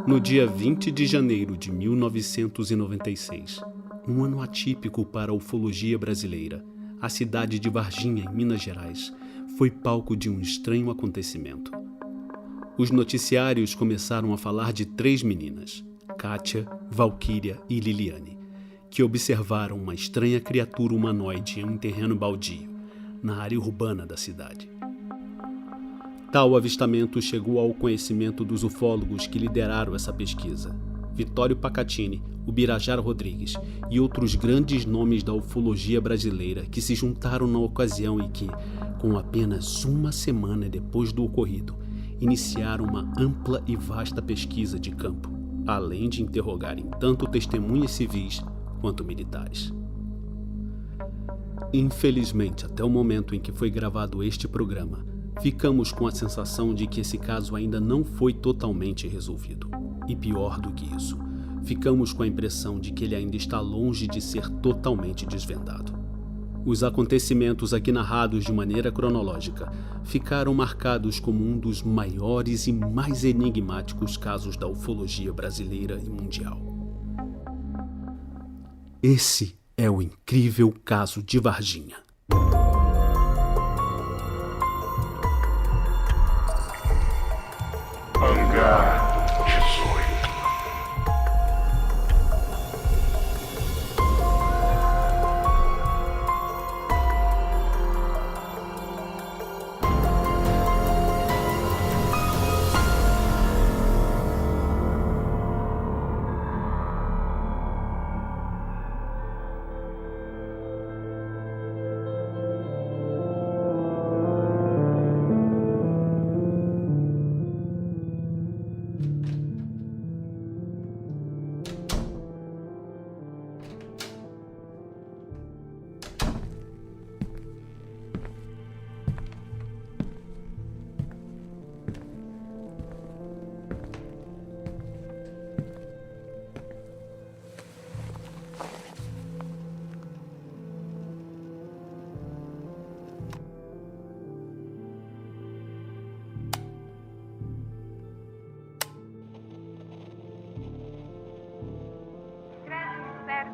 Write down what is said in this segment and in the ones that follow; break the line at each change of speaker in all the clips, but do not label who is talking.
No dia 20 de janeiro de 1996, um ano atípico para a ufologia brasileira, a cidade de Varginha, em Minas Gerais, foi palco de um estranho acontecimento. Os noticiários começaram a falar de 3 meninas, Kátia, Valquíria e Liliane, que observaram uma estranha criatura humanoide em um terreno baldio, na área urbana da cidade. Tal avistamento chegou ao conhecimento dos ufólogos que lideraram essa pesquisa, Vitório Pacatini, Ubirajara Rodrigues e outros grandes nomes da ufologia brasileira que se juntaram na ocasião e que, com apenas uma semana depois do ocorrido, iniciaram uma ampla e vasta pesquisa de campo, além de interrogarem tanto testemunhas civis quanto militares. Infelizmente, até o momento em que foi gravado este programa, ficamos com a sensação de que esse caso ainda não foi totalmente resolvido. E pior do que isso, ficamos com a impressão de que ele ainda está longe de ser totalmente desvendado. Os acontecimentos aqui narrados de maneira cronológica ficaram marcados como um dos maiores e mais enigmáticos casos da ufologia brasileira e mundial. Esse é o incrível caso de Varginha.
Hangar 18.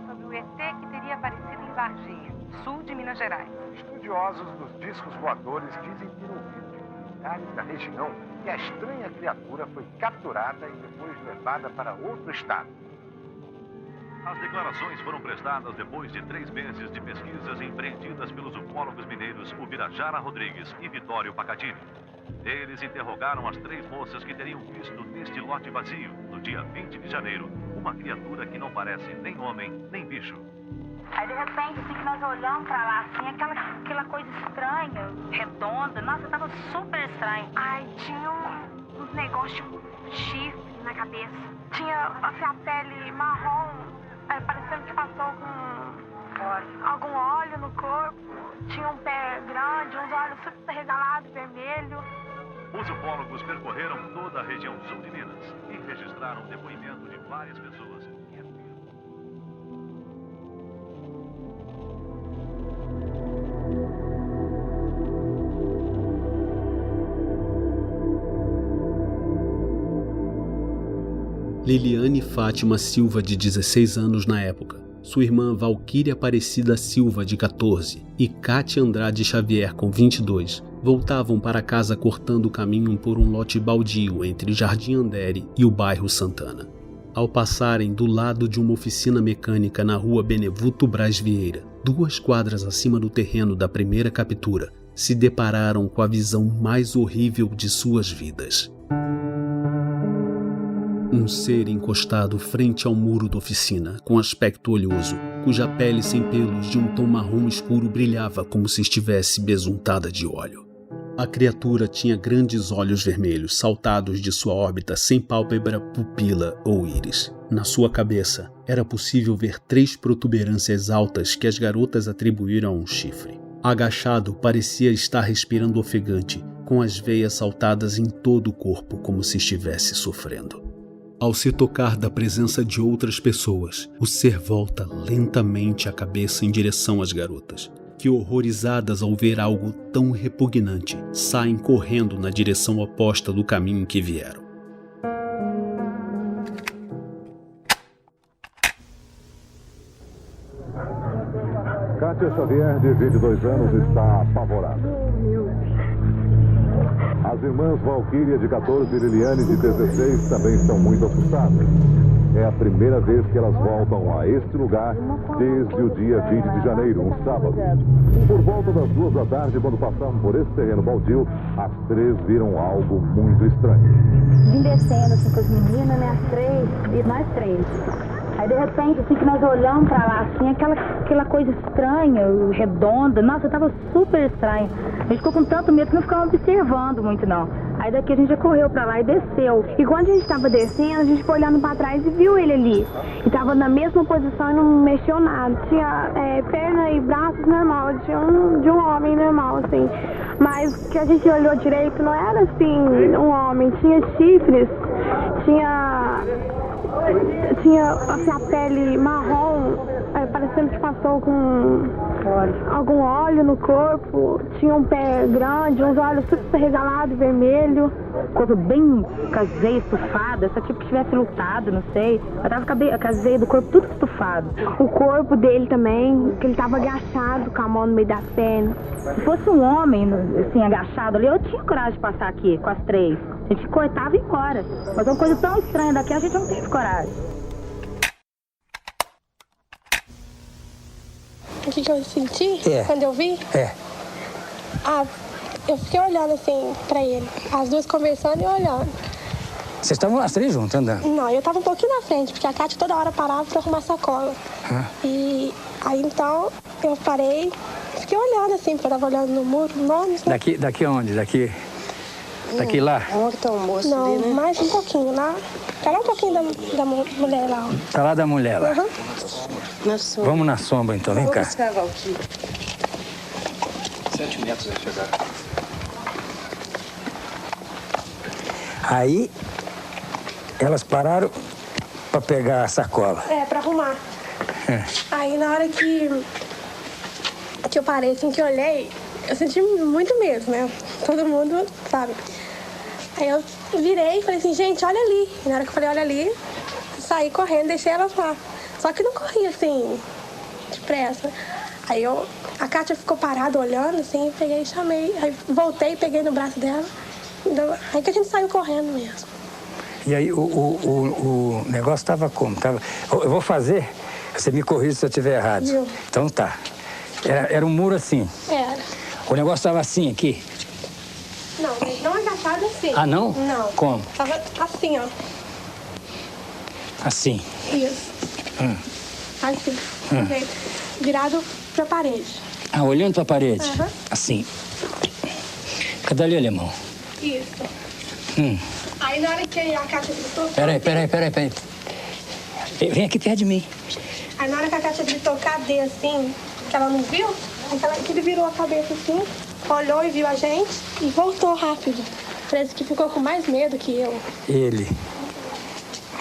Sobre o ET que teria aparecido em Varginha, sul de Minas Gerais.
Estudiosos dos discos voadores dizem ter ouvido de milhares da região que a estranha criatura foi capturada e depois levada para outro estado.
As declarações foram prestadas depois de 3 meses de pesquisas empreendidas pelos ufólogos mineiros Ubirajara Rodrigues e Vitório Pacatini. Eles interrogaram as 3 moças que teriam visto neste lote vazio, no dia 20 de janeiro, uma criatura que não parece nem homem, nem bicho.
Aí, de repente, assim, que nós olhamos pra lá, assim, aquela coisa estranha, redonda. Nossa, tava super estranho.
Ai, tinha uns negócios tipo chifre na cabeça. Tinha, assim, a pele marrom, parecendo que passou com algum óleo no corpo. Tinha um pé grande, uns olhos super regalados, vermelho.
Os ufólogos percorreram toda a região sul de Minas e registraram depoimento de várias pessoas.
Liliane Fátima Silva, de 16 anos na época, sua irmã Valquíria Aparecida Silva, de 14, e Kátia Andrade Xavier, com 22, voltavam para casa cortando o caminho por um lote baldio entre Jardim Andere e o bairro Santana. Ao passarem do lado de uma oficina mecânica na rua Benevuto Braz Vieira, 2 quadras acima do terreno da primeira captura, se depararam com a visão mais horrível de suas vidas. Um ser encostado frente ao muro da oficina, com aspecto olhoso, cuja pele sem pelos de um tom marrom escuro brilhava como se estivesse besuntada de óleo. A criatura tinha grandes olhos vermelhos saltados de sua órbita sem pálpebra, pupila ou íris. Na sua cabeça, era possível ver 3 protuberâncias altas que as garotas atribuíram a um chifre. Agachado, parecia estar respirando ofegante, com as veias saltadas em todo o corpo como se estivesse sofrendo. Ao se tocar da presença de outras pessoas, o ser volta lentamente a cabeça em direção às garotas, que, horrorizadas ao ver algo tão repugnante, saem correndo na direção oposta do caminho que vieram.
Kátia Xavier, de 22 anos, está apavorada. As irmãs Valquíria, de 14, e Liliane, de 16, também estão muito assustadas. É a primeira vez que elas voltam a este lugar desde o dia 20 de janeiro, um sábado. Por volta das 2 da tarde, quando passavam por esse terreno baldio, as 3 viram algo muito estranho.
Vim descendo assim com as meninas, né, as 3, e nós 3. Aí de repente, assim que nós olhamos pra lá, assim, aquela coisa estranha, redonda, nossa, tava super estranho. A gente ficou com tanto medo que não ficava observando muito, não. Aí daqui a gente já correu pra lá e desceu. E quando a gente tava descendo, a gente foi olhando pra trás e viu ele ali. E tava na mesma posição e não mexeu nada. Tinha perna e braços normal, de um homem normal, assim. Mas que a gente olhou direito, não era assim um homem, tinha chifres, tinha assim, a pele marrom, parecendo que passou com algum óleo no corpo, tinha um pé grande, uns olhos super regalados, vermelho, corpo bem caseiro, estufado, só tipo que tivesse lutado, não sei. Eu tava com a caseira do corpo tudo estufado. O corpo dele também, que ele tava agachado com a mão no meio das pernas. Se fosse um homem, assim, agachado ali, eu tinha coragem de passar aqui com as 3. A gente cortava e ia embora. Mas uma coisa tão estranha daqui, a gente não teve coragem.
O que eu senti quando eu vi? Eu fiquei olhando assim pra ele. As 2 conversando e olhando.
Vocês estavam as 3 juntas andando?
Não, eu tava um pouquinho na frente, porque a Kátia toda hora parava pra arrumar sacola. E aí então eu parei, fiquei olhando assim, porque eu tava olhando no muro, nomes, né?
Daqui aonde? Daqui lá?
Onde tá o moço? Não, ali, né? Mais um pouquinho lá. Tá lá um pouquinho da mulher lá. Ó.
Tá lá da mulher lá.
Na sombra.
Vamos na sombra então, vem cá.
7 metros vai chegar.
Aí elas pararam pra pegar a sacola.
Pra arrumar. Aí na hora que eu parei, assim, que eu olhei, eu senti muito medo, né? Todo mundo sabe. Aí eu virei e falei assim, gente, olha ali. E na hora que eu falei, olha ali, saí correndo, deixei elas lá. Só que não corria assim, depressa. Aí a Kátia ficou parada olhando, assim, peguei e chamei. Aí voltei, peguei no braço dela. Aí que a gente saiu correndo mesmo.
E aí o negócio tava como? Eu vou fazer, você me corrige se eu estiver errado.
Viu?
Então tá. Era um muro assim.
Era.
O negócio tava assim aqui.
Não agachado assim.
Ah, não?
Não.
Como?
Tava assim, ó.
Assim.
Isso. Assim. Virado pra parede.
Ah, olhando pra parede?
Uhum.
Assim. Cadê ali, alemão?
Isso. Aí na hora que a Kátia gritou...
Peraí. Vem aqui perto de mim.
Aí na hora que a Kátia gritou, cadê, assim, que ela não viu, que ele virou a cabeça assim, olhou e viu a gente e voltou rápido. Parece que ficou com mais medo que eu.
Ele.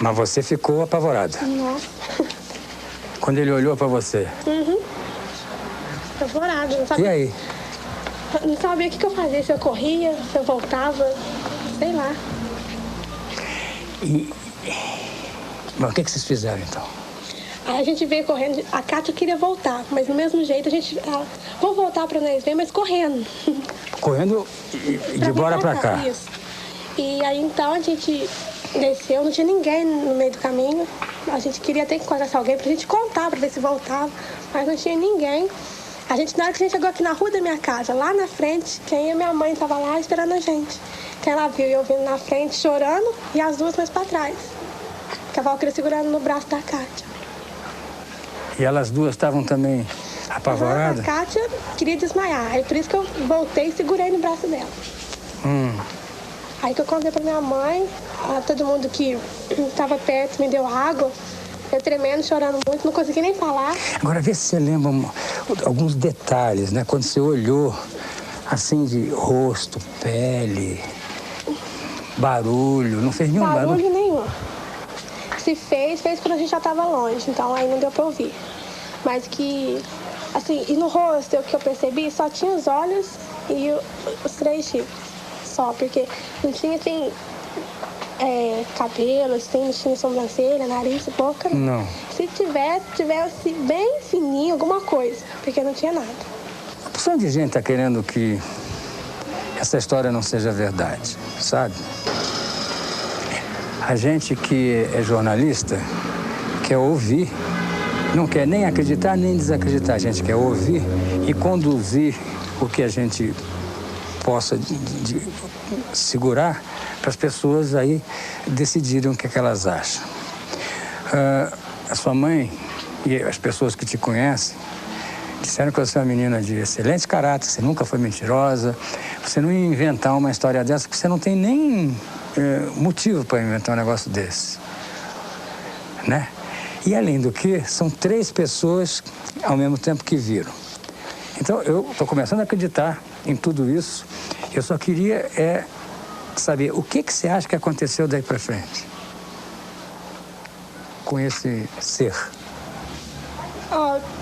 Mas você ficou apavorada.
Nossa.
Quando ele olhou pra você?
Apavorada. Não sabia.
E aí?
Não sabia o que eu fazia, se eu corria, se eu voltava, sei lá.
Mas o que vocês fizeram, então?
Aí a gente veio correndo, a Kátia queria voltar, mas do mesmo jeito a gente... vou voltar pra nós ver, mas correndo.
Correndo de bora pra cá.
Isso. E aí então a gente desceu, não tinha ninguém no meio do caminho. A gente queria ter que encontrar alguém pra gente contar, pra ver se voltava, mas não tinha ninguém. Na hora que a gente chegou aqui na rua da minha casa, lá na frente, quem e minha mãe tava lá esperando a gente. Então ela viu eu vindo na frente chorando e as 2 mais pra trás. Que a Valquíria segurando no braço da Kátia.
E elas 2 estavam também apavoradas?
A Kátia queria desmaiar, aí por isso que eu voltei e segurei no braço dela. Aí que eu contei pra minha mãe, todo mundo que estava perto me deu água. Eu tremendo, chorando muito, não consegui nem falar.
Agora, vê se você lembra alguns detalhes, né? Quando você olhou, assim, de rosto, pele, barulho, não fez nenhum barulho?
Barulho nenhum. Se fez quando a gente já estava longe, então aí não deu pra ouvir. Mas que Assim, e no rosto, o que eu percebi, só tinha os olhos e os 3 chifres. Só, porque não tinha, assim, cabelo, assim, não tinha sobrancelha, nariz, boca.
Não.
Se tivesse bem fininho, alguma coisa, porque não tinha nada.
A porção de gente está querendo que essa história não seja verdade, sabe? A gente que é jornalista quer ouvir, não quer nem acreditar nem desacreditar. A gente quer ouvir e conduzir o que a gente possa segurar para as pessoas aí decidirem o que elas acham. A sua mãe e as pessoas que te conhecem disseram que você é uma menina de excelente caráter, você nunca foi mentirosa, você não ia inventar uma história dessa, porque você não tem nem motivo para inventar um negócio desse, né? E, além do que, são 3 pessoas ao mesmo tempo que viram. Então, eu estou começando a acreditar em tudo isso. Eu só queria saber o que você acha que aconteceu daí para frente com esse ser.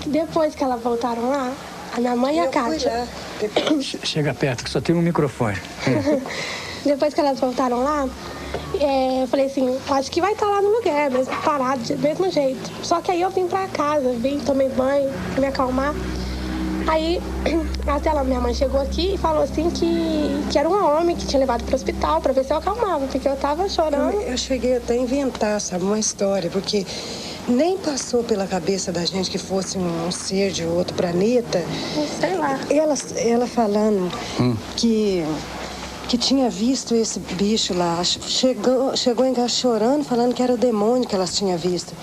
Depois que elas voltaram lá, a minha mãe e a Kátia...
Chega perto, que só tem um microfone.
Depois que elas voltaram lá, eu falei assim, acho que vai estar lá no lugar, mesmo parado, do mesmo jeito. Só que aí eu vim pra casa, tomei banho, pra me acalmar. Aí, até minha mãe chegou aqui e falou assim que era um homem que tinha levado pro hospital pra ver se eu acalmava, porque eu tava chorando.
Eu cheguei até a inventar, sabe, uma história, porque nem passou pela cabeça da gente que fosse um ser de outro planeta.
Sei lá.
Ela falando que tinha visto esse bicho lá. Chegou em casa chorando, falando que era o demônio que elas tinham visto.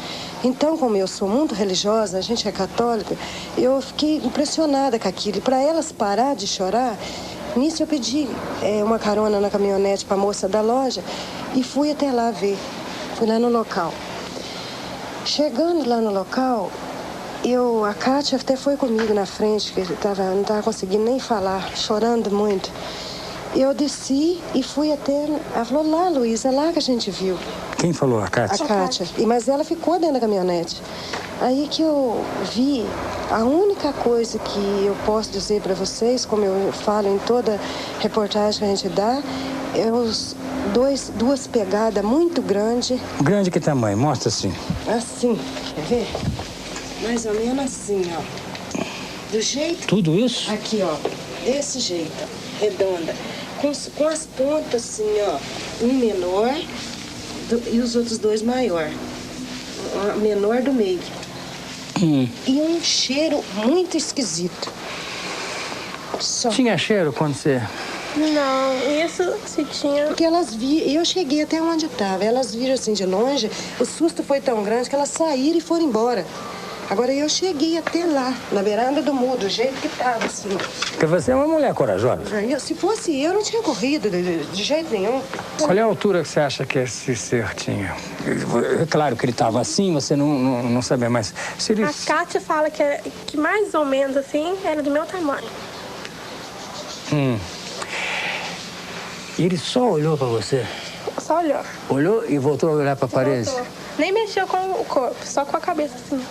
Então, como eu sou muito religiosa, a gente é católica, eu fiquei impressionada com aquilo. E para elas parar de chorar, nisso eu pedi uma carona na caminhonete para a moça da loja e fui até lá ver. Fui lá no local. Chegando lá no local, a Kátia até foi comigo na frente, que não estava conseguindo nem falar, chorando muito. Eu desci e fui até... Ela falou, lá, Luísa, lá que a gente viu.
Quem falou? A Kátia?
A Kátia. Mas ela ficou dentro da caminhonete. Aí que eu vi, a única coisa que eu posso dizer para vocês, como eu falo em toda reportagem que a gente dá, é duas pegadas muito grandes.
Grande que tamanho? Mostra assim.
Assim, quer ver? Mais ou menos assim, ó. Do jeito...
Tudo isso?
Aqui, ó. Desse jeito, ó. Redonda. Com as pontas assim, ó. Um menor e os outros 2 maior. O menor do meio. E um cheiro muito esquisito. Só.
Tinha cheiro quando você...
Não, isso se tinha...
Porque elas viram, eu cheguei até onde estava, elas viram assim de longe, o susto foi tão grande que elas saíram e foram embora. Agora eu cheguei até lá, na beirada do muro, do jeito que estava, assim.
Porque você é uma mulher corajosa.
Se fosse eu, não tinha corrido de jeito nenhum.
Qual é a altura que você acha que esse ser tinha? É claro que ele estava assim, você não sabe, mas... Se ele...
A Kátia fala que mais ou menos assim, era do meu tamanho.
E ele só olhou pra você?
Só olhou.
Olhou e voltou a olhar pra parede?
Voltou. Nem mexeu com o corpo, só com a cabeça assim.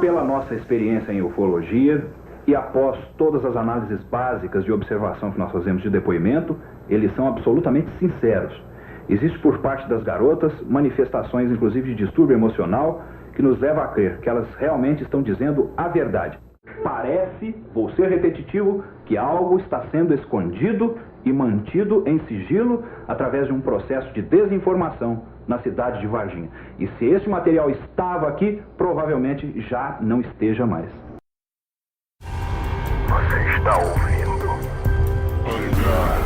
Pela nossa experiência em ufologia e após todas as análises básicas de observação que nós fazemos de depoimento, eles são absolutamente sinceros. Existe por parte das garotas manifestações, inclusive, de distúrbio emocional, que nos leva a crer que elas realmente estão dizendo a verdade. Parece, vou ser repetitivo, que algo está sendo escondido e mantido em sigilo através de um processo de desinformação na cidade de Varginha. E se esse material estava aqui, provavelmente já não esteja mais.
Você está ouvindo Hangar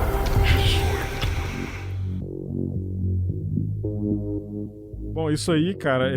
18.
Bom, isso aí, cara,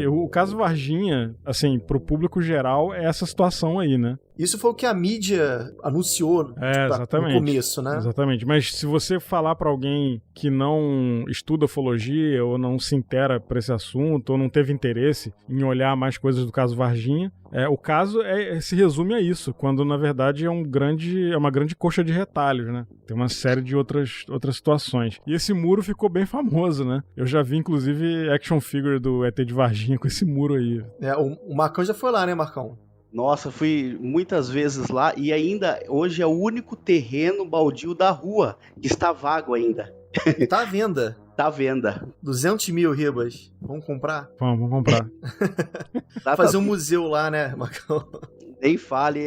o caso Varginha, assim, pro público geral, é essa situação aí, né?
Isso foi o que a mídia anunciou
exatamente,
no começo, né?
Exatamente, mas se você falar pra alguém que não estuda ufologia ou não se inteira pra esse assunto ou não teve interesse em olhar mais coisas do caso Varginha, O caso se resume a isso, quando na verdade é uma grande coxa de retalhos, né? Tem uma série de outras situações. E esse muro ficou bem famoso, né? Eu já vi, inclusive, action figure do ET de Varginha com esse muro aí.
O Marcão já foi lá, né, Marcão?
Nossa, fui muitas vezes lá e ainda hoje é o único terreno baldio da rua que está vago ainda.
Tá à venda.
Tá à venda.
200 mil, Ribas. Vamos comprar?
Vamos comprar.
Fazer um museu lá, né, Marcão?
Nem fale,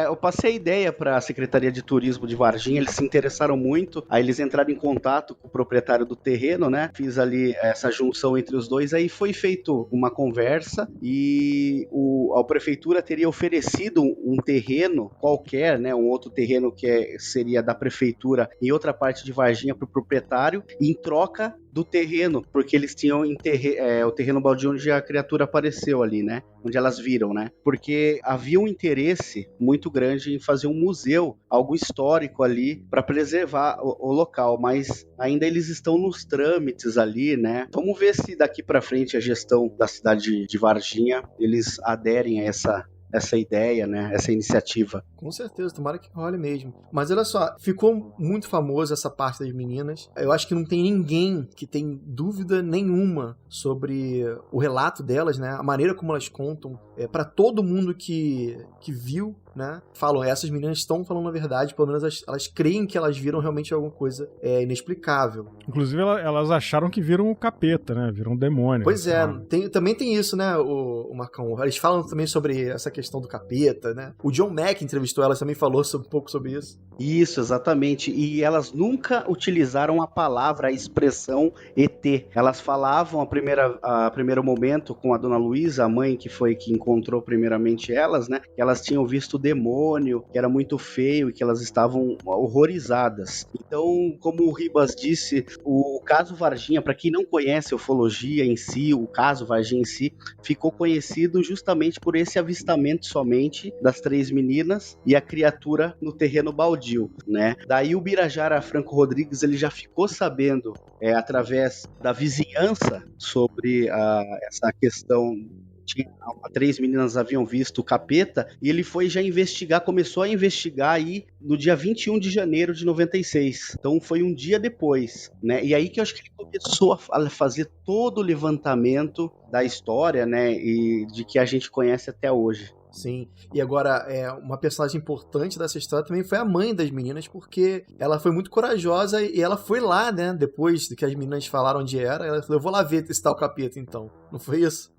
eu passei a ideia para a Secretaria de Turismo de Varginha, eles se interessaram muito, aí eles entraram em contato com o proprietário do terreno, né, fiz ali essa junção entre os dois, aí foi feito uma conversa e a prefeitura teria oferecido um terreno qualquer, né, um outro terreno que seria da prefeitura em outra parte de Varginha para o proprietário, em troca do terreno, porque eles tinham o terreno baldio onde a criatura apareceu ali, né? Onde elas viram, né? Porque havia um interesse muito grande em fazer um museu, algo histórico ali, para preservar o local, mas ainda eles estão nos trâmites ali, né? Vamos ver se daqui para frente a gestão da cidade de Varginha, eles aderem a essa ideia, né? Essa iniciativa.
Com certeza, tomara que role mesmo. Mas olha só, ficou muito famoso essa parte das meninas. Eu acho que não tem ninguém que tem dúvida nenhuma sobre o relato delas, né? A maneira como elas contam. Para todo mundo que viu, né? Falam, essas meninas estão falando a verdade, pelo menos elas creem que elas viram realmente alguma coisa inexplicável.
Inclusive, elas acharam que viram o capeta, né? Viram um demônio.
Pois também tem isso, né, o Marcão? Eles falam também sobre essa questão do capeta, né? O John Mack entrevistou elas, também falou um pouco sobre isso.
Isso, exatamente. E elas nunca utilizaram a palavra, a expressão ET. Elas falavam a primeiro momento com a dona Luísa, a mãe que foi que encontrou primeiramente elas, né? Que elas tinham visto o demônio, que era muito feio e que elas estavam horrorizadas. Então, como o Ribas disse, o caso Varginha, para quem não conhece a ufologia em si, o caso Varginha em si, ficou conhecido justamente por esse avistamento somente das 3 meninas e a criatura no terreno baldio, né? Daí o Birajara Franco Rodrigues, ele já ficou sabendo, através da vizinhança, sobre essa questão. 3 meninas haviam visto o capeta e ele foi já começou a investigar aí no dia 21 de janeiro de 96. Então foi um dia depois, né? E aí que eu acho que ele começou a fazer todo o levantamento da história, né? E de que a gente conhece até hoje.
Sim, e agora uma personagem importante dessa história também foi a mãe das meninas, porque ela foi muito corajosa e ela foi lá, né, depois do que as meninas falaram onde era, ela falou, eu vou lá ver esse tal capeta então, não foi isso?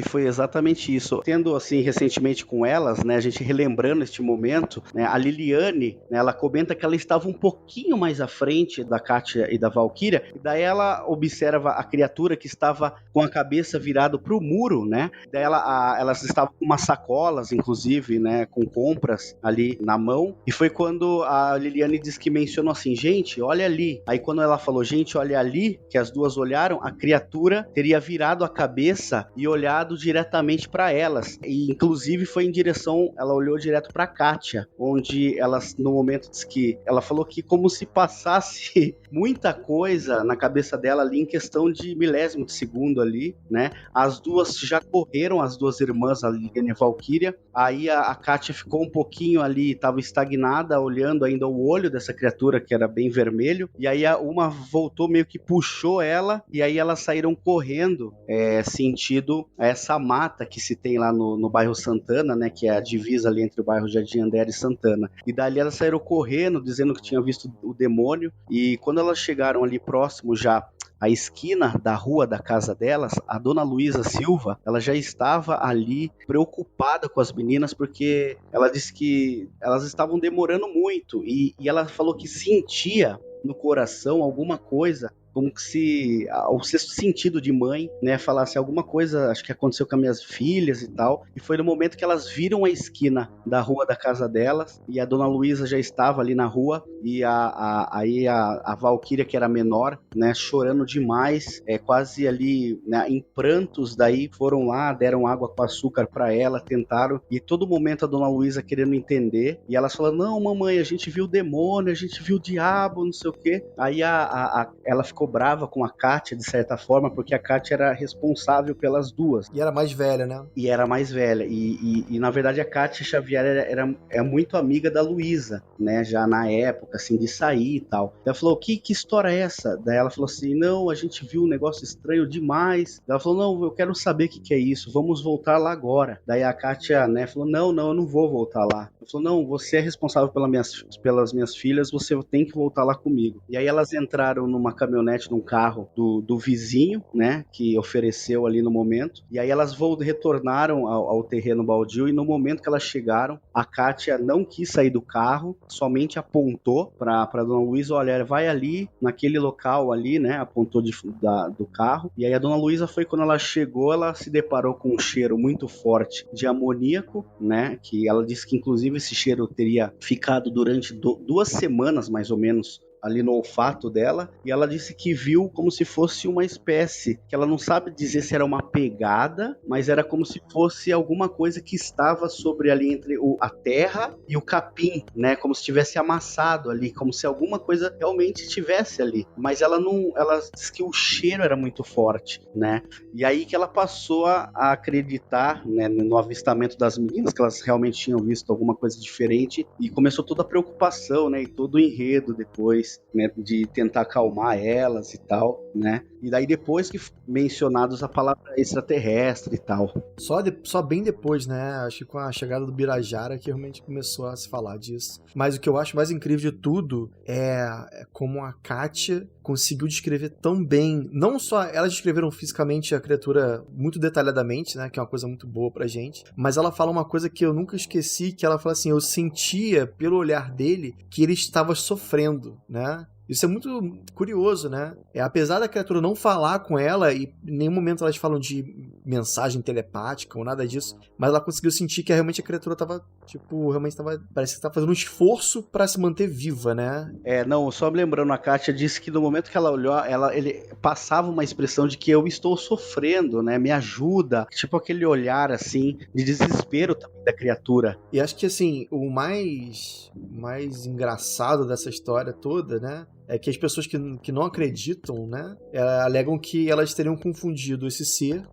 Foi exatamente isso. Tendo, assim, recentemente com elas, né, a gente relembrando este momento, né, a Liliane, né, ela comenta que ela estava um pouquinho mais à frente da Kátia e da Valquíria, e daí ela observa a criatura que estava com a cabeça virada para o muro, né, daí elas estavam com umas sacolas, inclusive, né, com compras ali na mão, e foi quando a Liliane disse que mencionou assim, gente, olha ali. Aí quando ela falou, gente, olha ali, que as duas olharam, a criatura teria virado a cabeça e olhado diretamente para elas, e inclusive foi em direção, ela olhou direto para Kátia, onde elas, no momento disse que ela falou que como se passasse muita coisa na cabeça dela ali em questão de milésimo de segundo ali, né? As duas já correram, as duas irmãs, a Liliane e a Valquíria, aí a Kátia ficou um pouquinho ali, estava estagnada, olhando ainda o olho dessa criatura que era bem vermelho, e aí uma voltou, meio que puxou ela, e aí elas saíram correndo, sentido essa mata que se tem lá no bairro Santana, né, que é a divisa ali entre o bairro Jardim Andere e Santana. E dali elas saíram correndo, dizendo que tinham visto o demônio, e quando elas chegaram ali próximo já à esquina da rua da casa delas, a dona Luísa Silva, ela já estava ali preocupada com as meninas, porque ela disse que elas estavam demorando muito, e ela falou que sentia no coração alguma coisa, como que se o sexto sentido de mãe, né, falasse alguma coisa, acho que aconteceu com as minhas filhas e tal, e foi no momento que elas viram a esquina da rua da casa delas, e a dona Luísa já estava ali na rua, e aí a Valquíria, que era menor, né, chorando demais, quase ali, né, em prantos, daí foram lá, deram água com açúcar para ela, tentaram, e todo momento a dona Luísa querendo entender, e elas falaram, não mamãe, a gente viu o demônio, a gente viu o diabo, não sei o quê, aí ela ficou ficou brava com a Kátia, de certa forma, porque a Kátia era responsável pelas duas.
E era mais velha, né?
E era mais velha. E na verdade, a Kátia Xavier é muito amiga da Luísa, né? Já na época, assim, de sair e tal. Ela falou, que história é essa? Daí ela falou assim, não, a gente viu um negócio estranho demais. Daí ela falou, não, eu quero saber o que é isso, vamos voltar lá agora. Daí a Kátia, né, falou, não, eu não vou voltar lá. Ela falou, não, você é responsável pelas minhas filhas, você tem que voltar lá comigo. E aí elas entraram numa caminhonete, num carro do vizinho, né, que ofereceu ali no momento. E aí elas retornaram ao terreno baldio, e no momento que elas chegaram, a Kátia não quis sair do carro, somente apontou pra dona Luísa, olha, vai ali, naquele local ali, né, apontou do carro. E aí a dona Luísa foi, quando ela chegou, ela se deparou com um cheiro muito forte de amoníaco, né, que ela disse que inclusive esse cheiro teria ficado durante 2 semanas, mais ou menos, ali no olfato dela, e ela disse que viu como se fosse uma espécie, que ela não sabe dizer se era uma pegada, mas era como se fosse alguma coisa que estava sobre ali entre a terra e o capim, né, como se tivesse amassado ali, como se alguma coisa realmente estivesse ali, mas ela disse que o cheiro era muito forte, né, e aí que ela passou a acreditar, né, no avistamento das meninas, que elas realmente tinham visto alguma coisa diferente, e começou toda a preocupação, né, e todo o enredo depois, né, de tentar acalmar elas e tal, né? E daí depois que mencionados a palavra extraterrestre e tal.
Só bem depois, né? Acho que com a chegada do Birajara que realmente começou a se falar disso. Mas o que eu acho mais incrível de tudo é como a Kátia conseguiu descrever tão bem. Não só elas descreveram fisicamente a criatura muito detalhadamente, né? Que é uma coisa muito boa pra gente. Mas ela fala uma coisa que eu nunca esqueci, que ela fala assim, eu sentia pelo olhar dele que ele estava sofrendo, né? Isso é muito curioso, né? Apesar da criatura não falar com ela, e em nenhum momento elas falam de mensagem telepática ou nada disso, mas ela conseguiu sentir que realmente a criatura tava, parece que tava fazendo um esforço pra se manter viva, né?
Não, só me lembrando, a Kátia disse que no momento que ela olhou, ele passava uma expressão de que eu estou sofrendo, né? Me ajuda. Tipo aquele olhar, assim, de desespero também da criatura.
E acho que, assim, o mais engraçado dessa história toda, né? É que as pessoas que não acreditam, né, alegam que elas teriam confundido esse ser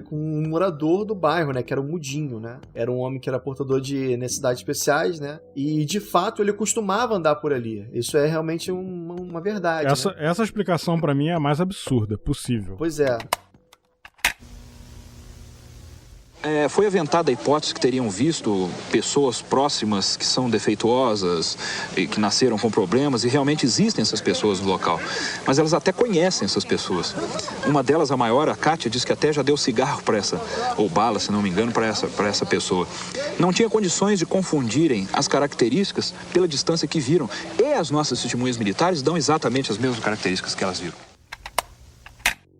com um morador do bairro, né, que era o Mudinho, né, era um homem que era portador de necessidades especiais, né, e de fato ele costumava andar por ali. Isso é realmente uma verdade.
Essa explicação pra mim é a mais absurda possível.
Pois é.
Foi aventada a hipótese que teriam visto pessoas próximas que são defeituosas e que nasceram com problemas, e realmente existem essas pessoas no local. Mas elas até conhecem essas pessoas. Uma delas, a maior, a Kátia, diz que até já deu cigarro para essa, ou bala, se não me engano, para essa pessoa. Não tinha condições de confundirem as características pela distância que viram. E as nossas testemunhas militares dão exatamente as mesmas características que elas viram.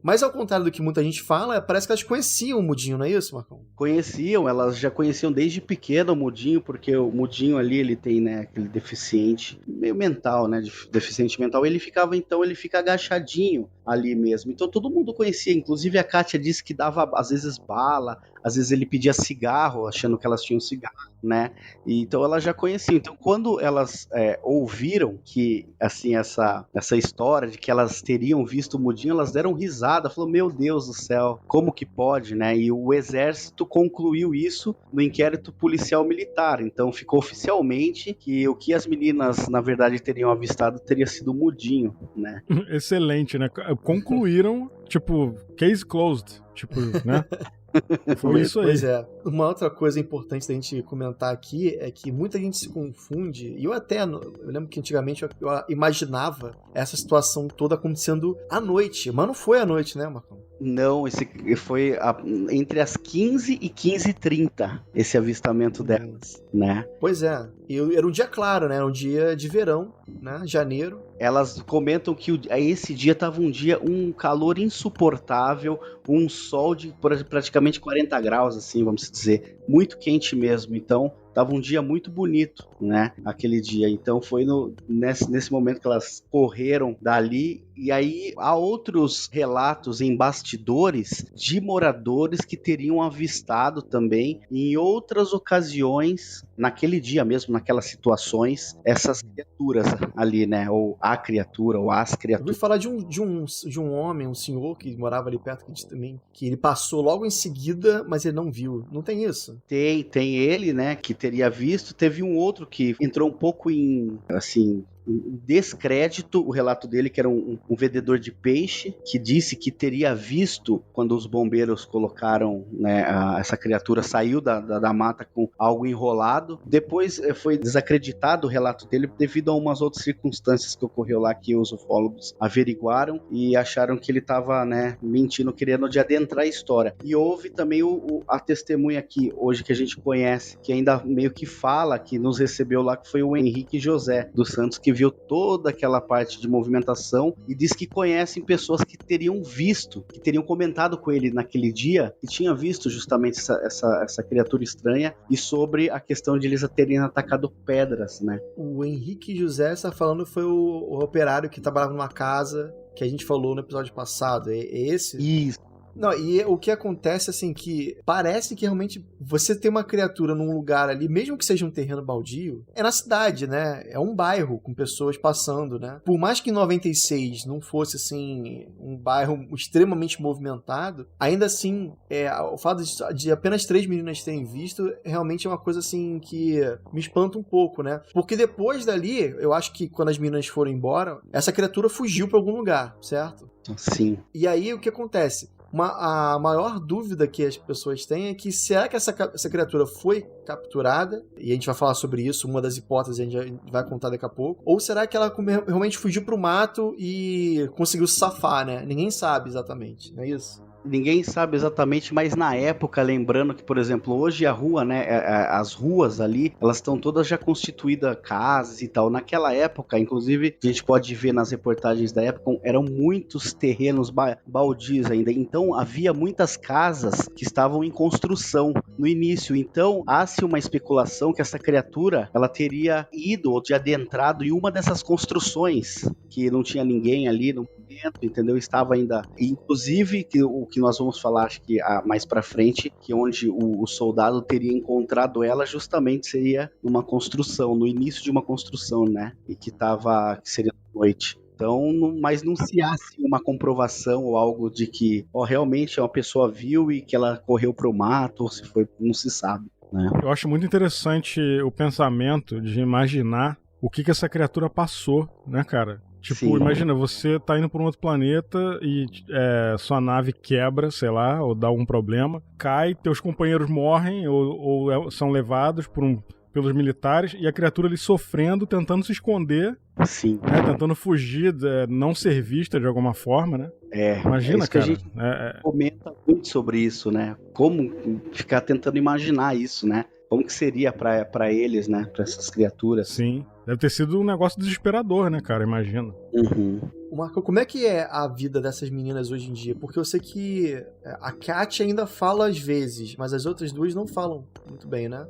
Mas ao contrário do que muita gente fala, parece que elas conheciam o Mudinho, não é isso, Marcão?
Conheciam, elas já conheciam desde pequeno o Mudinho, porque o Mudinho ali, ele tem, né, aquele deficiente meio mental, né, deficiente mental, ele fica agachadinho ali mesmo, então todo mundo conhecia, inclusive a Kátia disse que dava às vezes bala, às vezes ele pedia cigarro, achando que elas tinham cigarro, né, e, então elas já conheciam. Então quando elas ouviram que, assim, essa história de que elas teriam visto o Mudinho, elas deram risada, falou, meu Deus do céu, como que pode, né, e o exército concluiu isso no inquérito policial militar, então ficou oficialmente que o que as meninas, na verdade, teriam avistado teria sido o Mudinho, né.
Excelente, né, concluíram, tipo, case closed, tipo, né. Foi isso aí.
Pois é. Uma outra coisa importante da gente comentar aqui é que muita gente se confunde, e eu lembro que antigamente eu imaginava essa situação toda acontecendo à noite, mas não foi à noite, né, Marcão?
Não, esse foi entre as 15 e 15h30, esse avistamento delas, né?
Pois é, era um dia claro, né? Era um dia de verão, né? Janeiro.
Elas comentam que esse dia tava um calor insuportável, com um sol de praticamente 40 graus, assim, vamos dizer. Muito quente mesmo. Então, tava um dia muito bonito, né? Aquele dia. Então foi nesse momento que elas correram dali. E aí há outros relatos em bastidores de moradores que teriam avistado também em outras ocasiões, naquele dia mesmo, naquelas situações, essas criaturas ali, né? Ou a criatura, ou as
Eu
criaturas.
ouvi falar de um homem, um senhor que morava ali perto que disse também que ele passou logo em seguida, mas ele não viu. Não tem isso?
Tem ele, né, que teria visto. Teve um outro que entrou um pouco em, assim, descrédito o relato dele, que era um vendedor de peixe, que disse que teria visto quando os bombeiros colocaram, né, essa criatura saiu da mata com algo enrolado. Depois foi desacreditado o relato dele devido a umas outras circunstâncias que ocorreu lá, que os ufólogos averiguaram e acharam que ele estava, né, mentindo, querendo de adentrar a história. E houve também a testemunha aqui hoje que a gente conhece, que ainda meio que fala, que nos recebeu lá, que foi o Henrique José dos Santos, que viu toda aquela parte de movimentação e diz que conhecem pessoas que teriam visto, que teriam comentado com ele naquele dia, que tinha visto justamente essa criatura estranha, e sobre a questão de eles terem atacado pedras, né?
O Henrique José está falando foi o operário que trabalhava numa casa que a gente falou no episódio passado. É esse?
Isso.
Não, e o que acontece, assim, que parece que realmente você tem uma criatura num lugar ali, mesmo que seja um terreno baldio, é na cidade, né? É um bairro com pessoas passando, né? Por mais que em 96 não fosse, assim, um bairro extremamente movimentado, ainda assim, o fato de apenas 3 meninas terem visto realmente é uma coisa, assim, que me espanta um pouco, né? Porque depois dali, eu acho que quando as meninas foram embora, essa criatura fugiu pra algum lugar, certo?
Sim.
E aí, o que acontece? A maior dúvida que as pessoas têm é que será que essa criatura foi capturada, e a gente vai falar sobre isso, uma das hipóteses a gente vai contar daqui a pouco, ou será que ela realmente fugiu pro mato e conseguiu safar, né? Ninguém sabe exatamente, não é isso?
Ninguém sabe exatamente, mas na época, lembrando que, por exemplo, hoje a rua, né, as ruas ali, elas estão todas já constituídas casas e tal. Naquela época, inclusive, a gente pode ver nas reportagens da época, eram muitos terrenos baldios ainda. Então, havia muitas casas que estavam em construção no início. Então, há-se uma especulação que essa criatura, ela teria ido ou adentrado em uma dessas construções, que não tinha ninguém ali no momento, entendeu? Estava ainda... Inclusive, o que nós vamos falar, acho que mais pra frente, que onde o soldado teria encontrado ela justamente seria numa construção, no início de uma construção, né? E que seria noite. Então, mas não se há assim, uma comprovação ou algo de que realmente uma pessoa viu e que ela correu pro mato, ou se foi, não se sabe, né?
Eu acho muito interessante o pensamento de imaginar o que essa criatura passou, né, cara? Tipo, sim, imagina, você tá indo pra um outro planeta e sua nave quebra, sei lá, ou dá algum problema, cai, teus companheiros morrem ou são levados pelos militares, e a criatura ali sofrendo, tentando se esconder.
Sim.
Né, tentando fugir, não ser vista de alguma forma, né? Imagina,
cara.
A gente
comenta muito sobre isso, né? Como ficar tentando imaginar isso, né? Como que seria pra eles, né? Pra essas criaturas.
Sim. Deve ter sido um negócio desesperador, né, cara? Imagina.
Uhum.
Marco, como é que é a vida dessas meninas hoje em dia? Porque eu sei que a Kat ainda fala às vezes, mas as outras duas não falam muito bem, né?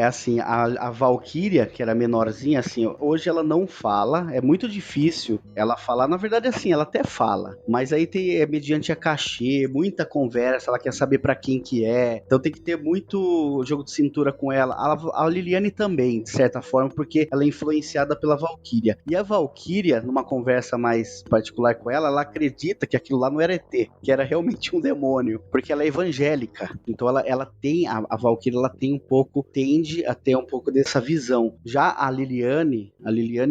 Assim, a Valkyria, que era menorzinha, assim, hoje ela não fala, é muito difícil ela falar, na verdade, assim, ela até fala, mas aí mediante a cachê, muita conversa, ela quer saber pra quem que é, então tem que ter muito jogo de cintura com ela. A Liliane também, de certa forma, porque ela é influenciada pela Valkyria, e a Valkyria, numa conversa mais particular com ela acredita que aquilo lá não era ET, que era realmente um demônio, porque ela é evangélica, então ela tem, a Valkyria, ela tem um pouco, tende a ter um pouco dessa visão. Já a Liliane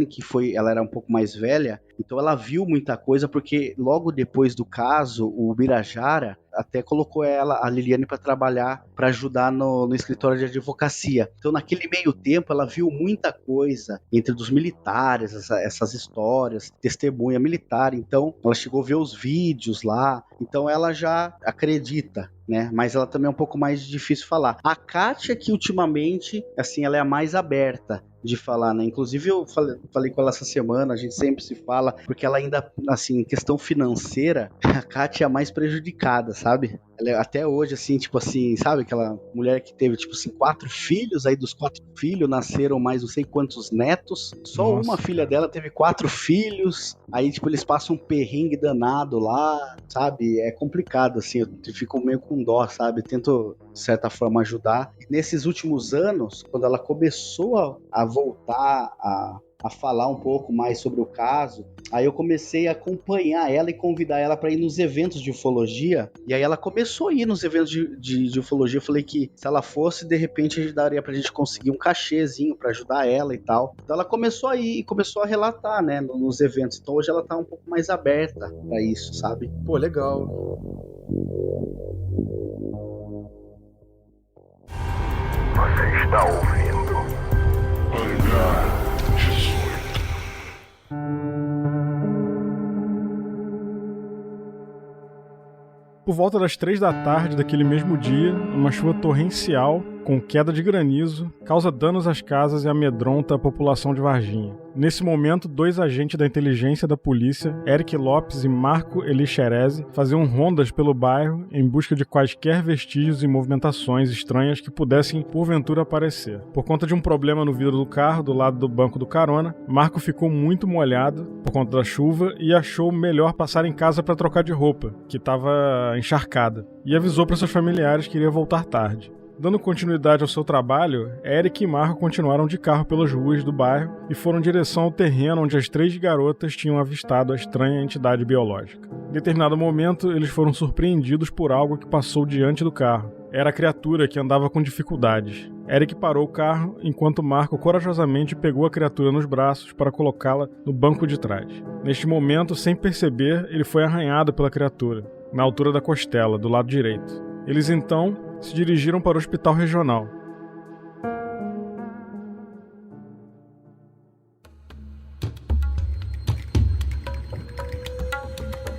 que ela era um pouco mais velha, então ela viu muita coisa, porque logo depois do caso, o Birajara até colocou a Liliane para trabalhar, para ajudar no escritório de advocacia. Então naquele meio tempo ela viu muita coisa entre dos militares, essas histórias, testemunha militar, então ela chegou a ver os vídeos lá, então ela já acredita né? Mas ela também é um pouco mais difícil falar. A Kátia que ultimamente, assim, ela é a mais aberta de falar, né? Inclusive eu falei com ela essa semana, a gente sempre se fala, porque ela ainda, assim, em questão financeira, a Kátia é a mais prejudicada, sabe? Ela é, até hoje, assim, tipo assim, sabe? Aquela mulher que teve, tipo assim, 4 filhos, aí dos 4 filhos nasceram mais não sei quantos netos, só uma filha dela teve 4 filhos, aí, tipo, eles passam um perrengue danado lá, sabe? É complicado, assim, eu fico meio com dó, sabe? Tento, de certa forma, ajudar. E nesses últimos anos, quando ela começou a voltar a falar um pouco mais sobre o caso, aí eu comecei a acompanhar ela e convidar ela para ir nos eventos de ufologia, e aí ela começou a ir nos eventos de ufologia. Eu falei que se ela fosse, de repente daria pra gente conseguir um cachêzinho para ajudar ela e tal. Então ela começou a ir e começou a relatar, né, nos eventos. Então hoje ela tá um pouco mais aberta para isso, sabe?
Pô, legal.
Você está ouvindo?
Por volta das 3 da tarde daquele mesmo dia, uma chuva torrencial, com queda de granizo, causa danos às casas e amedronta a população de Varginha. Nesse momento, 2 agentes da inteligência da polícia, Eric Lopes e Marco Elixerese, faziam rondas pelo bairro em busca de quaisquer vestígios e movimentações estranhas que pudessem, porventura, aparecer. Por conta de um problema no vidro do carro, do lado do banco do carona, Marco ficou muito molhado por conta da chuva e achou melhor passar em casa para trocar de roupa, que estava encharcada, e avisou para seus familiares que iria voltar tarde. Dando continuidade ao seu trabalho, Eric e Marco continuaram de carro pelas ruas do bairro e foram em direção ao terreno onde as 3 garotas tinham avistado a estranha entidade biológica. Em determinado momento, eles foram surpreendidos por algo que passou diante do carro. Era a criatura que andava com dificuldades. Eric parou o carro, enquanto Marco corajosamente pegou a criatura nos braços para colocá-la no banco de trás. Neste momento, sem perceber, ele foi arranhado pela criatura, na altura da costela, do lado direito. Eles então se dirigiram para o hospital regional.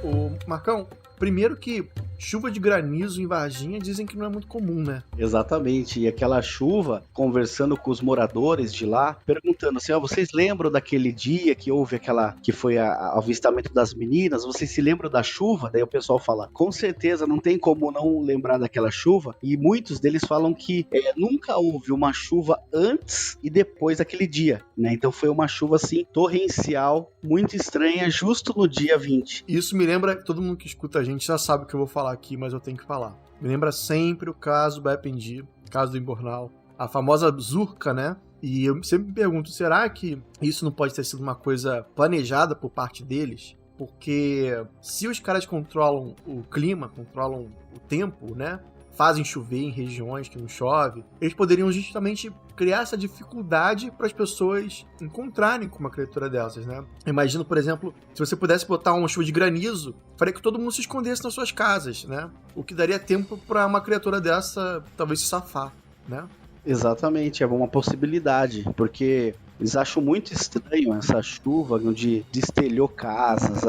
Ô, Marcão, primeiro que chuva de granizo em Varginha dizem que não é muito comum, né?
Exatamente, e aquela chuva, conversando com os moradores de lá, perguntando assim, vocês lembram daquele dia que houve que foi o avistamento das meninas? Vocês se lembram da chuva? Daí o pessoal fala, com certeza, não tem como não lembrar daquela chuva, e muitos deles falam que nunca houve uma chuva antes e depois daquele dia, né? Então foi uma chuva assim, torrencial, muito estranha, justo no dia 20.
Isso me lembra, todo mundo que escuta a gente já sabe o que eu vou falar aqui, mas eu tenho que falar. Me lembra sempre o caso do Bependi, caso do Imbornal, a famosa Zurca, né? E eu sempre me pergunto, será que isso não pode ter sido uma coisa planejada por parte deles? Porque se os caras controlam o clima, controlam o tempo, né? Fazem chover em regiões que não chove, eles poderiam justamente criar essa dificuldade para as pessoas encontrarem com uma criatura dessas, né? Imagino, por exemplo, se você pudesse botar uma chuva de granizo, faria que todo mundo se escondesse nas suas casas, né? O que daria tempo para uma criatura dessa talvez se safar, né?
Exatamente, é uma possibilidade, porque eles acham muito estranho essa chuva onde destelhou casas,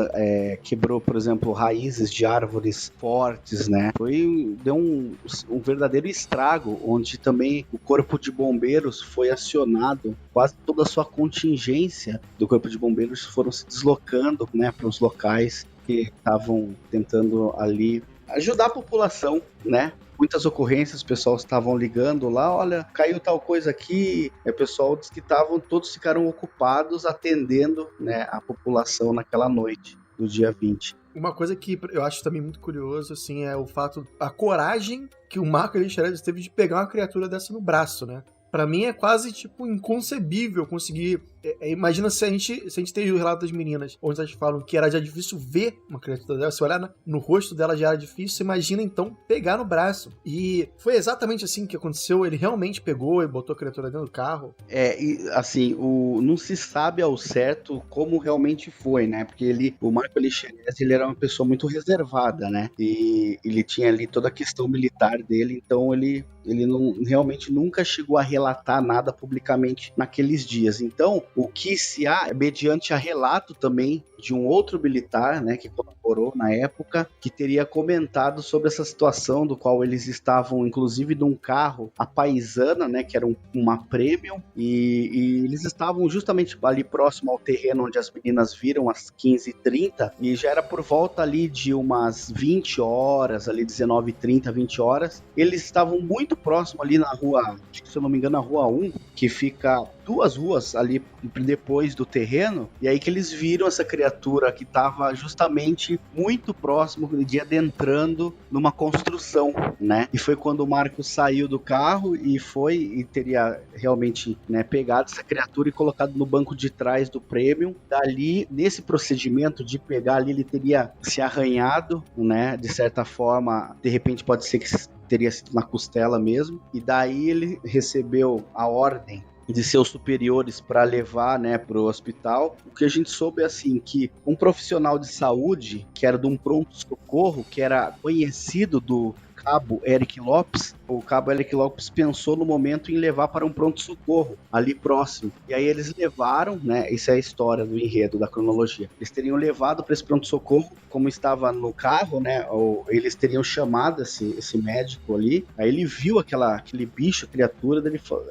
quebrou, por exemplo, raízes de árvores fortes, né? Deu um verdadeiro estrago, onde também o corpo de bombeiros foi acionado, quase toda a sua contingência do corpo de bombeiros foram se deslocando, né, para os locais que estavam tentando ali ajudar a população, né? Muitas ocorrências, o pessoal estavam ligando lá, olha, caiu tal coisa aqui, o pessoal disse que todos ficaram ocupados atendendo, né, a população naquela noite do dia 20.
Uma coisa que eu acho também muito curioso, assim, é o fato, a coragem que o Marco Elixerese teve de pegar uma criatura dessa no braço, né? Pra mim é quase, tipo, inconcebível conseguir... Imagina se a gente tem o relato das meninas, onde elas falam que era já difícil ver uma criatura dela, se olhar no rosto dela já era difícil, você imagina então pegar no braço. E foi exatamente assim que aconteceu, ele realmente pegou e botou a criatura dentro do carro.
Assim, não se sabe ao certo como realmente foi, né? Porque o Marco Elixerese, ele era uma pessoa muito reservada, né? E ele tinha ali toda a questão militar dele, então ele realmente nunca chegou a relatar nada publicamente naqueles dias. Então, o que se há, mediante a relato também de um outro militar, né, que colaborou corporou na época, que teria comentado sobre essa situação do qual eles estavam, inclusive, num carro, a Paisana, né, que era uma Premium, e eles estavam justamente ali próximo ao terreno onde as meninas viram às 15h30, e já era por volta ali de umas 20 horas, ali 19h30, 20 horas. Eles estavam muito próximo ali na rua, se eu não me engano, a Rua 1, que fica 2 ruas ali depois do terreno, e aí que eles viram essa criatura que estava justamente muito próximo de adentrando numa construção, né? E foi quando o Marcos saiu do carro e teria realmente, né, pegado essa criatura e colocado no banco de trás do Premium. Dali, nesse procedimento de pegar ali, ele teria se arranhado, né? De certa forma, de repente pode ser que teria sido na costela mesmo, e daí ele recebeu a ordem de seus superiores para levar, né, para o hospital. O que a gente soube é assim, que um profissional de saúde, que era de um pronto-socorro, que era conhecido do cabo Eric Lopes, o cabo Eric Lopes pensou no momento em levar para um pronto-socorro ali próximo. E aí eles levaram, né? Essa é a história do enredo, da cronologia. Eles teriam levado para esse pronto-socorro, como estava no carro, né? Ou eles teriam chamado esse médico ali. Aí ele viu aquele bicho, criatura,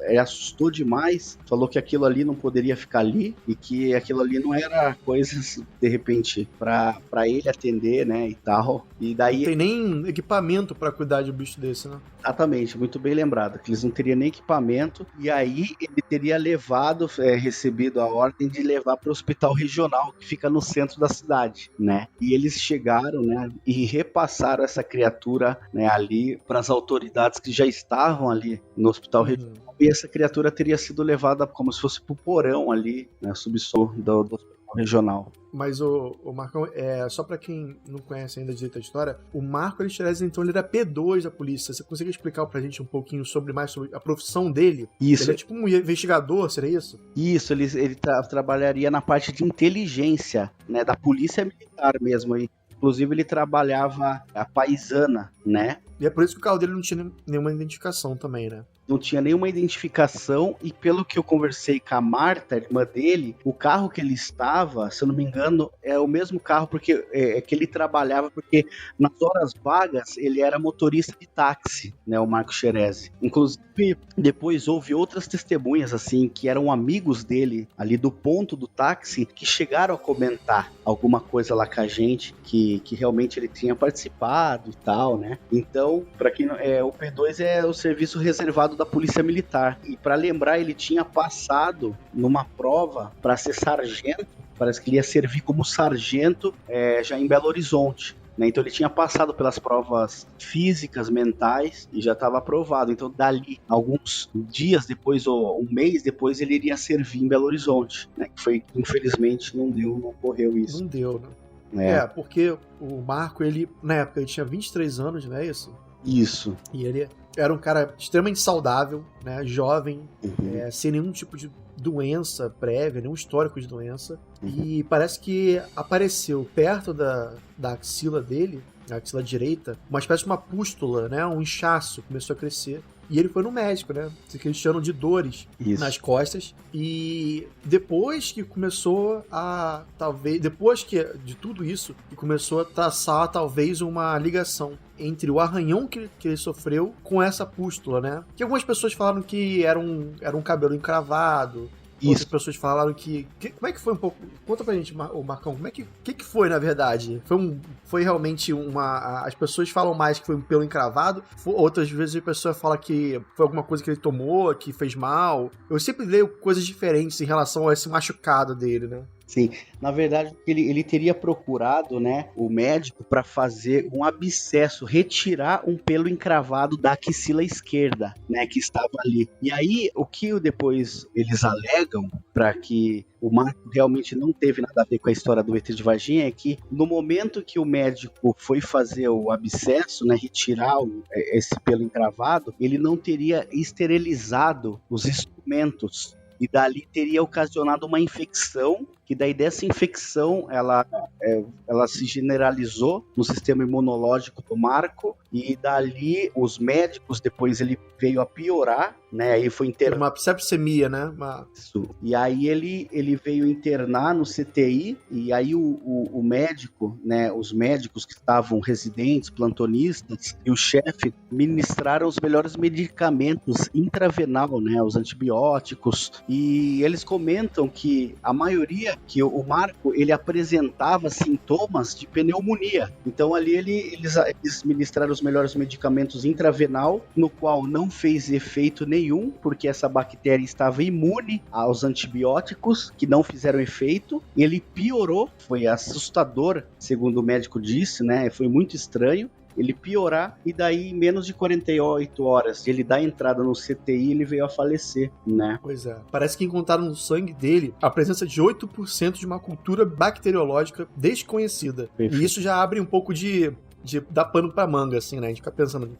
ele assustou demais, falou que aquilo ali não poderia ficar ali e que aquilo ali não era coisas, de repente, para ele atender, né? E tal. E daí.
Não tem nem equipamento para cuidar de um bicho desse, né?
Exatamente, muito bem lembrado, que eles não teriam nem equipamento, e aí ele teria recebido a ordem de levar para o hospital regional, que fica no centro da cidade, né? E eles chegaram, né, e repassaram essa criatura, né, ali para as autoridades que já estavam ali no hospital regional, e essa criatura teria sido levada como se fosse pro porão ali, né, subsolo do hospital regional.
Mas o Marcão, só pra quem não conhece ainda direito a história, o Marco Alexandre, então, ele era P2 da polícia. Você consegue explicar pra gente um pouquinho mais sobre a profissão dele?
Isso.
Ele é tipo um investigador, seria isso?
Isso, ele trabalharia na parte de inteligência, né, da polícia militar mesmo. Inclusive, ele trabalhava a Paisana, né?
E é por isso que o carro dele não tinha nenhuma identificação também, né?
Não tinha nenhuma identificação, e pelo que eu conversei com a Marta, irmã dele, o carro que ele estava, se eu não me engano, é o mesmo carro que ele trabalhava, porque nas horas vagas ele era motorista de táxi, né, o Marco Xerezi. Inclusive, depois houve outras testemunhas, assim, que eram amigos dele, ali do ponto do táxi, que chegaram a comentar alguma coisa lá com a gente, que realmente ele tinha participado e tal, né? Então, para quem não, o P2 é o serviço reservado da Polícia Militar. E para lembrar, ele tinha passado numa prova para ser sargento. Parece que ele ia servir como sargento já em Belo Horizonte, né? Então ele tinha passado pelas provas físicas, mentais, e já estava aprovado. Então dali, alguns dias depois, ou um mês depois, ele iria servir em Belo Horizonte, né? Que foi, infelizmente, não ocorreu isso.
Não deu, né? Porque o Marco, ele, na época, ele tinha 23 anos, não é isso?
Isso.
E ele era um cara extremamente saudável, né? Jovem, sem nenhum tipo de doença prévia, nenhum histórico de doença. E parece que apareceu perto da axila dele, a axila direita, uma espécie de uma pústula, né? Um inchaço começou a crescer. E ele foi no médico, né? Que eles chamam de dores nas costas. E depois que começou a, depois de tudo isso, que começou a traçar talvez uma ligação entre o arranhão que ele sofreu com essa pústula, né? Que algumas pessoas falaram que era um cabelo encravado. Outras pessoas falaram que... Como é que foi um pouco... Conta pra gente, Marcão, como é que foi, na verdade? Foi realmente as pessoas falam mais que foi um pelo encravado, outras vezes a pessoa fala que foi alguma coisa que ele tomou, que fez mal. Eu sempre leio coisas diferentes em relação a esse machucado dele, né?
Sim, na verdade ele teria procurado, né, o médico para fazer um abscesso, retirar um pelo encravado da axila esquerda, né, que estava ali. E aí, o que depois eles alegam para que o Marco realmente não teve nada a ver com a história do ET de Varginha é que no momento que o médico foi fazer o abscesso, né, retirar esse pelo encravado, ele não teria esterilizado os instrumentos. E dali teria ocasionado uma infecção que daí dessa infecção ela se generalizou no sistema imunológico do Marco, e dali os médicos, depois ele veio a piorar, né? Aí foi internado.
Uma sepsemia, né?
Isso. E aí ele veio internar no CTI, e aí o médico, né? Os médicos que estavam residentes, plantonistas, e o chefe ministraram os melhores medicamentos intravenal, né? Os antibióticos, e eles comentam que a maioria, que o Marco, ele apresentava sintomas de pneumonia. Então ali eles ministraram os melhores medicamentos intravenal, no qual não fez efeito nenhum, porque essa bactéria estava imune aos antibióticos, que não fizeram efeito. Ele piorou, foi assustador, segundo o médico disse, né? Foi muito estranho ele piorar, e daí em menos de 48 horas ele dar entrada no CTI, ele veio a falecer, né?
Pois é. Parece que encontraram no sangue dele a presença de 8% de uma cultura bacteriológica desconhecida. Perfeito. E isso já abre um pouco de dar pano pra manga, assim, né? A gente fica pensando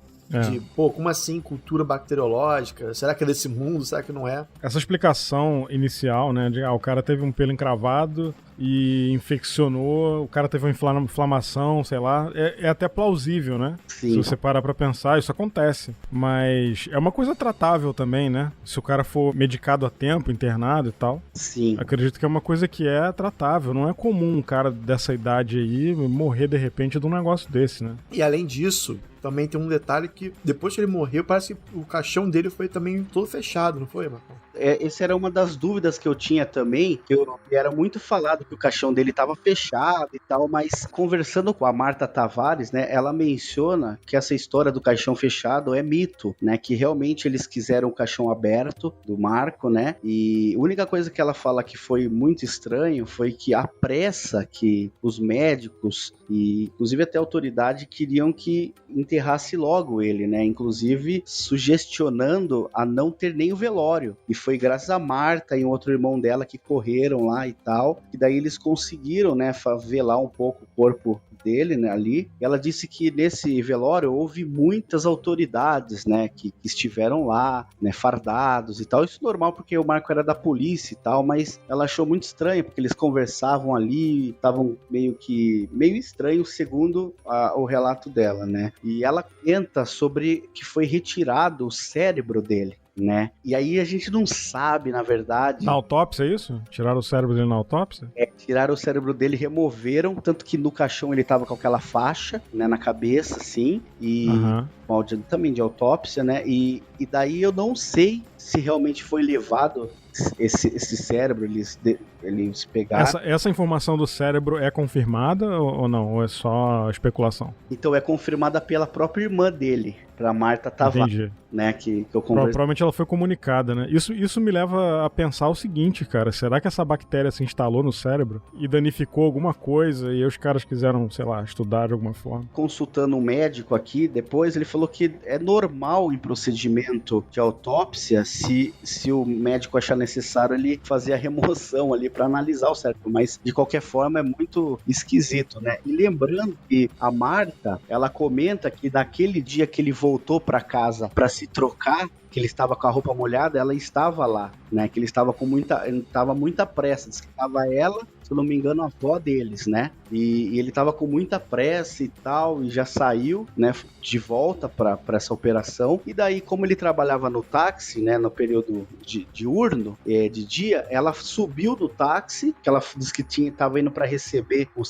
como assim cultura bacteriológica? Será que é desse mundo? Será que não é?
Essa explicação inicial, né, de o cara teve um pelo encravado e infeccionou, o cara teve uma inflamação, sei lá, é até plausível, né?
Sim.
Se você parar pra pensar, isso acontece. Mas é uma coisa tratável também, né? Se o cara for medicado a tempo, internado e tal.
Sim.
Acredito que é uma coisa que é tratável. Não é comum um cara dessa idade aí morrer de repente de um negócio desse, né?
E além disso, também tem um detalhe que depois que ele morreu, parece que o caixão dele foi também todo fechado, não foi, Marcão?
Essa era uma das dúvidas que eu tinha também, que era muito falado que o caixão dele estava fechado e tal, mas conversando com a Marta Tavares, né, ela menciona que essa história do caixão fechado é mito, né, que realmente eles quiseram o caixão aberto do Marco, né, e a única coisa que ela fala que foi muito estranho foi que a pressa que os médicos e inclusive até a autoridade queriam que enterrasse logo ele, né, inclusive sugestionando a não ter nem o velório, e foi graças a Marta e um outro irmão dela que correram lá e tal, e daí eles conseguiram, né, velar um pouco o corpo dele, né, ali. Ela disse que nesse velório houve muitas autoridades, né, que estiveram lá, né, fardados e tal. Isso é normal porque o Marco era da polícia e tal, mas ela achou muito estranho porque eles conversavam ali, estavam meio estranho segundo o relato dela, né. E ela comenta sobre que foi retirado o cérebro dele, né? E aí a gente não sabe, na verdade...
Na autópsia, é isso? Tiraram o cérebro dele na autópsia?
Tiraram o cérebro dele, removeram, tanto que no caixão ele tava com aquela faixa, né, na cabeça, assim, e também de autópsia, né? E daí eu não sei se realmente foi levado esse cérebro, eles pegaram...
Essa informação do cérebro é confirmada ou não? Ou é só especulação?
Então é confirmada pela própria irmã dele, pra Marta Tavares, né, que eu conversei.
Provavelmente ela foi comunicada, né? Isso me leva a pensar o seguinte, cara, será que essa bactéria se instalou no cérebro e danificou alguma coisa e aí os caras quiseram, sei lá, estudar de alguma forma?
Consultando um médico aqui, depois ele falou que é normal em procedimento de autópsia, se o médico achar necessário ele fazer a remoção ali para analisar o cérebro, mas de qualquer forma é muito esquisito, né? E lembrando que a Marta, ela comenta que daquele dia que ele voltou para casa para se trocar, que ele estava com a roupa molhada, ela estava lá, né? Que ele estava com muita pressa, diz que estava ela, se eu não me engano, a avó deles, né? E ele estava com muita pressa e tal, e já saiu, né, de volta para essa operação. E daí, como ele trabalhava no táxi, né, no período diurno, de dia, ela subiu do táxi, que ela disse que estava indo para receber o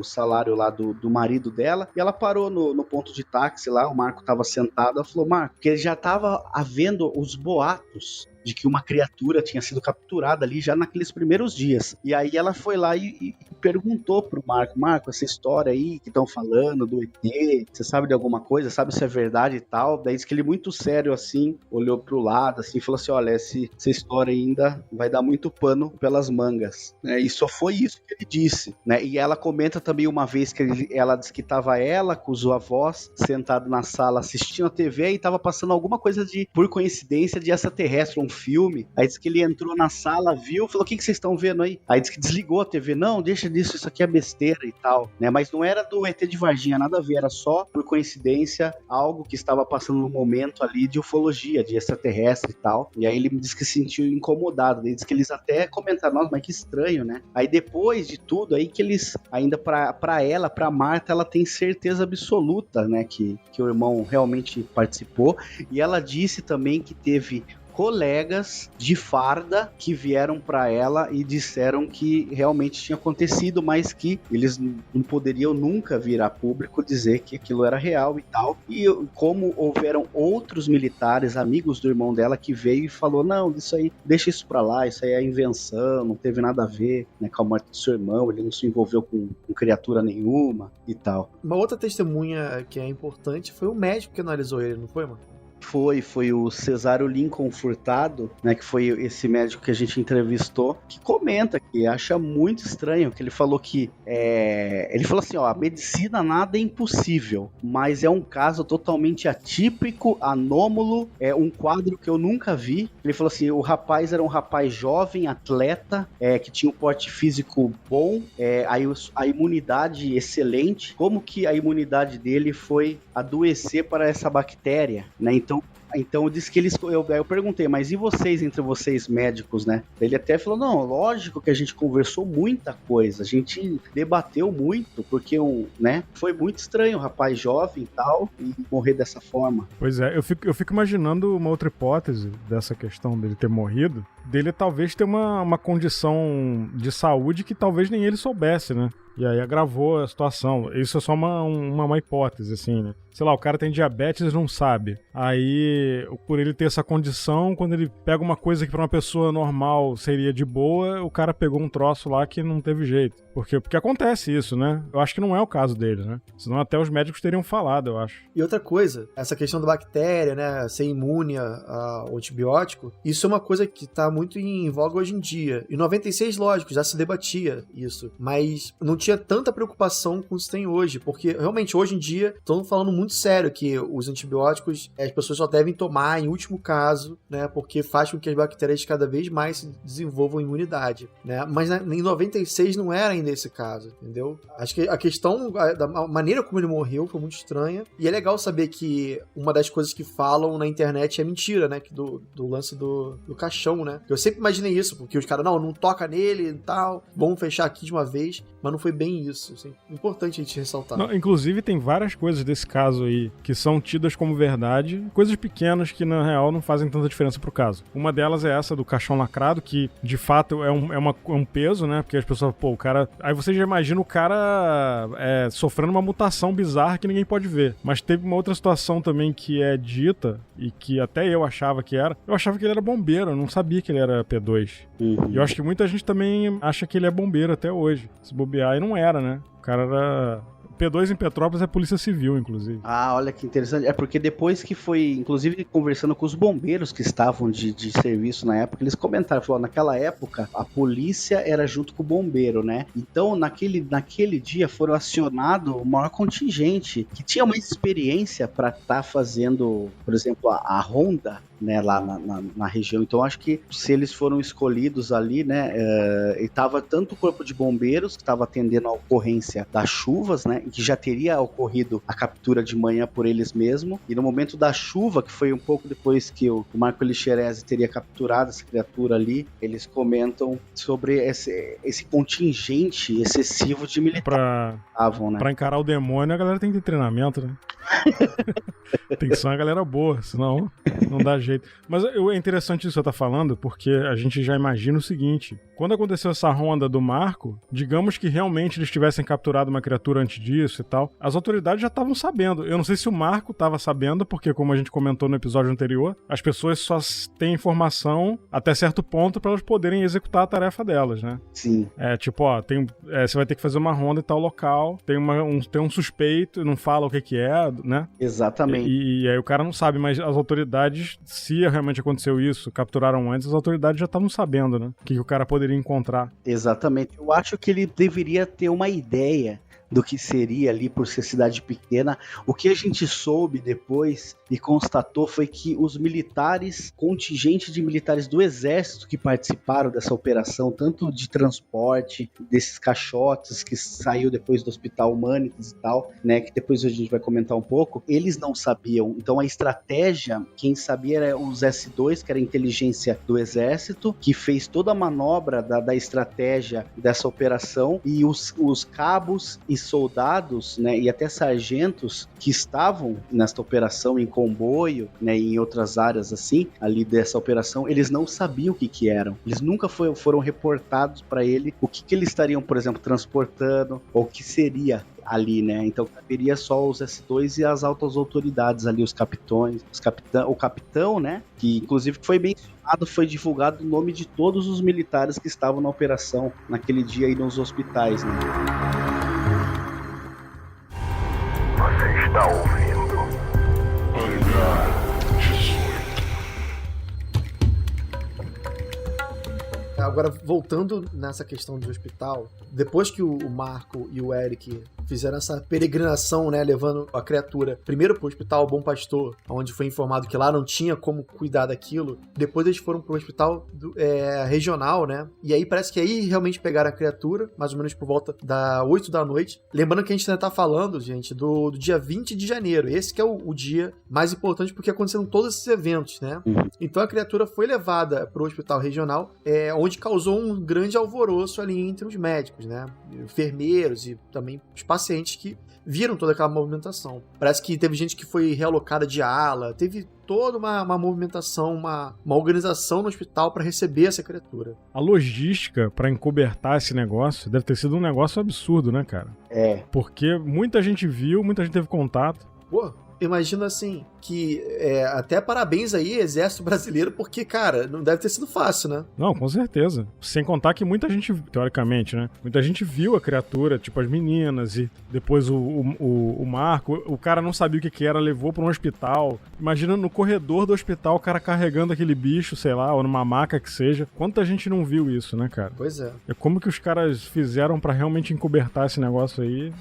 salário lá do marido dela, e ela parou no ponto de táxi lá, o Marco estava sentado, ela falou, Marco, que ele já estava havendo os boatos de que uma criatura tinha sido capturada ali já naqueles primeiros dias. E aí ela foi lá e perguntou pro Marco, essa história aí que estão falando do ET, você sabe de alguma coisa? Sabe se é verdade e tal? Daí diz que ele muito sério assim, olhou pro lado assim, e falou assim, olha, essa história ainda vai dar muito pano pelas mangas, né? E só foi isso que ele disse, né? E ela comenta também uma vez que ela disse que tava ela com os avós sentado na sala assistindo a TV e tava passando alguma coisa por coincidência de extraterrestre, um filme. Aí disse que ele entrou na sala, viu, falou, o que vocês estão vendo aí? Aí disse que desligou a TV. Não, deixa disso, isso aqui é besteira e tal, né? Mas não era do ET de Varginha, nada a ver, era só, por coincidência, algo que estava passando no momento ali de ufologia, de extraterrestre e tal. E aí ele me disse que se sentiu incomodado. Ele disse que eles até comentaram, nossa, mas que estranho, né? Aí depois de tudo, aí que eles, ainda pra ela, pra Marta, ela tem certeza absoluta, né, que o irmão realmente participou. E ela disse também que teve colegas de farda que vieram para ela e disseram que realmente tinha acontecido, mas que eles não poderiam nunca vir a público dizer que aquilo era real e tal. E como houveram outros militares, amigos do irmão dela, que veio e falou, não, isso aí, deixa isso pra lá, isso aí é invenção, não teve nada a ver, né, com a morte do seu irmão, ele não se envolveu com criatura nenhuma e tal.
Uma outra testemunha que é importante foi o médico que analisou ele, não foi, mano?
Foi o Cesário Lincoln Furtado, né, que foi esse médico que a gente entrevistou, que comenta que acha muito estranho, que ele falou que ele falou assim, ó, a medicina nada é impossível, mas é um caso totalmente atípico, anômalo, é um quadro que eu nunca vi. Ele falou assim, o rapaz era um rapaz jovem, atleta, que tinha um porte físico bom, a imunidade excelente. Como que a imunidade dele foi adoecer para essa bactéria, né? Então disse que eu perguntei, mas e vocês, entre vocês médicos, né? Ele até falou, não, lógico que a gente conversou muita coisa, a gente debateu muito, porque né, foi muito estranho, um rapaz jovem e tal, e morrer dessa forma.
Pois é, eu fico imaginando uma outra hipótese dessa questão dele ter morrido, dele talvez ter uma condição de saúde que talvez nem ele soubesse, né? E aí agravou a situação. Isso é só uma hipótese, assim, né? Sei lá, o cara tem diabetes e não sabe. Aí, por ele ter essa condição, quando ele pega uma coisa que pra uma pessoa normal seria de boa, o cara pegou um troço lá que não teve jeito. Porque acontece isso, né? Eu acho que não é o caso dele, né? Senão até os médicos teriam falado, eu acho.
E outra coisa, essa questão da bactéria, né? Ser imune ao antibiótico, isso é uma coisa que tá muito em voga hoje em dia. Em 96, lógico, já se debatia isso. Mas não tinha tanta preocupação com isso que tem hoje, porque realmente hoje em dia estão falando muito sério que os antibióticos as pessoas só devem tomar em último caso, né, porque faz com que as bactérias cada vez mais se desenvolvam imunidade, né, mas em 96 não era ainda esse caso, entendeu? Acho que a questão da maneira como ele morreu foi muito estranha, e é legal saber que uma das coisas que falam na internet é mentira, né, que do lance do caixão, né, eu sempre imaginei isso, porque os caras, não toca nele e tal, vamos fechar aqui de uma vez, mas não foi bem isso. Assim. Importante a gente ressaltar.
Não, inclusive, tem várias coisas desse caso aí que são tidas como verdade, coisas pequenas que, na real, não fazem tanta diferença pro caso. Uma delas é essa do caixão lacrado, que, de fato, é um peso, né? Porque as pessoas, o cara... Aí você já imagina o cara sofrendo uma mutação bizarra que ninguém pode ver. Mas teve uma outra situação também que é dita, e que até eu achava que era. Eu achava que ele era bombeiro, eu não sabia que ele era P2. Uhum. E eu acho que muita gente também acha que ele é bombeiro até hoje. Se bobear, e não era, né? O cara era... P2 em Petrópolis é Polícia Civil, inclusive.
Ah, olha que interessante. É porque depois que foi, inclusive conversando com os bombeiros que estavam de serviço na época, eles comentaram, falaram, naquela época a polícia era junto com o bombeiro, né? Então naquele dia foram acionados o maior contingente que tinha mais experiência para estar fazendo, por exemplo, a ronda, né, lá na região. Então acho que se eles foram escolhidos ali, né, e tava tanto o corpo de bombeiros que estava atendendo a ocorrência das chuvas, né, e que já teria ocorrido a captura de manhã por eles mesmos, e no momento da chuva, que foi um pouco depois que o Marco Lixerezi teria capturado essa criatura ali, eles comentam sobre esse contingente excessivo de militares.
Pra encarar o demônio, a galera tem que ter treinamento, né? Tem que ser uma galera boa, senão não dá jeito. Mas é interessante isso que você tá falando, porque a gente já imagina o seguinte: quando aconteceu essa ronda do Marco, digamos que realmente eles tivessem capturado uma criatura antes disso e tal, as autoridades já estavam sabendo. Eu não sei se o Marco estava sabendo, porque como a gente comentou no episódio anterior, as pessoas só têm informação até certo ponto para elas poderem executar a tarefa delas, né?
Sim.
Tipo, você vai ter que fazer uma ronda em tal local, tem um suspeito, não fala o que é, né?
Exatamente.
E aí o cara não sabe, mas as autoridades, se realmente aconteceu isso, capturaram antes, as autoridades já estavam sabendo, né? O que o cara poderia encontrar.
Exatamente. Eu acho que ele deveria ter uma ideia do que seria ali por ser cidade pequena. O que a gente soube depois e constatou foi que os militares, contingente de militares do exército que participaram dessa operação, tanto de transporte, desses caixotes que saiu depois do Hospital Humanitas e tal, né, que depois a gente vai comentar um pouco, eles não sabiam. Então a estratégia, quem sabia era os S2, que era a inteligência do exército, que fez toda a manobra da estratégia dessa operação, e os cabos e soldados, né, e até sargentos que estavam nesta operação em comboio, né, e em outras áreas assim, ali dessa operação, eles não sabiam o que eram. Eles nunca foram reportados para ele o que eles estariam, por exemplo, transportando, ou o que seria ali, né? Então caberia só os S2 e as altas autoridades ali, os capitões, o capitão, né? Que inclusive foi mencionado, foi divulgado o nome de todos os militares que estavam na operação naquele dia aí nos hospitais, né?
Você está ouvindo?
Agora, voltando nessa questão do hospital, depois que o Marco e o Eric fizeram essa peregrinação, né, levando a criatura primeiro pro Hospital Bom Pastor, onde foi informado que lá não tinha como cuidar daquilo, depois eles foram pro hospital regional, né, e aí parece que aí realmente pegaram a criatura, mais ou menos por volta das 8 da noite. Lembrando que a gente ainda tá falando, gente, do dia 20 de janeiro, esse que é o dia mais importante porque aconteceram todos esses eventos, né. Então a criatura foi levada pro hospital regional, onde causou um grande alvoroço ali entre os médicos, né, enfermeiros e também os pacientes que viram toda aquela movimentação. Parece que teve gente que foi realocada de ala, teve toda uma movimentação, uma organização no hospital para receber essa criatura.
A logística para encobertar esse negócio deve ter sido um negócio absurdo, né, cara? Porque muita gente viu, muita gente teve contato.
Pô, imagina assim, que até parabéns aí, Exército Brasileiro, porque, cara, não deve ter sido fácil, né?
Não, com certeza. Sem contar que muita gente, teoricamente, né? Muita gente viu a criatura, tipo as meninas, e depois o Marco, o cara não sabia o que era, levou pra um hospital. Imagina no corredor do hospital o cara carregando aquele bicho, sei lá, ou numa maca que seja. Quanta gente não viu isso, né, cara?
Pois é.
Como que os caras fizeram pra realmente encobertar esse negócio aí?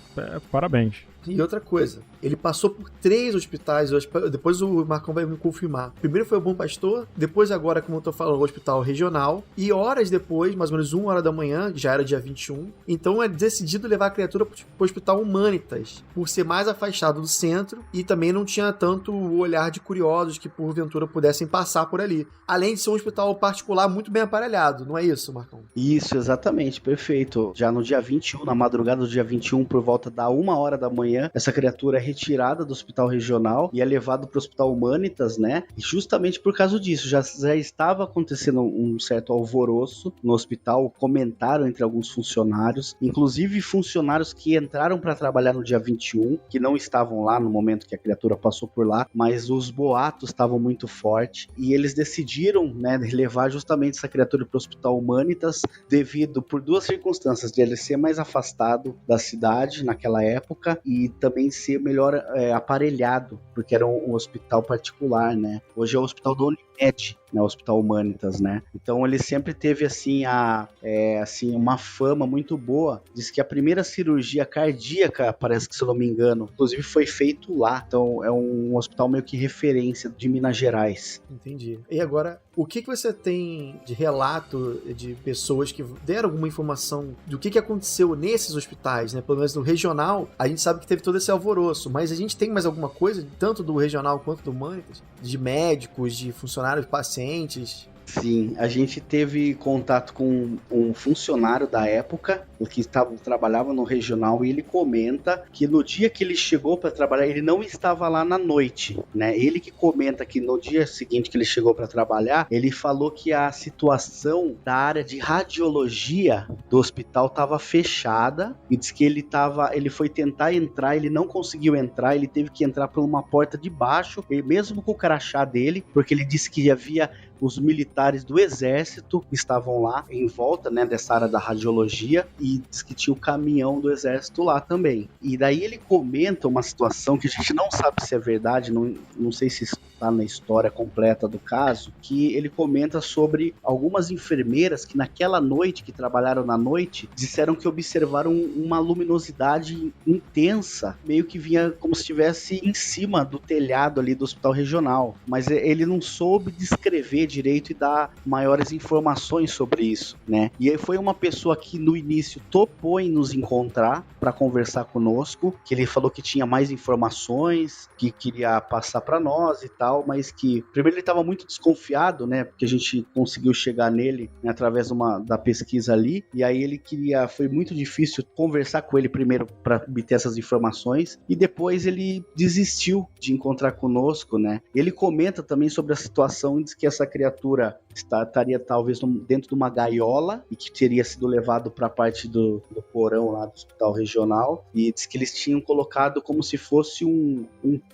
Parabéns.
E outra coisa, ele passou por 3 hospitais, depois o Marcão vai me confirmar. Primeiro foi o Bom Pastor, depois agora, como eu tô falando, o Hospital Regional, e horas depois, mais ou menos 1 hora da manhã, já era dia 21, então é decidido levar a criatura pro Hospital Humanitas, por ser mais afastado do centro e também não tinha tanto o olhar de curiosos que porventura pudessem passar por ali. Além de ser um hospital particular muito bem aparelhado, não é isso, Marcão?
Isso, exatamente, perfeito. Já no dia 21, na madrugada do dia 21, por volta da 1 hora da manhã, essa criatura é retirada do hospital regional e é levado para o Hospital Humanitas, né? E justamente por causa disso, já estava acontecendo um certo alvoroço no hospital, comentaram entre alguns funcionários, inclusive funcionários que entraram para trabalhar no dia 21, que não estavam lá no momento que a criatura passou por lá, mas os boatos estavam muito fortes e eles decidiram, né, levar justamente essa criatura para o Hospital Humanitas devido por 2 circunstâncias, de ele ser mais afastado da cidade naquela época e também ser melhor aparelhado, porque era um hospital particular, né? Hoje é o hospital do Unimed, né? O Hospital Humanitas, né? Então ele sempre teve assim uma fama muito boa. Diz que a primeira cirurgia cardíaca, parece que, se eu não me engano, inclusive foi feito lá. Então é um hospital meio que referência de Minas Gerais.
Entendi. E agora, o que você tem de relato de pessoas que deram alguma informação do que aconteceu nesses hospitais, né? Pelo menos no regional, a gente sabe que teve todo esse alvoroço, mas a gente tem mais alguma coisa, tanto do regional quanto do Humanitas, de médicos, de funcionários, pacientes?
Sim, a gente teve contato com um funcionário da época que trabalhava no regional e ele comenta que no dia que ele chegou para trabalhar, ele não estava lá na noite, né? Ele que comenta que no dia seguinte que ele chegou para trabalhar, ele falou que a situação da área de radiologia do hospital estava fechada e disse que ele foi tentar entrar, ele não conseguiu entrar, ele teve que entrar por uma porta de baixo, mesmo com o crachá dele, porque ele disse que havia os militares do exército que estavam lá em volta, né, dessa área da radiologia, e diz que tinha o caminhão do exército lá também. E daí ele comenta uma situação que a gente não sabe se é verdade, não sei se está na história completa do caso, que ele comenta sobre algumas enfermeiras que naquela noite, que trabalharam na noite, disseram que observaram uma luminosidade intensa, meio que vinha como se estivesse em cima do telhado ali do hospital regional, mas ele não soube descrever direito e dar maiores informações sobre isso, né? E aí foi uma pessoa que no início topou em nos encontrar para conversar conosco, que ele falou que tinha mais informações, que queria passar para nós e tal, mas que primeiro ele estava muito desconfiado, né? Porque a gente conseguiu chegar nele, né, através da pesquisa ali, e aí ele foi muito difícil conversar com ele primeiro para obter essas informações, e depois ele desistiu de encontrar conosco, né? Ele comenta também sobre a situação, diz que essa criatura estaria talvez dentro de uma gaiola e que teria sido levado para a parte do porão lá do hospital regional, e diz que eles tinham colocado como se fosse um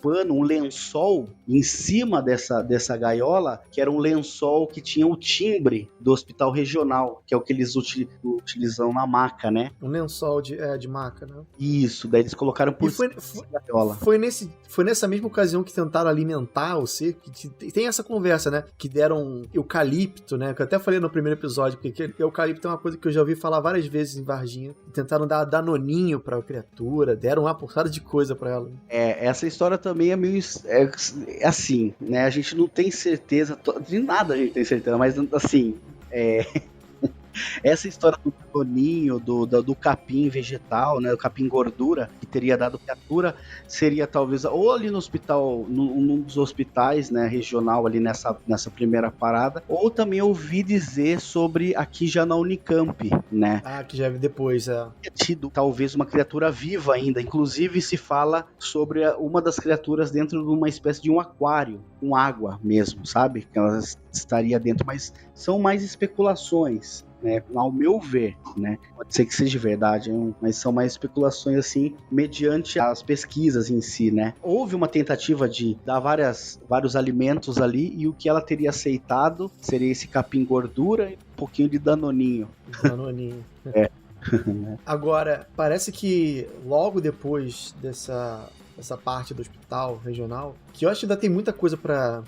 pano, um lençol em cima dessa gaiola, que era um lençol que tinha o timbre do hospital regional, que é o que eles utilizam na maca, né?
Um lençol de maca, né?
Isso, daí eles colocaram por cima da gaiola.
Foi nessa mesma ocasião que tentaram alimentar o ser, que tem essa conversa, né? Que deram eucalipto, né? Que eu até falei no primeiro episódio, porque eucalipto é uma coisa que eu já ouvi falar várias vezes em Varginha. Tentaram dar danoninho pra criatura, deram uma porrada de coisa pra ela.
Essa história também é meio assim, né? A gente não tem certeza de nada, a gente tem certeza, mas assim, essa história do toninho, do capim vegetal, né, do capim gordura, que teria dado criatura, seria talvez ou ali no hospital, num dos hospitais, né, regional ali nessa primeira parada, ou também ouvi dizer sobre aqui já na Unicamp, né?
Ah, que já vi depois,
tido talvez uma criatura viva ainda, inclusive se fala sobre uma das criaturas dentro de uma espécie de um aquário, com água mesmo, sabe? Que ela estaria dentro, mas são mais especulações, né, ao meu ver, né, pode ser que seja verdade, mas são mais especulações assim, mediante as pesquisas em si, né. Houve uma tentativa de dar vários alimentos ali, e o que ela teria aceitado seria esse capim gordura e um pouquinho de danoninho.
Danoninho. Agora, parece que logo depois dessa parte do hospital regional, que eu acho que ainda tem muita coisa pra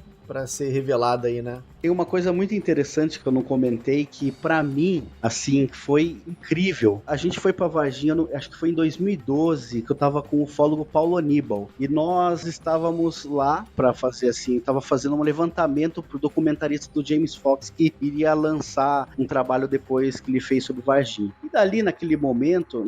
ser revelada aí, né?
Tem uma coisa muito interessante que eu não comentei, que pra mim, assim, foi incrível. A gente foi pra Varginha, acho que foi em 2012, que eu tava com o ufólogo Paulo Aníbal, e nós estávamos lá pra fazer assim, tava fazendo um levantamento pro documentarista do James Fox, que iria lançar um trabalho depois que ele fez sobre Varginha. E dali, naquele momento,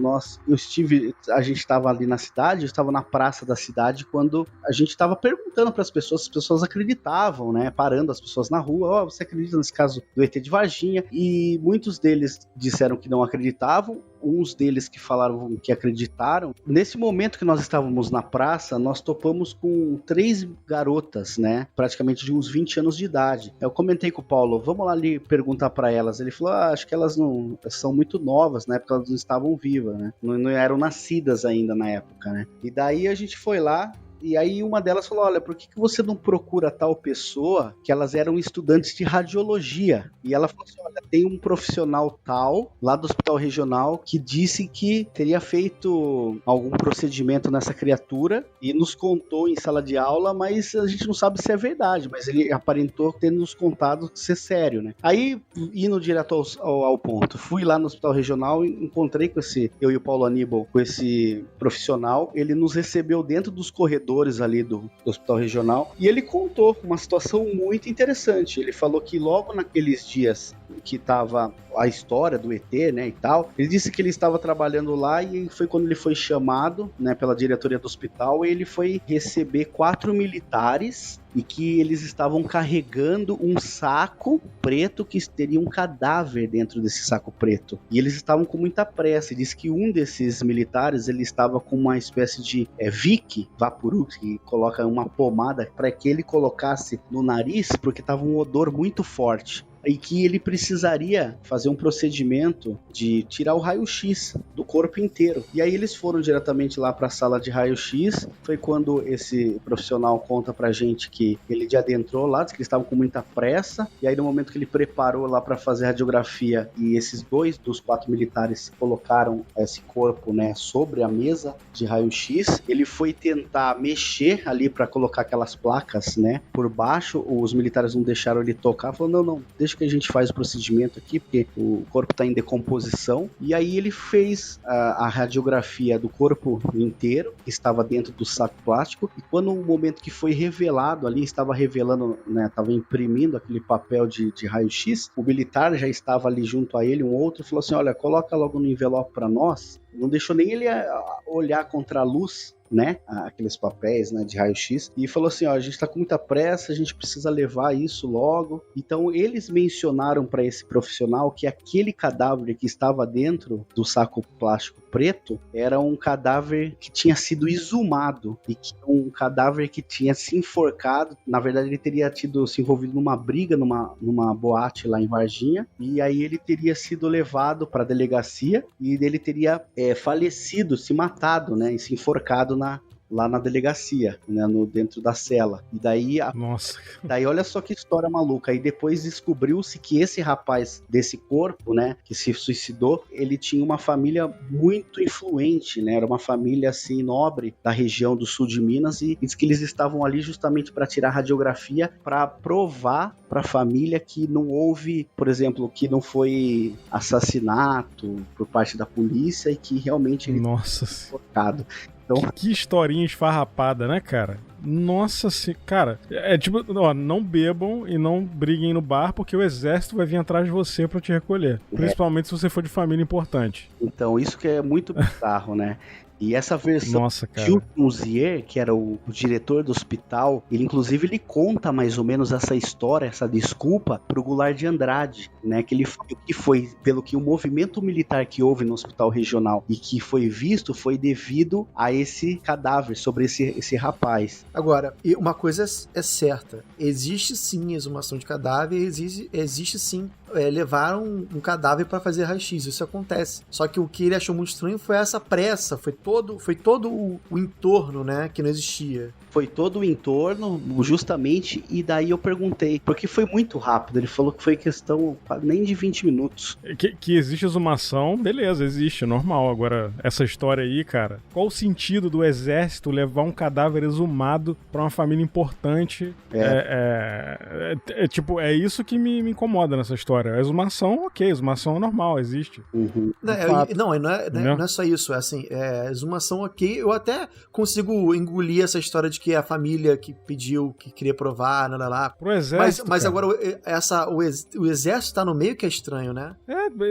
a gente estava ali na cidade, eu estava na praça da cidade, quando a gente estava perguntando para as pessoas acreditavam, né, parando as pessoas na rua, você acredita nesse caso do ET de Varginha? E muitos deles disseram que não acreditavam, uns deles que falaram que acreditaram. Nesse momento que nós estávamos na praça, nós topamos com 3 garotas, né, praticamente de uns 20 anos de idade. Eu comentei com o Paulo, vamos lá ali perguntar para elas. Ele falou, acho que elas não são muito novas, na época elas não estavam vivas, né, não eram nascidas ainda na época, né. E daí a gente foi lá, e aí uma delas falou, olha, por que você não procura tal pessoa, que elas eram estudantes de radiologia? E ela falou assim, olha, tem um profissional tal, lá do hospital regional, que disse que teria feito algum procedimento nessa criatura, e nos contou em sala de aula, mas a gente não sabe se é verdade, mas ele aparentou ter nos contado ser sério, né? Aí, indo direto ao ponto, fui lá no hospital regional, encontrei eu e o Paulo Aníbal, com esse profissional, ele nos recebeu dentro dos corredores ali do hospital regional, e ele contou uma situação muito interessante. Ele falou que logo naqueles dias que tava a história do ET, né, e tal, ele disse que ele estava trabalhando lá, e foi quando ele foi chamado, né, pela diretoria do hospital, e ele foi receber 4 militares, e que eles estavam carregando um saco preto que teria um cadáver dentro desse saco preto. E eles estavam com muita pressa. E diz que um desses militares, ele estava com uma espécie de Vic, Vaporub, que coloca uma pomada para que ele colocasse no nariz, porque estava um odor muito forte. e que ele precisaria fazer um procedimento de tirar o raio-x do corpo inteiro. E aí eles foram diretamente lá para a sala de raio-x. Foi quando esse profissional conta pra gente que ele já adentrou lá, diz que eles estavam com muita pressa, e aí no momento que ele preparou lá para fazer a radiografia e esses 2 dos 4 militares colocaram esse corpo, né, sobre a mesa de raio-x, ele foi tentar mexer ali para colocar aquelas placas, né, por baixo. Os militares não deixaram ele tocar, falou, não, deixa que a gente faz o procedimento aqui, porque o corpo está em decomposição. E aí ele fez a radiografia do corpo inteiro, que estava dentro do saco plástico, e quando o momento que foi revelado ali, estava revelando, né, estava imprimindo aquele papel de raio-x, o militar já estava ali junto a ele, um outro, falou assim, olha, coloca logo no envelope para nós. Não deixou nem ele olhar contra a luz, né, aqueles papéis, né, de raio-x, e falou assim, ó, a gente tá com muita pressa, a gente precisa levar isso logo. Então eles mencionaram para esse profissional que aquele cadáver que estava dentro do saco plástico preto era um cadáver que tinha sido exumado, e que um cadáver que tinha se enforcado. Na verdade ele teria se envolvido numa briga numa boate lá em Varginha, e aí ele teria sido levado para a delegacia e ele teria falecido, se matado, né, e se enforcado lá na delegacia, né, dentro da cela. E daí...
Nossa.
Daí olha só que história maluca. Aí depois descobriu-se que esse rapaz desse corpo, né, que se suicidou, ele tinha uma família muito influente, né, era uma família, assim, nobre da região do sul de Minas, e diz que eles estavam ali justamente para tirar radiografia, para provar para a família que não houve, por exemplo, que não foi assassinato por parte da polícia e que realmente ele
Nossa.
foi enforcado. Então...
Que historinha esfarrapada, né, cara? Nossa, cara, é tipo, ó, não bebam e não briguem no bar, porque o exército vai vir atrás de você pra te recolher. Principalmente se você for de família importante.
Então, isso que é muito bizarro, né? E essa versão de Muzier, que era o diretor do hospital, ele inclusive ele conta mais ou menos essa história, essa desculpa pro Goulart de Andrade, né? Que foi pelo que o movimento militar que houve no hospital regional e que foi visto foi devido a esse cadáver, sobre esse rapaz.
Agora, uma coisa é certa, existe sim exumação de cadáver, existe sim levar um cadáver para fazer raio-x, isso acontece. Só que o que ele achou muito estranho foi essa pressa, foi todo o entorno, né, que não existia.
Foi todo o entorno, justamente, e daí eu perguntei, porque foi muito rápido, ele falou que foi questão nem de 20 minutos.
Que existe exumação, beleza, existe, normal. Agora, essa história aí, cara, qual o sentido do exército levar um cadáver exumado pra uma família importante? Tipo, é isso que me incomoda nessa história. A exumação, ok, exumação é normal, existe.
Uhum. Não é só isso, é assim, exumação ok, eu até consigo engolir essa história de que a família que pediu, que queria provar, lá.
Pro exército.
Mas agora o exército tá no meio, que é estranho, né?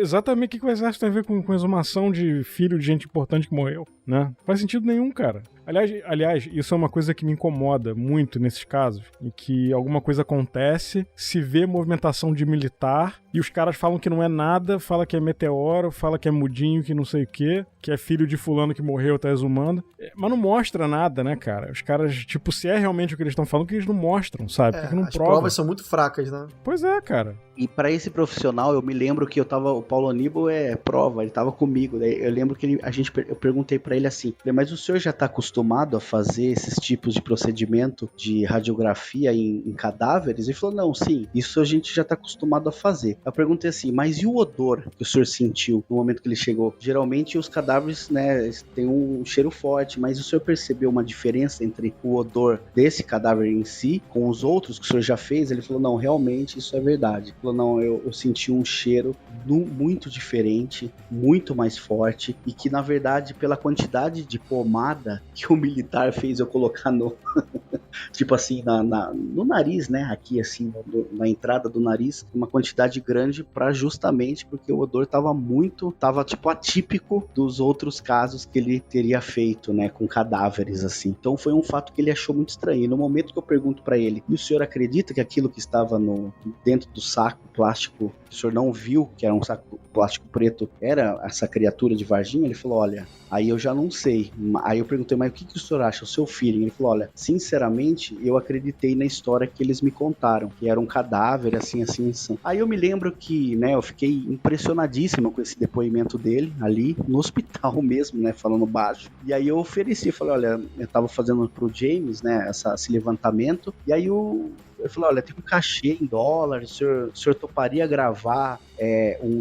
Exatamente o que o exército tem a ver com exumação de filho de gente importante que morreu, né? Não faz sentido nenhum, cara. Aliás, isso é uma coisa que me incomoda muito nesses casos, em que alguma coisa acontece, se vê movimentação de militar, e os caras falam que não é nada, fala que é meteoro, fala que é mudinho, que não sei o quê, que é filho de fulano que morreu, tá exumando. Mas não mostra nada, né, cara? Os caras, tipo, se é realmente o que eles estão falando, que eles não mostram, sabe? Porque não
as provas são muito fracas, né?
Pois é, cara.
E pra esse profissional, eu me lembro que o Paulo Aníbal prova, ele tava comigo, daí eu lembro que eu perguntei pra ele assim, mas o senhor já tá acostumado a fazer esses tipos de procedimento de radiografia em cadáveres? Ele falou, não, sim, isso a gente já tá acostumado a fazer. Eu perguntei assim, mas e o odor que o senhor sentiu no momento que ele chegou? Geralmente os cadáveres, né, têm um cheiro forte, mas o senhor percebeu uma diferença entre o odor desse cadáver em si com os outros que o senhor já fez? Ele falou, não, realmente isso é verdade. Ele falou, não, eu senti um cheiro muito diferente, muito mais forte, e que na verdade pela quantidade de pomada que o militar fez eu colocar no tipo assim, no nariz, né, aqui assim, na entrada do nariz, uma quantidade grande justamente porque o odor tava tipo atípico dos outros casos que ele teria feito, né, com cadáveres assim. Então foi um fato que ele achou muito estranho. E no momento que eu pergunto pra ele, e o senhor acredita que aquilo que estava dentro do saco plástico, que o senhor não viu que era um saco plástico preto, era essa criatura de Varginha? Ele falou, olha, aí eu já não sei. Aí eu perguntei, mas o que o senhor acha? O seu feeling? Ele falou, olha, sinceramente inicialmente, eu acreditei na história que eles me contaram, que era um cadáver, assim. Aí eu me lembro que, né, eu fiquei impressionadíssimo com esse depoimento dele, ali no hospital mesmo, né, falando baixo. E aí eu ofereci, falei, olha, eu tava fazendo pro James, né, esse levantamento, e aí eu falei, olha, tem um cachê em dólar, o senhor toparia gravar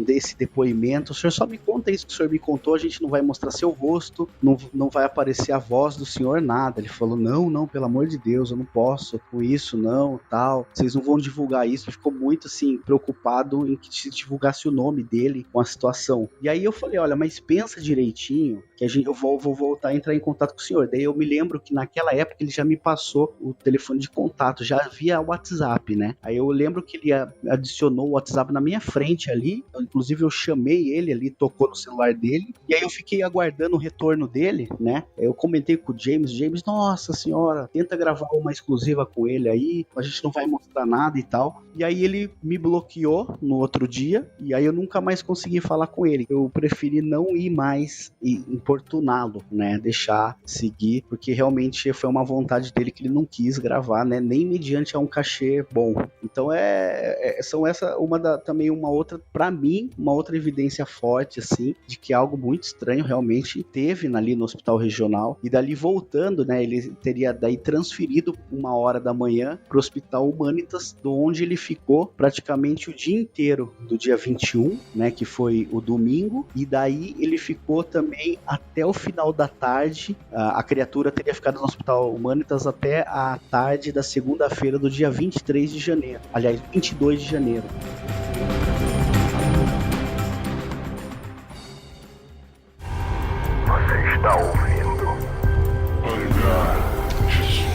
desse depoimento? O senhor só me conta isso que o senhor me contou, a gente não vai mostrar seu rosto, não vai aparecer a voz do senhor, nada. Ele falou, não, pelo amor de Deus, eu não posso com isso, não, tal, vocês não vão divulgar isso. Ficou muito, assim, preocupado em que se divulgasse o nome dele com a situação. E aí eu falei, olha, mas pensa direitinho, que eu vou voltar a entrar em contato com o senhor. Daí eu me lembro que naquela época ele já me passou o telefone de contato, já via WhatsApp, né? Aí eu lembro que ele adicionou o WhatsApp na minha frente ali, inclusive eu chamei ele ali, tocou no celular dele, e aí eu fiquei aguardando o retorno dele, né? Eu comentei com o James, nossa senhora, tenta gravar uma exclusiva com ele aí, a gente não vai mostrar nada e tal. E aí ele me bloqueou no outro dia, e aí eu nunca mais consegui falar com ele. Eu preferi não ir mais e importuná-lo, né? Deixar seguir, porque realmente foi uma vontade dele que ele não quis gravar, né? Nem mediante a um cachê bom. Então também uma outra, pra mim, uma outra evidência forte, assim, de que algo muito estranho realmente teve ali no hospital regional. E dali voltando, né? Ele teria daí transferido 1h da manhã pro hospital Humanitas, onde ele ficou praticamente o dia inteiro do dia 21, né? Que foi o domingo. E daí ele ficou também até o final da tarde. A criatura teria ficado no hospital Humanitas até a tarde da segunda-feira do dia 23 de janeiro. Aliás, 22 de janeiro.
Você está ouvindo Hangar 18.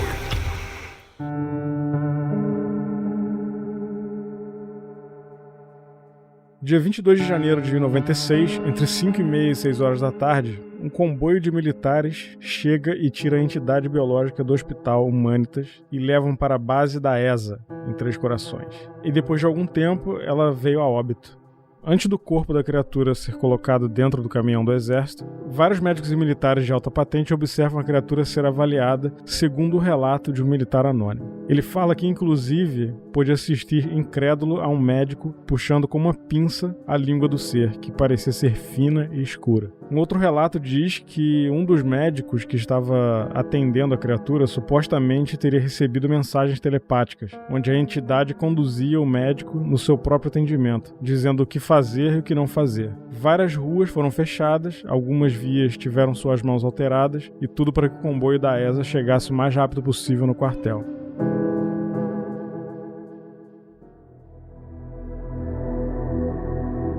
Dia 22 de janeiro de 96, entre 5h30 e 6 horas da tarde, um comboio de militares chega e tira a entidade biológica do Hospital Humanitas e levam para a base da ESA, em Três Corações. E depois de algum tempo, ela veio a óbito. Antes do corpo da criatura ser colocado dentro do caminhão do exército, vários médicos e militares de alta patente observam a criatura ser avaliada segundo o relato de um militar anônimo. Ele fala que, inclusive, pôde assistir incrédulo a um médico puxando com uma pinça a língua do ser, que parecia ser fina e escura. Um outro relato diz que um dos médicos que estava atendendo a criatura supostamente teria recebido mensagens telepáticas, onde a entidade conduzia o médico no seu próprio atendimento, dizendo o que fazer e o que não fazer. Várias ruas foram fechadas, algumas vias tiveram suas mãos alteradas e tudo para que o comboio da ESA chegasse o mais rápido possível no quartel.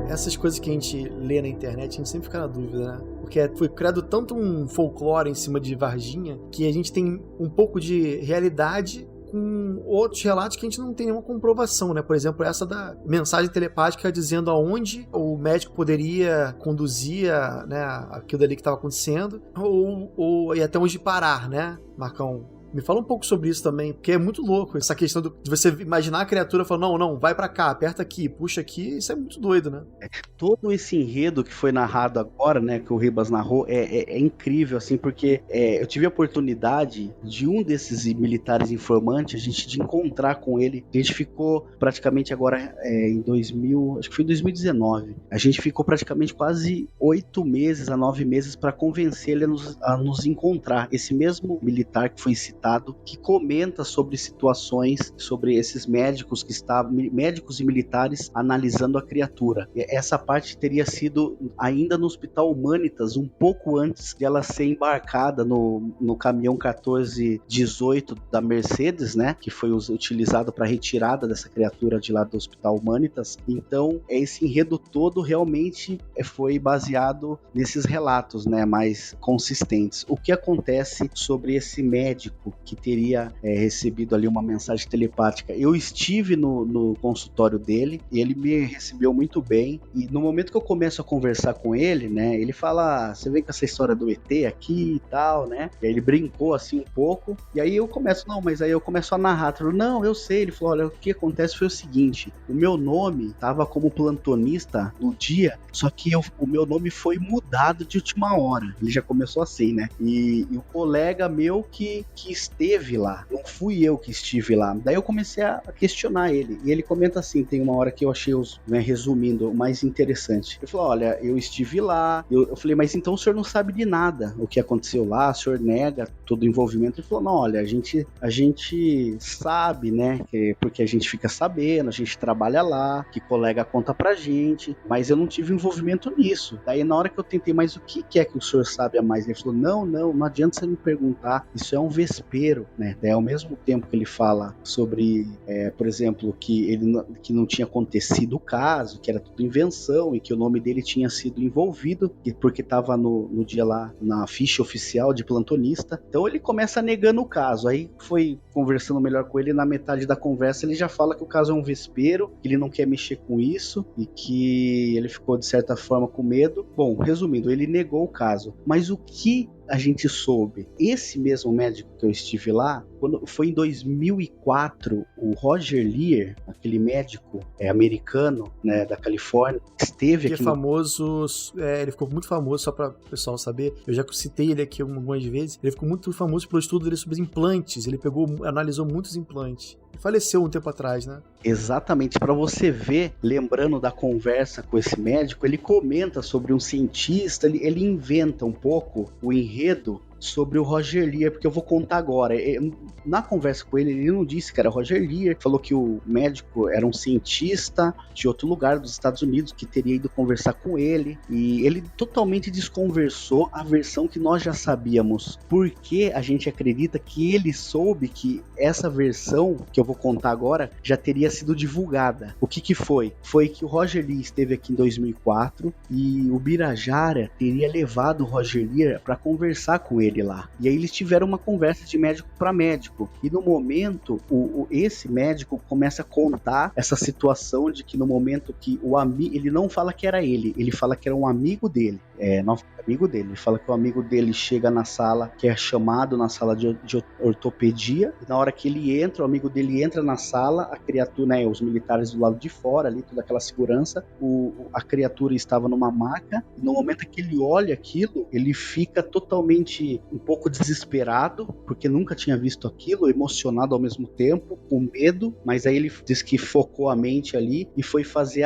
Essas coisas que a gente lê na internet, a gente sempre fica na dúvida, né? Porque foi criado tanto um folclore em cima de Varginha que a gente tem um pouco de realidade com outros relatos que a gente não tem nenhuma comprovação, né? Por exemplo, essa da mensagem telepática dizendo aonde o médico poderia conduzir, né, aquilo dali que estava acontecendo, ou e até onde parar, né, Marcão? Me fala um pouco sobre isso também, porque é muito louco essa questão de você imaginar a criatura falando, não, vai pra cá, aperta aqui, puxa aqui, isso é muito doido, né?
Todo esse enredo que foi narrado agora, né, que o Ribas narrou, é incrível, assim, porque eu tive a oportunidade de um desses militares informantes, de encontrar com ele. A gente ficou praticamente agora em 2019, a gente ficou praticamente quase 8 meses a 9 meses para convencer ele a nos encontrar. Esse mesmo militar que foi citado, que comenta sobre situações, sobre esses médicos e militares analisando a criatura. Essa parte teria sido ainda no Hospital Humanitas, um pouco antes de ela ser embarcada no caminhão 1418 da Mercedes, né, que foi utilizado para retirada dessa criatura de lá do Hospital Humanitas. Então, esse enredo todo realmente foi baseado nesses relatos, né, mais consistentes. O que acontece sobre esse médico que teria recebido ali uma mensagem telepática? Eu estive no consultório dele e ele me recebeu muito bem, e no momento que eu começo a conversar com ele, né, ele fala, você vem com essa história do ET aqui e tal, né, e aí ele brincou assim um pouco, e aí eu começo a narrar, ele falou, não, eu sei, ele falou, olha, o que acontece foi o seguinte, o meu nome tava como plantonista no dia, só que o meu nome foi mudado de última hora, ele já começou assim, né, e o colega meu que esteve lá, não fui eu que estive lá. Daí eu comecei a questionar ele, e ele comenta assim, tem uma hora que eu achei, resumindo, o mais interessante. Ele falou, olha, eu estive lá, eu falei, mas então o senhor não sabe de nada o que aconteceu lá, o senhor nega todo o envolvimento? Ele falou, não, olha, a gente sabe, né, porque a gente fica sabendo, a gente trabalha lá, que colega conta pra gente, mas eu não tive envolvimento nisso. Daí na hora que eu tentei, mas o que é que o senhor sabe a mais? Ele falou, não adianta você me perguntar, isso é um vespeiro, né? Daí ao mesmo tempo que ele fala sobre, por exemplo, que não tinha acontecido o caso, que era tudo invenção e que o nome dele tinha sido envolvido, porque estava no dia lá, na ficha oficial de plantonista. Então ele começa negando o caso, aí foi conversando melhor com ele, na metade da conversa ele já fala que o caso é um vespeiro, que ele não quer mexer com isso e que ele ficou de certa forma com medo. Bom, resumindo, ele negou o caso, mas o que a gente soube? Esse mesmo médico que eu estive lá, quando foi em 2004, o Roger Lear, aquele médico americano, né, da Califórnia, esteve aqui.
Que é famoso, ele ficou muito famoso, só para o pessoal saber, eu já citei ele aqui algumas vezes, ele ficou muito famoso pelo estudo dele sobre implantes, ele analisou muitos implantes. Faleceu um tempo atrás, né?
Exatamente, para você ver, lembrando da conversa com esse médico, ele comenta sobre um cientista, ele inventa um pouco o enredo sobre o Roger Lear, porque eu vou contar agora. Na conversa com ele não disse que era Roger Lear, falou que o médico era um cientista de outro lugar dos Estados Unidos, que teria ido conversar com ele, e ele totalmente desconversou a versão que nós já sabíamos, porque a gente acredita que ele soube que essa versão, que eu vou contar agora, já teria sido divulgada. O que foi? Foi que o Roger Lear esteve aqui em 2004, e o Birajara teria levado o Roger Lear para conversar com ele lá. E aí eles tiveram uma conversa de médico para médico. E no momento, esse médico começa a contar essa situação de que no momento que o amigo, ele não fala que era ele fala que era um amigo dele. Ele fala que o amigo dele chega na sala, que é chamado na sala de ortopedia, e na hora que ele entra, o amigo dele entra na sala, a criatura, né, os militares do lado de fora ali, toda aquela segurança, a criatura estava numa maca, e no momento que ele olha aquilo, ele fica totalmente um pouco desesperado, porque nunca tinha visto aquilo, emocionado ao mesmo tempo, com medo, mas aí ele diz que focou a mente ali e foi fazer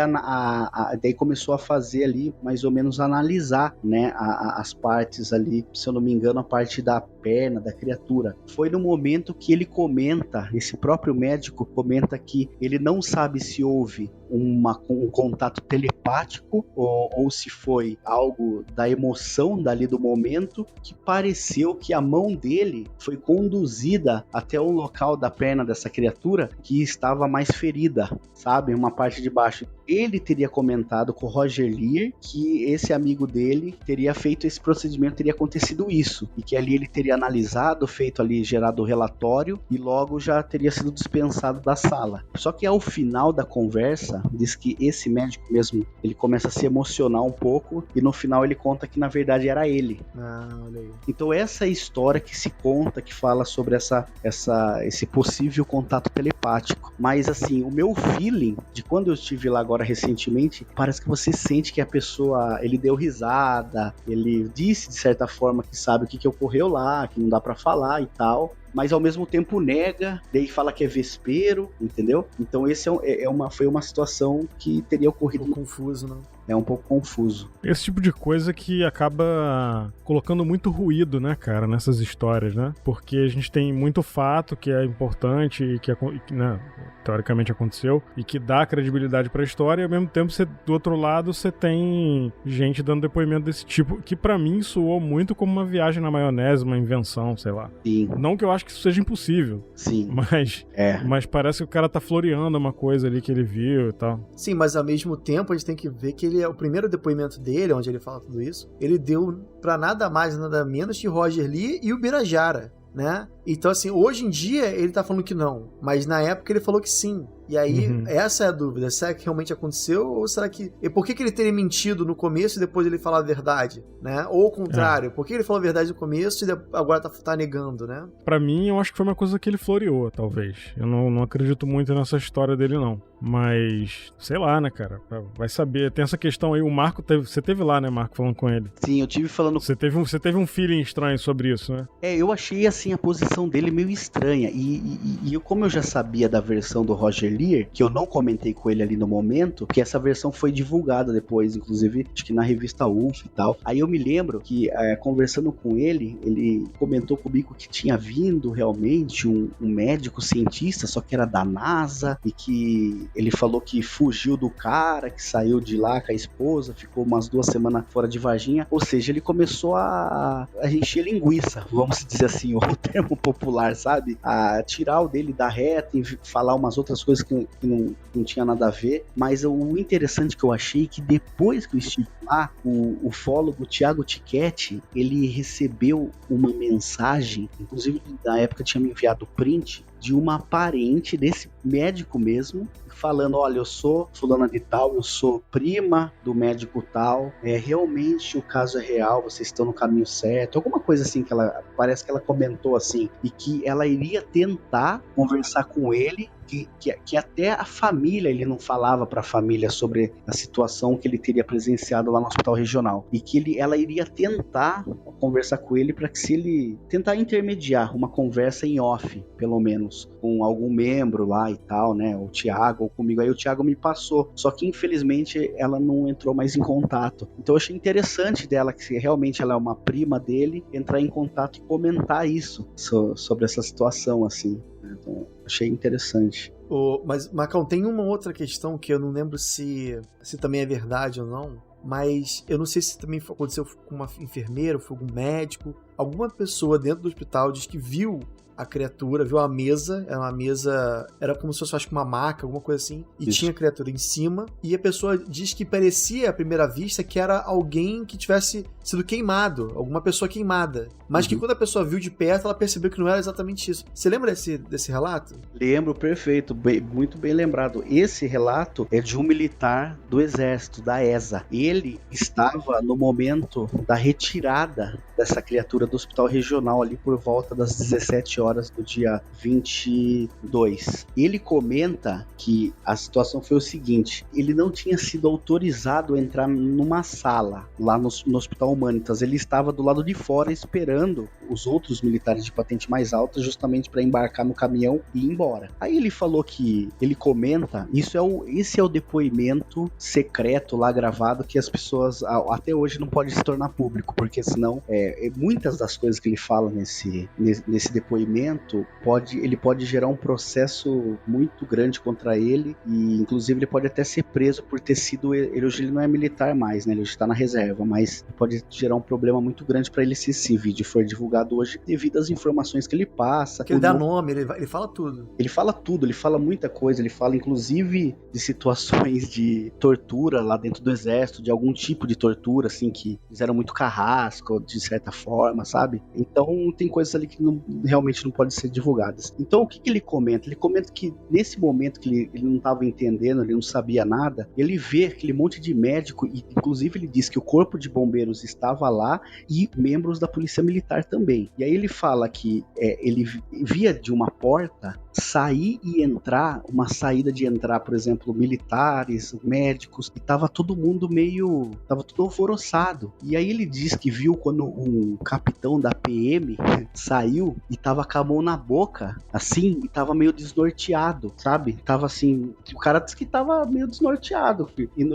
daí começou a fazer ali, mais ou menos analisar, né, as partes ali, se eu não me engano, a parte da perna da criatura. Foi no momento que ele comenta, esse próprio médico comenta que ele não sabe se houve um contato telepático ou se foi algo da emoção dali do momento, que pareceu que a mão dele foi conduzida até o local da perna dessa criatura que estava mais ferida, sabe? Uma parte de baixo. Ele teria comentado com o Roger Lear que esse amigo dele teria feito esse procedimento, teria acontecido isso, e que ali ele teria analisado, feito ali, gerado o relatório, e logo já teria sido dispensado da sala. Só que ao final da conversa, diz que esse médico mesmo, ele começa a se emocionar um pouco, e no final ele conta que na verdade era ele.
Olha aí.
Então essa história que se conta, que fala sobre esse possível contato telepático. Mas assim, o meu feeling de quando eu estive lá agora recentemente, parece que você sente que a pessoa, ele deu risada, ele disse de certa forma que sabe o que ocorreu lá, que não dá pra falar e tal, mas ao mesmo tempo nega, daí fala que é vespeiro, entendeu? Então esse foi uma situação que teria ocorrido.
Um pouco confuso, não?
É um pouco confuso.
Esse tipo de coisa que acaba colocando muito ruído, né, cara, nessas histórias, né? Porque a gente tem muito fato que é importante e que né, teoricamente aconteceu e que dá credibilidade pra história, e ao mesmo tempo, do outro lado, você tem gente dando depoimento desse tipo, que pra mim soou muito como uma viagem na maionese, uma invenção, sei lá.
Sim.
Não que eu acho que isso seja impossível.
Sim.
Mas parece que o cara tá floreando uma coisa ali que ele viu e tal.
Sim, mas ao mesmo tempo a gente tem que ver que o primeiro depoimento dele, onde ele fala tudo isso, ele deu pra nada mais, nada menos que Roger Lear e o Birajara, né? Então, assim, hoje em dia ele tá falando que não, mas na época ele falou que sim. E aí, essa é a dúvida. Será que realmente aconteceu? Ou será que... E por que ele teria mentido no começo e depois ele falar a verdade, né? Ou o contrário, por que ele falou a verdade no começo e agora tá negando, né?
Pra mim, eu acho que foi uma coisa que ele floreou, talvez. Eu não acredito muito nessa história dele, não. Mas, sei lá, né, cara? Vai saber. Tem essa questão aí, o Marco você teve lá, né, Marco, falando com ele?
Sim, eu tive falando...
Você teve um feeling estranho sobre isso, né?
Eu achei, assim, a posição dele meio estranha. E como eu já sabia da versão do Roger Lear, que eu não comentei com ele ali no momento, que essa versão foi divulgada depois, inclusive, acho que na revista UF e tal. Aí eu me lembro que, conversando com ele comentou comigo que tinha vindo realmente um médico cientista, só que era da NASA, e que ele falou que fugiu do cara, que saiu de lá com a esposa, ficou umas 2 semanas fora de Varginha. Ou seja, ele começou a encher linguiça, vamos dizer assim, o termo popular, sabe? A tirar o dele da reta e falar umas outras coisas que não tinha nada a ver. Mas o interessante que eu achei é que depois que eu estive lá, o ufólogo Tiago Tichetti, ele recebeu uma mensagem, inclusive na época tinha me enviado print, de uma parente desse médico mesmo, falando, olha, eu sou fulana de tal, eu sou prima do médico tal, realmente o caso é real, vocês estão no caminho certo, alguma coisa assim que parece que ela comentou assim, e que ela iria tentar conversar com ele, que até a família, ele não falava para a família sobre a situação que ele teria presenciado lá no hospital regional, e que ela iria tentar conversar com ele para que se ele tentar intermediar uma conversa em off, pelo menos, com algum membro lá e tal, né, o Thiago ou comigo, aí o Thiago me passou, só que infelizmente ela não entrou mais em contato. Então eu achei interessante dela, que realmente ela é uma prima dele, entrar em contato e comentar isso, sobre essa situação, assim. Então, achei interessante.
Mas, Marcão, tem uma outra questão que eu não lembro se também é verdade ou não, mas eu não sei se também aconteceu com uma enfermeira, foi algum médico, alguma pessoa dentro do hospital diz que viu a criatura, viu a mesa, era como se fosse, acho que uma maca, alguma coisa assim, e tinha a criatura em cima, e a pessoa diz que parecia, à primeira vista, que era alguém que tivesse sido queimado, alguma pessoa queimada, mas que quando a pessoa viu de perto, ela percebeu que não era exatamente isso. Você lembra desse relato?
Lembro, perfeito, muito bem lembrado. Esse relato é de um militar do Exército, da ESA. Ele estava no momento da retirada dessa criatura do hospital regional, ali por volta das 17 horas do dia 22. Ele comenta que a situação foi o seguinte: ele não tinha sido autorizado a entrar numa sala lá no Hospital Humanitas. Ele estava do lado de fora esperando os outros militares de patente mais alta, justamente para embarcar no caminhão e ir embora. Aí ele falou que, ele comenta, esse é o depoimento secreto lá gravado, que as pessoas até hoje não podem se tornar público, porque senão muitas das coisas que ele fala nesse depoimento, ele pode gerar um processo muito grande contra ele, e inclusive ele pode até ser preso por ter sido, ele hoje não é militar mais, né, ele está na reserva, mas pode gerar um problema muito grande para ele se esse vídeo for divulgado hoje, devido às informações que ele passa.
Que ele dá nome, ele fala tudo.
Ele fala tudo, ele fala muita coisa, ele fala inclusive de situações de tortura lá dentro do exército, de algum tipo de tortura, assim, que fizeram muito carrasco, de certa forma, sabe? Então tem coisas ali que realmente não podem ser divulgadas. Então o que ele comenta? Ele comenta que nesse momento que ele não estava entendendo, ele não sabia nada, ele vê aquele monte de médico, e inclusive ele diz que o corpo de bombeiros estava lá e membros da polícia militar também. E aí ele fala que ele via de uma porta sair e entrar, uma saída de entrar, por exemplo, militares, médicos, e tava todo mundo tava tudo alvoroçado. E aí ele diz que viu quando um capitão da PM saiu e tava com a mão na boca, assim, e tava meio desnorteado, sabe? Tava assim, o cara disse que tava meio desnorteado,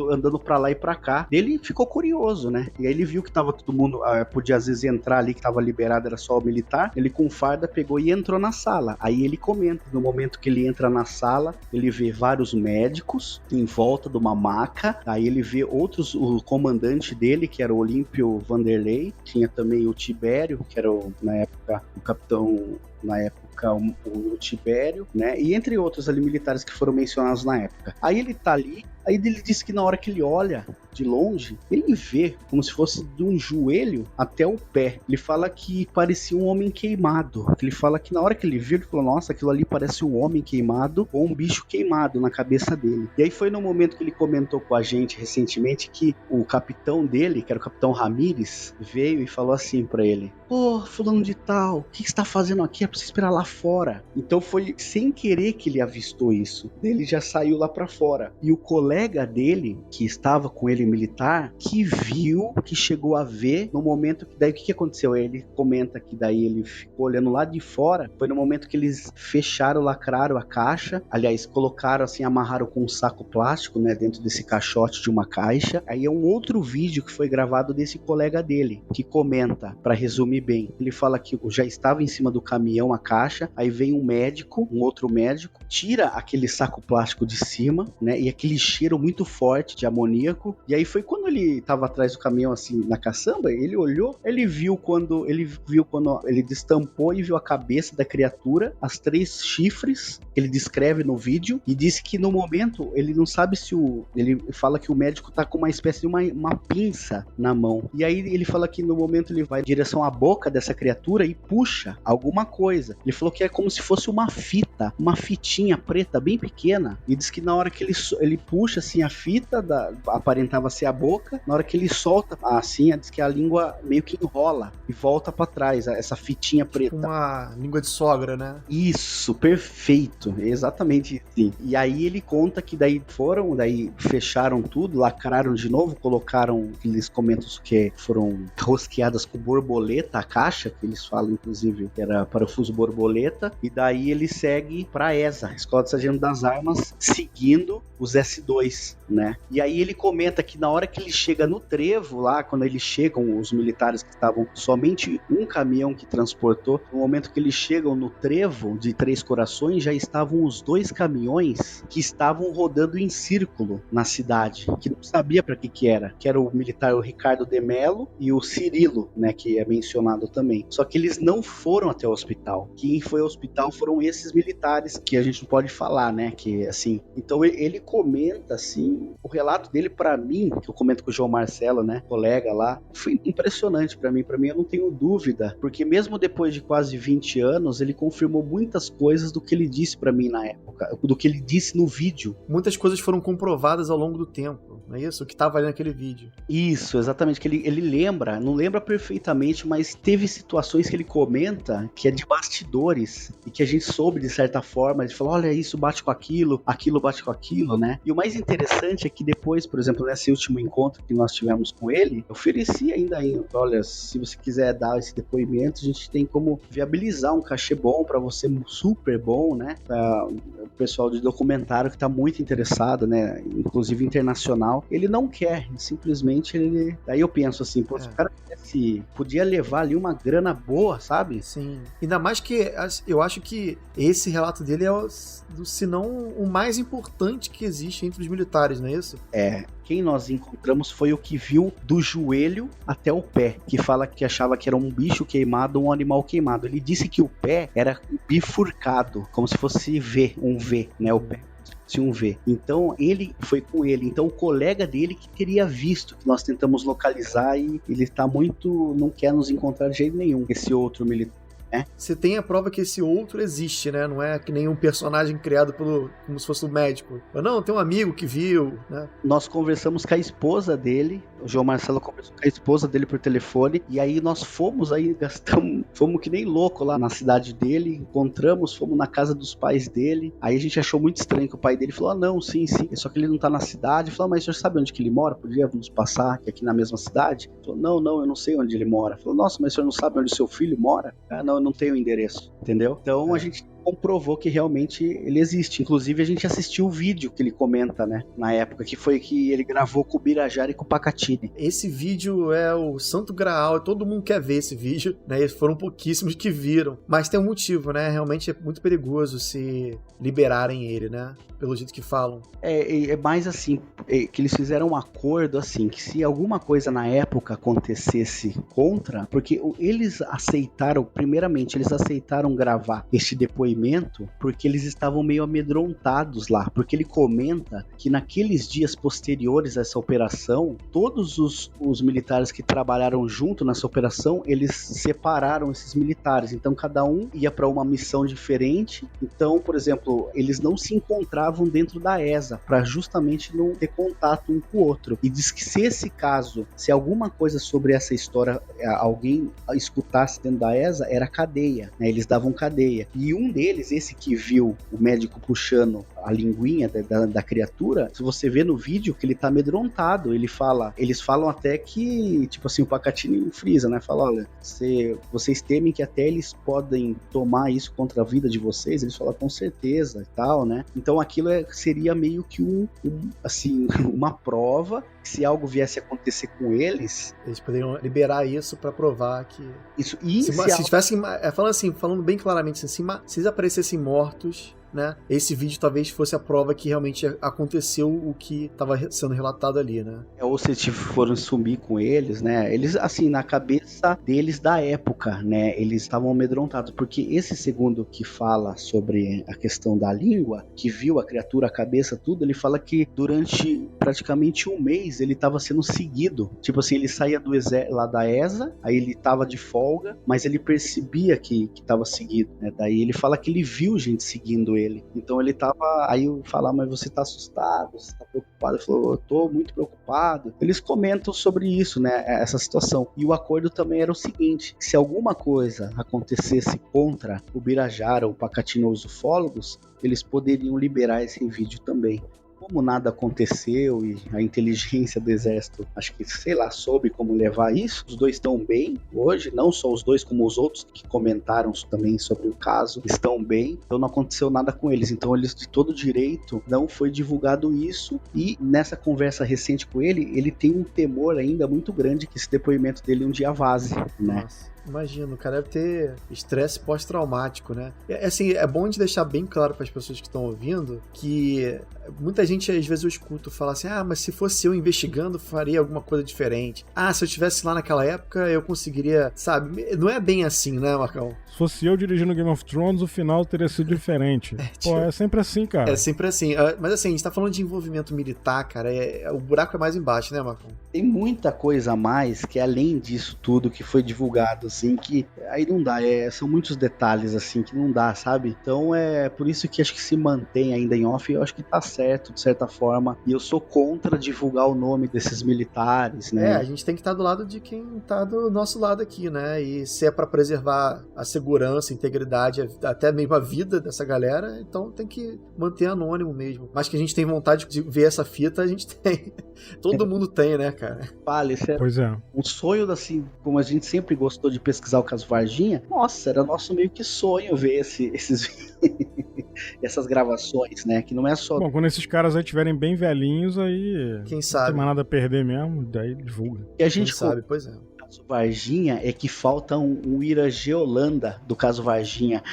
andando pra lá e pra cá. Ele ficou curioso, né? E aí ele viu que tava todo mundo, podia às vezes entrar ali, que tava liberado, era só o militar. Ele com farda pegou e entrou na sala. Aí ele comenta, no momento que ele entra na sala, ele vê vários médicos em volta de uma maca. Aí ele vê o comandante dele, que era o Olímpio Vanderlei. Tinha também o Tibério, que era na época o capitão na época o Tibério, né? E entre outros ali militares que foram mencionados na época. Aí ele tá ali, aí ele disse que na hora que ele olha de longe, ele vê como se fosse de um joelho até o pé. Ele fala que parecia um homem queimado. Ele fala que na hora que ele viu, ele falou, nossa, aquilo ali parece um homem queimado ou um bicho queimado na cabeça dele. E aí foi no momento que ele comentou com a gente recentemente que o capitão dele, que era o capitão Ramírez, veio e falou assim pra ele, fulano de tal, o que você tá fazendo aqui? É pra você esperar lá fora. Então foi sem querer que ele avistou isso. Ele já saiu lá pra fora. E o colega dele, que estava com ele militar, que viu, que chegou a ver no momento que daí o que aconteceu? Ele comenta que daí ele ficou olhando lá de fora, foi no momento que eles fecharam, lacraram a caixa, aliás, colocaram assim, amarraram com um saco plástico, né, dentro desse caixote de uma caixa. Aí é um outro vídeo que foi gravado desse colega dele, que comenta, pra resumir bem, ele fala que já estava em cima do caminhão a caixa, aí vem um médico, um outro médico, tira aquele saco plástico de cima, né, e aquele cheiro muito forte de amoníaco. E aí foi quando ele tava atrás do caminhão, assim, na caçamba, ele olhou, ele viu quando ele destampou e viu a cabeça da criatura, as 3 chifres, que ele descreve no vídeo, e disse que no momento, ele não sabe se ele fala que o médico tá com uma espécie de uma pinça na mão. E aí ele fala que no momento ele vai em direção à boca dessa criatura e puxa alguma coisa. Ele falou que é como se fosse uma fita, uma fitinha preta, bem pequena, e diz que na hora que ele puxa, assim, a fita, aparentava ser a boca, na hora que ele solta, assim, diz que a língua meio que enrola e volta pra trás, essa fitinha preta.
Uma língua de sogra, né?
Isso, perfeito, exatamente assim. E aí ele conta que daí fecharam tudo, lacraram de novo, colocaram, eles comentam que foram rosqueadas com borboleta, a caixa, que eles falam, inclusive, que era parafuso borboleta, e daí ele segue pra ESA, Escola de Sargento das Armas, seguindo os S2, né? E aí ele comenta que na hora que ele chega no trevo lá, quando eles chegam, os militares que estavam somente um caminhão que transportou, no momento que eles chegam no trevo de Três Corações, já estavam os 2 caminhões que estavam rodando em círculo na cidade, que não sabia para que era, que era o militar, o Ricardo de Mello e o Cirilo, né, que é mencionado também. Só que eles não foram até o hospital. Quem foi ao hospital foram esses militares, que a gente não pode falar, né, que assim. Então ele comenta assim, o relato dele para mim, que eu comento com o João Marcelo, né, colega lá, foi impressionante para mim eu não tenho dúvida, porque mesmo depois de quase 20 anos, ele confirmou muitas coisas do que ele disse para mim na época, do que ele disse no vídeo.
Muitas coisas foram comprovadas ao longo do tempo, não é isso? O que estava ali naquele vídeo.
Isso, exatamente, que ele lembra, não lembra perfeitamente, mas teve situações que ele comenta que é de bastidores, e que a gente soube de certa forma, ele falou, olha, isso bate com aquilo bate com aquilo, né? E o mais interessante é que depois, por exemplo, nesse último encontro que nós tivemos com ele, eu ofereci ainda, olha, se você quiser dar esse depoimento, a gente tem como viabilizar um cachê bom para você, super bom, né? O pessoal de documentário que tá muito interessado, né? Inclusive internacional, ele não quer, simplesmente ele... Aí eu penso assim, pô, se o cara podia levar ali uma grana boa, sabe?
Sim. Ainda mais que eu acho que esse relato dele é se não o mais importante que existe entre os militares, não é isso?
É. Quem nós encontramos foi o que viu do joelho até o pé, que fala que achava que era um bicho queimado, um animal queimado. Ele disse que o pé era bifurcado, como se fosse um V, né, o pé. Tinha um V. Então ele foi com ele. Então o colega dele que teria visto, que nós tentamos localizar, e ele tá muito, não quer nos encontrar de jeito nenhum, esse outro militar.
Você tem a prova que esse outro existe, né? Não é que nem um personagem criado como se fosse um médico. Não, tem um amigo que viu, né?
Nós conversamos com a esposa dele, o João Marcelo conversou com a esposa dele por telefone, e aí nós fomos que nem louco lá na cidade dele, encontramos, fomos na casa dos pais dele, aí a gente achou muito estranho que o pai dele falou, não, sim, só que ele não tá na cidade. Falou, mas o senhor sabe onde que ele mora? Podia nos passar aqui na mesma cidade? Ele falou, não, eu não sei onde ele mora. Falou, nossa, mas o senhor não sabe onde o seu filho mora? Ah, não, eu não tenho o endereço, entendeu? Então a gente comprovou que realmente ele existe. Inclusive, a gente assistiu o vídeo que ele comenta, né? Na época, que foi que ele gravou com o Birajara e com o Pacatini.
Esse vídeo é o santo graal, todo mundo quer ver esse vídeo, né? E foram pouquíssimos que viram. Mas tem um motivo, né? Realmente é muito perigoso se liberarem ele, né? Pelo jeito que falam.
É mais assim, que eles fizeram um acordo, assim, que se alguma coisa na época acontecesse contra, porque eles aceitaram, primeiramente, eles aceitaram gravar este depoimento porque eles estavam meio amedrontados lá, porque ele comenta que naqueles dias posteriores a essa operação, todos os militares que trabalharam junto nessa operação, eles separaram esses militares, então cada um ia para uma missão diferente. Então, por exemplo, eles não se encontravam dentro da ESA, para justamente não ter contato um com o outro. E diz que se alguma coisa sobre essa história alguém escutasse dentro da ESA, era cadeia, né? Eles davam cadeia. E um deles, esse que viu o médico puxando a linguinha da criatura, se você vê no vídeo que ele tá amedrontado, eles falam até que, tipo assim, o Pacatini frisa, né? Fala, olha, vocês temem que até eles podem tomar isso contra a vida de vocês? Eles falam, com certeza, e tal, né? Então aquilo seria meio que uma prova que se algo viesse a acontecer com eles
poderiam liberar isso pra provar que...
Isso,
se tivessem... Falando bem claramente, assim, se eles aparecessem mortos, né? Esse vídeo talvez fosse a prova que realmente aconteceu o que estava sendo relatado ali, né?
Ou se foram sumir com eles, né? Eles, assim, na cabeça deles da época, né? Eles estavam amedrontados, porque esse segundo que fala sobre a questão da língua, que viu a criatura, a cabeça, tudo, ele fala que durante praticamente um mês ele estava sendo seguido. Tipo assim, ele saía do lá da ESA, aí ele estava de folga, mas ele percebia que estava seguido, né? Daí ele fala que ele viu gente seguindo ele. Então ele tava... Aí eu falava, mas você tá assustado? Você tá preocupado? Ele falou, eu tô muito preocupado. Eles comentam sobre isso, né? Essa situação. E o acordo também era o seguinte, se alguma coisa acontecesse contra o Birajara ou o Pacatini ou os ufólogos, eles poderiam liberar esse vídeo também. Como nada aconteceu e a inteligência do exército, acho que, sei lá, soube como levar isso. Os dois estão bem hoje, não só os dois, como os outros que comentaram também sobre o caso, estão bem. Então não aconteceu nada com eles. Então eles, de todo direito, não foi divulgado isso. E nessa conversa recente com ele tem um temor ainda muito grande que esse depoimento dele um dia vaze, né?
Nossa. Imagino, o cara deve ter estresse pós-traumático, né? Assim, é bom de deixar bem claro para as pessoas que estão ouvindo que muita gente, às vezes, eu escuto falar assim, mas se fosse eu investigando, faria alguma coisa diferente. Se eu estivesse lá naquela época, eu conseguiria, sabe? Não é bem assim, né, Marcão?
Se fosse eu dirigindo Game of Thrones, o final teria sido diferente. É sempre assim, cara.
É sempre assim. Mas assim, a gente tá falando de envolvimento militar, cara, o buraco é mais embaixo, né, Marcão?
Tem muita coisa a mais que além disso tudo que foi divulgado, assim, que aí não dá, são muitos detalhes, assim, que não dá, sabe? Então é por isso que acho que se mantém ainda em off, eu acho que tá certo, de certa forma, e eu sou contra divulgar o nome desses militares, né?
A gente tem que estar do lado de quem tá do nosso lado aqui, né? E se é pra preservar a segurança, a integridade, até mesmo a vida dessa galera, então tem que manter anônimo mesmo. Mas que a gente tem vontade de ver essa fita, a gente tem. Todo mundo tem, né, cara?
Vale, isso um sonho, assim, como a gente sempre gostou de pesquisar o caso Varginha, nossa, era nosso meio que sonho ver essas gravações, né? Que não é só...
Bom, quando esses caras aí estiverem bem velhinhos, aí...
Quem sabe?
Não tem mais nada a perder mesmo, daí divulga.
E a gente
sabe, pois é.
O caso Varginha é que falta um Irangê Holanda do caso Varginha.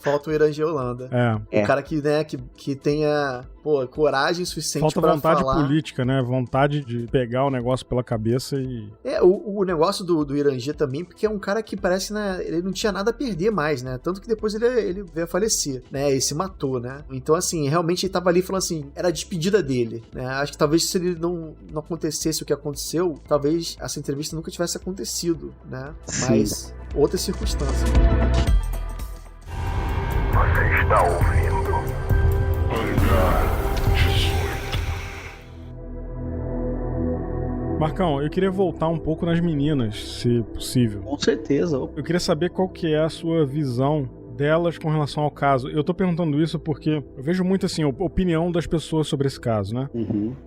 Falta o Irangê Holanda. O cara que, né, que tenha... coragem suficiente pra falar.
Falta vontade política, né? Vontade de pegar o negócio pela cabeça e...
O negócio do Irangê também, porque é um cara que parece, né? Ele não tinha nada a perder mais, né? Tanto que depois ele veio a falecer, né? E se matou, né? Então, assim, realmente ele tava ali falando assim, era a despedida dele, né? Acho que talvez se ele não acontecesse o que aconteceu, talvez essa entrevista nunca tivesse acontecido, né? Mas outras circunstâncias.
Você está ouvindo?
Marcão, eu queria voltar um pouco nas meninas, se possível.
Com certeza.
Eu queria saber qual que é a sua visão delas com relação ao caso. Eu tô perguntando isso porque eu vejo muito, assim, a opinião das pessoas sobre esse caso, né?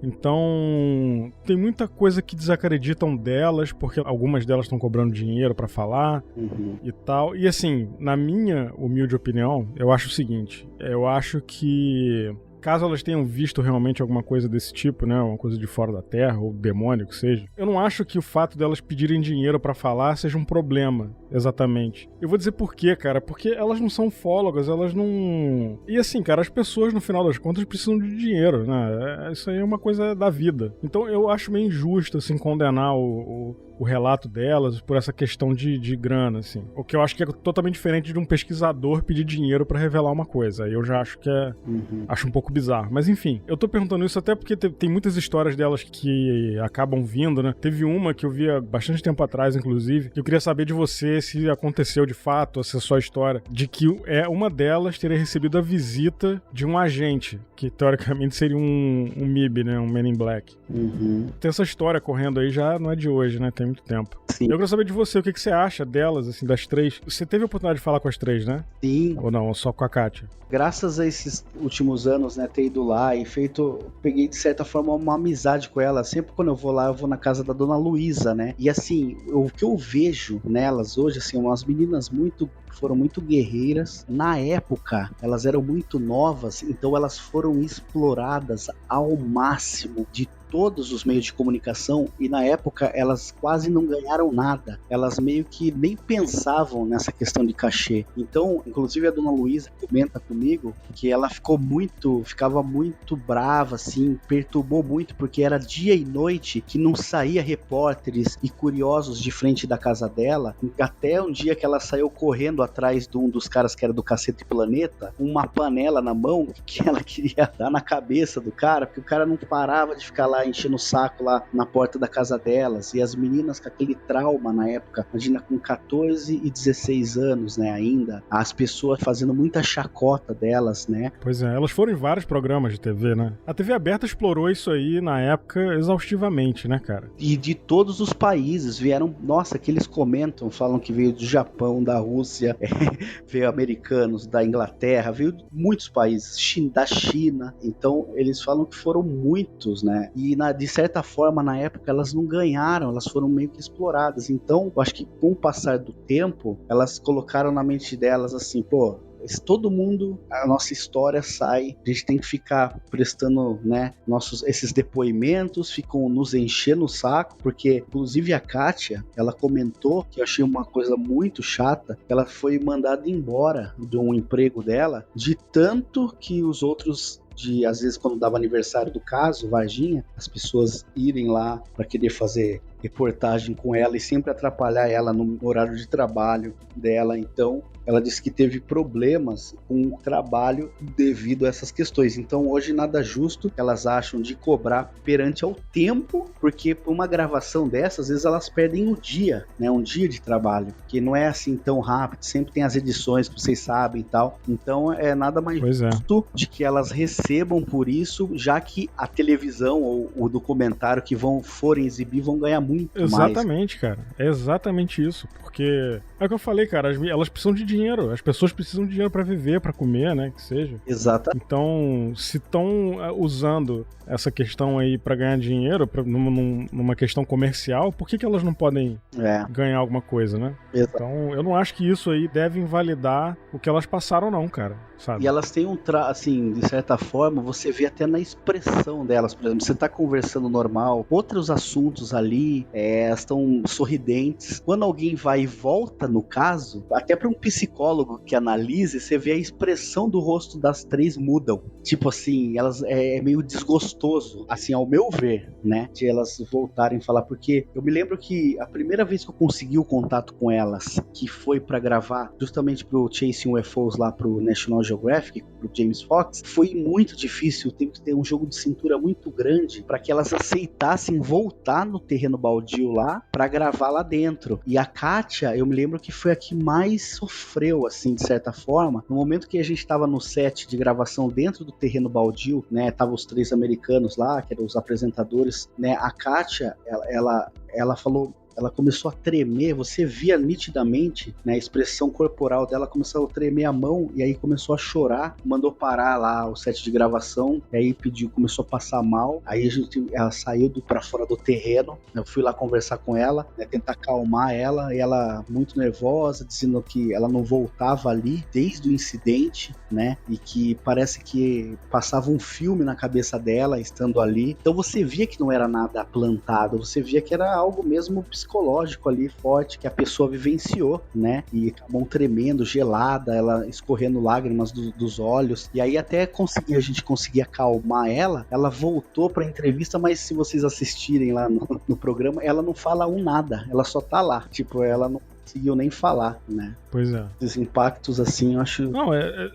Então, tem muita coisa que desacreditam delas, porque algumas delas estão cobrando dinheiro pra falar e tal. E assim, na minha humilde opinião, eu acho o seguinte, eu acho que caso elas tenham visto realmente alguma coisa desse tipo, né, uma coisa de fora da Terra, ou demônio, que seja, eu não acho que o fato delas pedirem dinheiro pra falar seja um problema, exatamente. Eu vou dizer por quê, cara, porque elas não são ufólogas, elas não... E assim, cara, as pessoas, no final das contas, precisam de dinheiro, né, isso aí é uma coisa da vida. Então eu acho meio injusto, assim, condenar o relato delas por essa questão de grana, assim. O que eu acho que é totalmente diferente de um pesquisador pedir dinheiro pra revelar uma coisa. Aí eu já acho que é... Acho um pouco bizarro. Mas enfim, eu tô perguntando isso até porque tem muitas histórias delas que acabam vindo, né? Teve uma que eu vi há bastante tempo atrás, inclusive, que eu queria saber de você se aconteceu de fato, ou se é só história, de que uma delas teria recebido a visita de um agente, que teoricamente seria um MIB, né? Um Men in Black. Tem essa história correndo aí, já não é de hoje, né? Tem muito tempo. Sim. Eu quero saber de você, o que você acha delas, assim, das três. Você teve a oportunidade de falar com as três, né?
Sim.
Ou não, só com a Kátia?
Graças a esses últimos anos, né, ter ido lá e peguei de certa forma uma amizade com ela. Sempre quando eu vou lá, eu vou na casa da Dona Luísa, né? E assim, o que eu vejo nelas hoje, assim, umas meninas foram muito guerreiras. Na época, elas eram muito novas, então elas foram exploradas ao máximo de todos os meios de comunicação, e na época elas quase não ganharam nada. Elas meio que nem pensavam nessa questão de cachê. Então, inclusive a Dona Luísa comenta comigo que ela ficava muito brava, assim, perturbou muito, porque era dia e noite que não saía repórteres e curiosos de frente da casa dela, até um dia que ela saiu correndo atrás de um dos caras que era do Cacete Planeta, com uma panela na mão que ela queria dar na cabeça do cara, porque o cara não parava de ficar lá enchendo o saco lá na porta da casa delas, e as meninas com aquele trauma na época, imagina, com 14 e 16 anos, né, ainda, as pessoas fazendo muita chacota delas, né.
Pois é, elas foram em vários programas de TV, né. A TV aberta explorou isso aí na época exaustivamente, né, cara.
E de todos os países vieram, nossa, que eles comentam, falam que veio do Japão, da Rússia, veio americanos, da Inglaterra, veio de muitos países, da China, então eles falam que foram muitos, né, e de certa forma, na época, elas não ganharam, elas foram meio que exploradas. Então, eu acho que com o passar do tempo, elas colocaram na mente delas assim, pô, se todo mundo, a nossa história sai, a gente tem que ficar prestando, né, esses depoimentos, ficam nos enchendo o saco, porque, inclusive, a Kátia, ela comentou, que eu achei uma coisa muito chata, ela foi mandada embora de um emprego dela, de tanto que os outros... às vezes quando dava aniversário do caso, Varginha, as pessoas irem lá para querer fazer reportagem com ela e sempre atrapalhar ela no horário de trabalho dela. Então ela disse que teve problemas com o trabalho devido a essas questões. Então hoje nada justo elas acham de cobrar perante ao tempo, porque por uma gravação dessas, às vezes elas perdem um dia, né, um dia de trabalho, que não é assim tão rápido, sempre tem as edições que vocês sabem e tal. Então é nada mais justo de que elas recebam por isso, já que a televisão ou o documentário que forem exibir vão ganhar muito mais.
Exatamente, cara. É exatamente isso, porque é o que eu falei, cara, elas precisam de dinheiro, as pessoas precisam de dinheiro pra viver, pra comer, né, que seja.
Exato.
Então, se estão usando essa questão aí pra ganhar dinheiro, numa questão comercial, por que elas não podem ganhar alguma coisa, né?
Exato.
Então, eu não acho que isso aí deve invalidar o que elas passaram, não, cara. Sabe?
E elas têm assim, de certa forma, você vê até na expressão delas, por exemplo, você tá conversando normal, outros assuntos ali, elas estão sorridentes. Quando alguém vai e volta no caso, até para um psicólogo que analise, você vê a expressão do rosto das três mudam. Tipo assim, elas é meio desgostoso, assim, ao meu ver, né, de elas voltarem a falar, porque eu me lembro que a primeira vez que eu consegui o contato com elas, que foi para gravar justamente pro Chasing UFOs lá pro National Geographic, pro James Fox, foi muito difícil, tem que ter um jogo de cintura muito grande para que elas aceitassem voltar no terreno baldio lá para gravar lá dentro. E a Kátia, eu me lembro que foi a que mais sofreu, assim, de certa forma, no momento que a gente tava no set de gravação dentro do terreno baldio, né, tava os três americanos lá, que eram os apresentadores, né, a Kátia, ela falou, ela começou a tremer, você via nitidamente, né, a expressão corporal dela, começou a tremer a mão, e aí começou a chorar, mandou parar lá o set de gravação, e aí começou a passar mal, aí ela saiu pra fora do terreno, eu fui lá conversar com ela, né, tentar acalmar ela, e ela muito nervosa, dizendo que ela não voltava ali desde o incidente, né, e que parece que passava um filme na cabeça dela, estando ali, então você via que não era nada plantado, você via que era algo mesmo psicológico ali, forte, que a pessoa vivenciou, né, e a mão tremendo, gelada, ela escorrendo lágrimas dos olhos, e aí até a gente conseguia acalmar ela voltou pra entrevista, mas se vocês assistirem lá no programa, ela não fala nada, ela só tá lá, tipo, ela não conseguiu nem falar, né?
Pois é.
Esses impactos, assim, eu acho...
Não,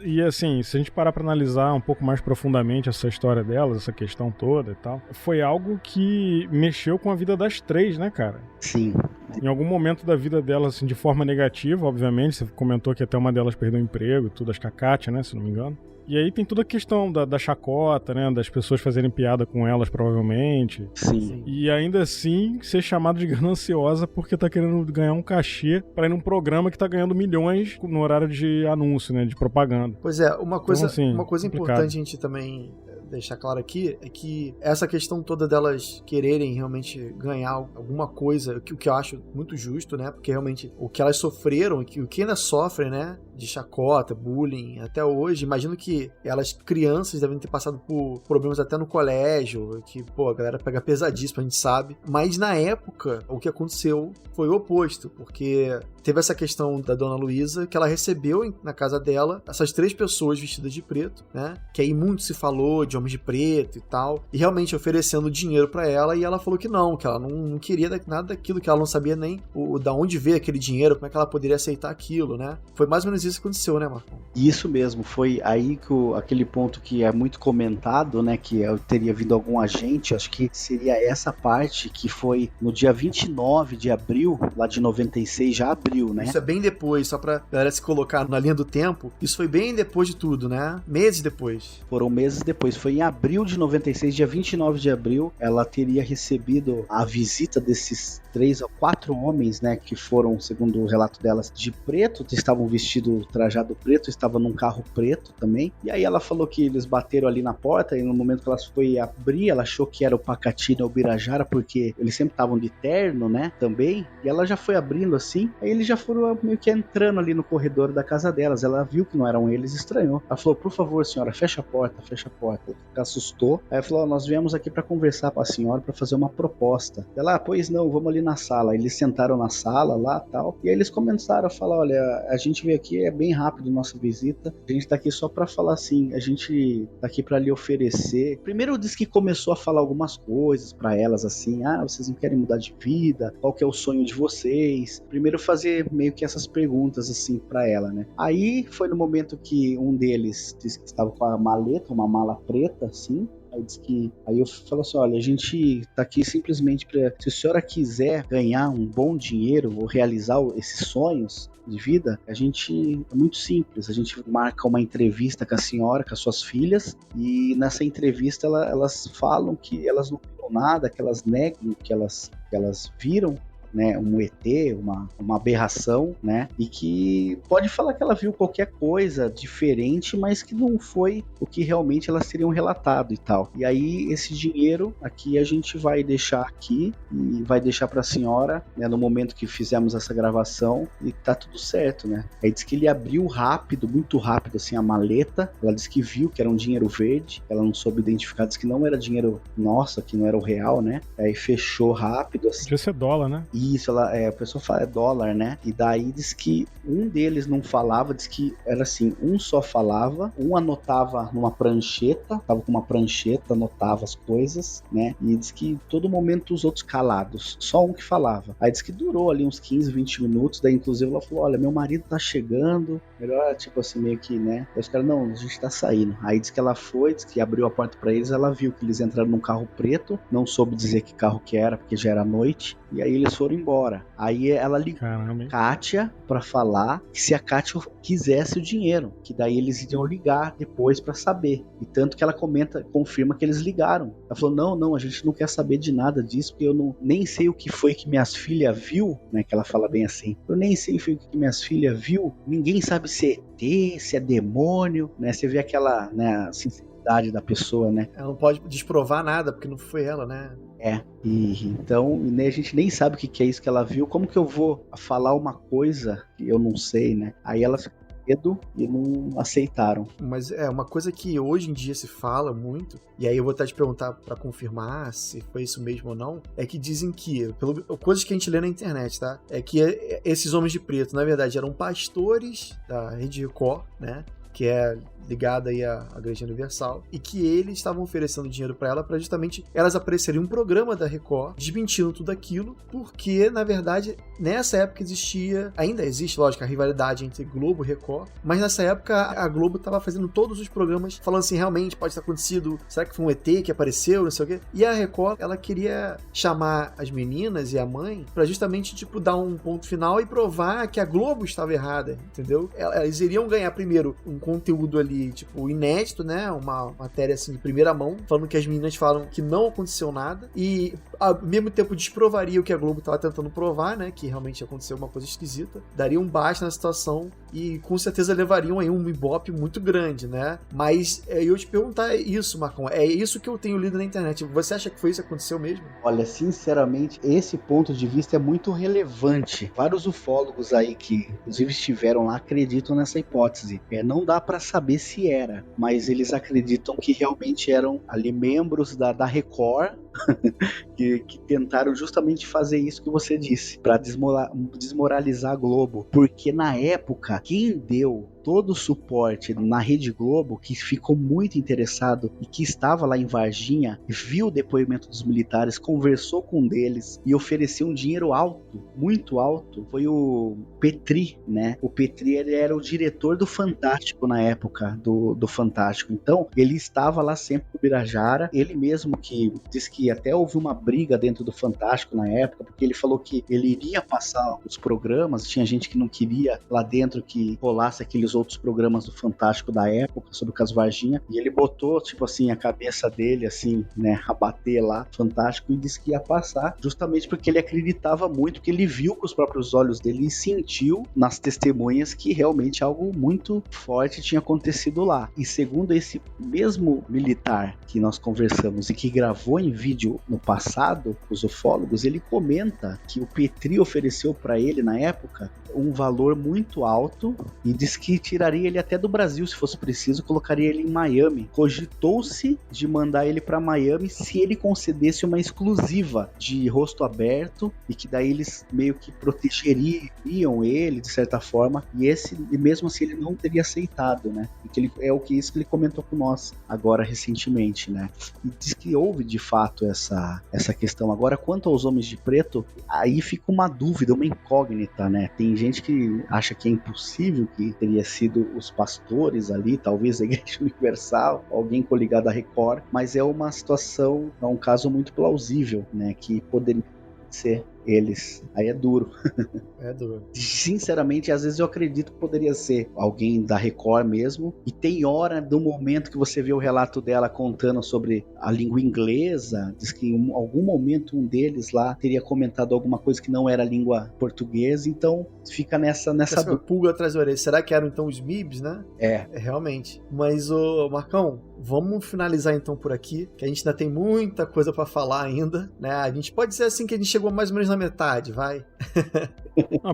e assim, se a gente parar pra analisar um pouco mais profundamente essa história delas, essa questão toda e tal, foi algo que mexeu com a vida das três, né, cara?
Sim.
Em algum momento da vida delas, assim, de forma negativa, obviamente, você comentou que até uma delas perdeu o emprego, tudo, acho que a Kátia, né, se não me engano. E aí tem toda a questão da chacota, né? Das pessoas fazerem piada com elas, provavelmente.
Sim.
E ainda assim, ser chamado de gananciosa porque tá querendo ganhar um cachê pra ir num programa que tá ganhando milhões no horário de anúncio, né? De propaganda.
Pois é, uma coisa,
então, assim,
uma coisa importante a gente também deixar claro aqui é que essa questão toda delas quererem realmente ganhar alguma coisa, o que eu acho muito justo, né? Porque realmente o que elas sofreram, o que ainda sofrem, né? De chacota, bullying, até hoje, imagino que elas, crianças, devem ter passado por problemas até no colégio, que, pô, a galera pega pesadíssimo, a gente sabe. Mas na época, o que aconteceu foi o oposto, porque teve essa questão da Dona Luísa, que ela recebeu na casa dela essas 3 pessoas vestidas de preto, né? Que aí muito se falou de homens de preto e tal, e realmente oferecendo dinheiro pra ela, e ela falou que ela não queria nada daquilo, que ela não sabia nem da onde veio aquele dinheiro, como é que ela poderia aceitar aquilo, né? Foi mais ou menos isso que aconteceu, né, Marcão?
Isso mesmo, foi aí que aquele ponto que é muito comentado, né, que teria vindo algum agente, acho que seria essa parte que foi no dia 29 de abril, lá de 96, já abriu, né?
Isso é bem depois, só pra galera se colocar na linha do tempo, isso foi bem depois de tudo, né? Meses depois.
Foram meses depois, foi em abril de 96, dia 29 de abril, ela teria recebido a visita desses 3 a 4 homens, né, que foram, segundo o relato delas, de preto, estavam vestidos trajado preto, estavam num carro preto também, e aí ela falou que eles bateram ali na porta, e no momento que ela foi abrir, ela achou que era o Pacatini ou o Ubirajara, porque eles sempre estavam de terno, né, também, e ela já foi abrindo assim, aí eles já foram meio que entrando ali no corredor da casa delas, ela viu que não eram eles, estranhou, ela falou, por favor senhora, fecha a porta, ela assustou, aí ela falou, nós viemos aqui para conversar com a senhora, para fazer uma proposta, ela, pois não, vamos ali na sala, eles sentaram na sala lá, tal, e aí eles começaram a falar, olha, a gente veio aqui, é bem rápido nossa visita, a gente tá aqui só para falar assim, a gente tá aqui para lhe oferecer, primeiro disse que começou a falar algumas coisas para elas, assim, vocês não querem mudar de vida, qual que é o sonho de vocês, primeiro fazer meio que essas perguntas, assim, para ela, né, aí foi no momento que um deles disse que estava com a maleta, uma mala preta, assim, aí eu falo assim, olha, a gente tá aqui simplesmente para, se a senhora quiser ganhar um bom dinheiro ou realizar esses sonhos de vida, a gente é muito simples, a gente marca uma entrevista com a senhora, com as suas filhas, e nessa entrevista elas falam que elas não viram nada, que elas negam que elas viram, né, um ET, uma aberração, né, e que pode falar que ela viu qualquer coisa diferente, mas que não foi o que realmente elas teriam relatado e tal. E aí esse dinheiro aqui a gente vai deixar aqui e vai deixar para a senhora, né, no momento que fizemos essa gravação, e tá tudo certo, né. Aí diz que ele abriu rápido, muito rápido assim a maleta, ela disse que viu que era um dinheiro verde, ela não soube identificar, disse que não era dinheiro nossa, que não era o real, né, aí fechou rápido assim.
Podia ser dólar, né?
Isso, a pessoa fala, é dólar, né? E daí diz que um deles não falava, diz que era assim, um só falava, um anotava numa prancheta, tava com uma prancheta, anotava as coisas, né? E diz que todo momento os outros calados, só um que falava. Aí diz que durou ali uns 15, 20 minutos, daí inclusive ela falou, olha, meu marido tá chegando, melhor, tipo assim, meio que, né? Aí os caras, não, a gente tá saindo. Aí diz que ela foi, diz que abriu a porta pra eles, ela viu que eles entraram num carro preto, não soube dizer que carro que era, porque já era noite, e aí eles foram foram embora. Aí ela ligou a Kátia pra falar que se a Kátia quisesse o dinheiro, que daí eles iriam ligar depois pra saber. E tanto que ela confirma que eles ligaram. Ela falou, não, a gente não quer saber de nada disso, porque eu nem sei o que foi que minhas filhas viu, né, que ela fala bem assim. Eu nem sei o que minhas filhas viu, ninguém sabe se é ET, se é demônio, né, você vê aquela, né, sinceridade da pessoa, né.
Ela não pode desprovar nada, porque não foi ela, né.
E então a gente nem sabe o que é isso que ela viu. Como que eu vou falar uma coisa que eu não sei, né? Aí ela ficou com medo e não aceitaram.
Mas é uma coisa que hoje em dia se fala muito, e aí eu vou até te perguntar pra confirmar se foi isso mesmo ou não, é que dizem que, coisas que a gente lê na internet, tá? É que esses homens de preto, na verdade, eram pastores da Rede Record, né? Que é ligada aí à Igreja Universal, e que eles estavam oferecendo dinheiro para ela para justamente elas aparecerem em um programa da Record, desmentindo tudo aquilo, porque, na verdade, nessa época ainda existe, lógico, a rivalidade entre Globo e Record, mas nessa época a Globo estava fazendo todos os programas falando assim, realmente, pode ter acontecido, será que foi um ET que apareceu, não sei o quê, e a Record, ela queria chamar as meninas e a mãe para justamente, tipo, dar um ponto final e provar que a Globo estava errada, entendeu? Eles iriam ganhar primeiro um conteúdo ali, tipo, inédito, né? Uma matéria, assim, de primeira mão, falando que as meninas falam que não aconteceu nada e, ao mesmo tempo, desprovaria o que a Globo estava tentando provar, né? Que realmente aconteceu uma coisa esquisita. Daria um baixo na situação e, com certeza, levariam aí um ibope muito grande, né? Mas eu te perguntar isso, Marcão, é isso que eu tenho lido na internet. Você acha que foi isso que aconteceu mesmo?
Olha, sinceramente, esse ponto de vista é muito relevante. Vários ufólogos aí que, inclusive, estiveram lá acreditam nessa hipótese. Não dá pra saber se era, mas eles acreditam que realmente eram ali membros da Record que tentaram justamente fazer isso que você disse, para desmoralizar a Globo, porque na época quem deu todo o suporte na Rede Globo, que ficou muito interessado e que estava lá em Varginha, viu o depoimento dos militares, conversou com um deles e ofereceu um dinheiro alto, muito alto, foi o Petri, né? O Petri, ele era o diretor do Fantástico na época do Fantástico, então ele estava lá sempre no Birajara, ele mesmo que disse que até houve uma briga dentro do Fantástico na época, porque ele falou que ele iria passar os programas, tinha gente que não queria lá dentro que rolasse aqueles outros programas do Fantástico da época, sobre o caso Varginha, e ele botou, tipo assim, a cabeça dele, assim, né, a bater lá, Fantástico, e disse que ia passar, justamente porque ele acreditava muito, que ele viu com os próprios olhos dele e sentiu nas testemunhas que realmente algo muito forte tinha acontecido lá. E segundo esse mesmo militar que nós conversamos e que gravou em vídeo no passado, os ufólogos, ele comenta que o Petri ofereceu para ele, na época, um valor muito alto e diz que tiraria ele até do Brasil, se fosse preciso, colocaria ele em Miami. Cogitou-se de mandar ele para Miami se ele concedesse uma exclusiva de rosto aberto e que daí eles meio que protegeriam ele, de certa forma, e mesmo assim ele não teria aceitado, né? E que isso que ele comentou com nós agora recentemente, né? E diz que houve de fato essa questão. Agora, quanto aos homens de preto, aí fica uma dúvida, uma incógnita, né? Tem gente que acha que é impossível, que teria sido os pastores ali, talvez a Igreja Universal, alguém coligado à Record, mas é uma situação, é um caso muito plausível, né? Que poderia ser eles. Aí é duro.
É duro.
Sinceramente, às vezes eu acredito que poderia ser alguém da Record mesmo. E tem hora do momento que você vê o relato dela contando sobre a língua inglesa. Diz que em algum momento um deles lá teria comentado alguma coisa que não era língua portuguesa. Então fica nessa
pulga atrás da orelha. Será que eram então os MIBs, né?
É.
Realmente. Mas, Marcão, vamos finalizar então por aqui, que a gente ainda tem muita coisa pra falar ainda, né? A gente pode dizer assim que a gente chegou mais ou menos na metade, vai.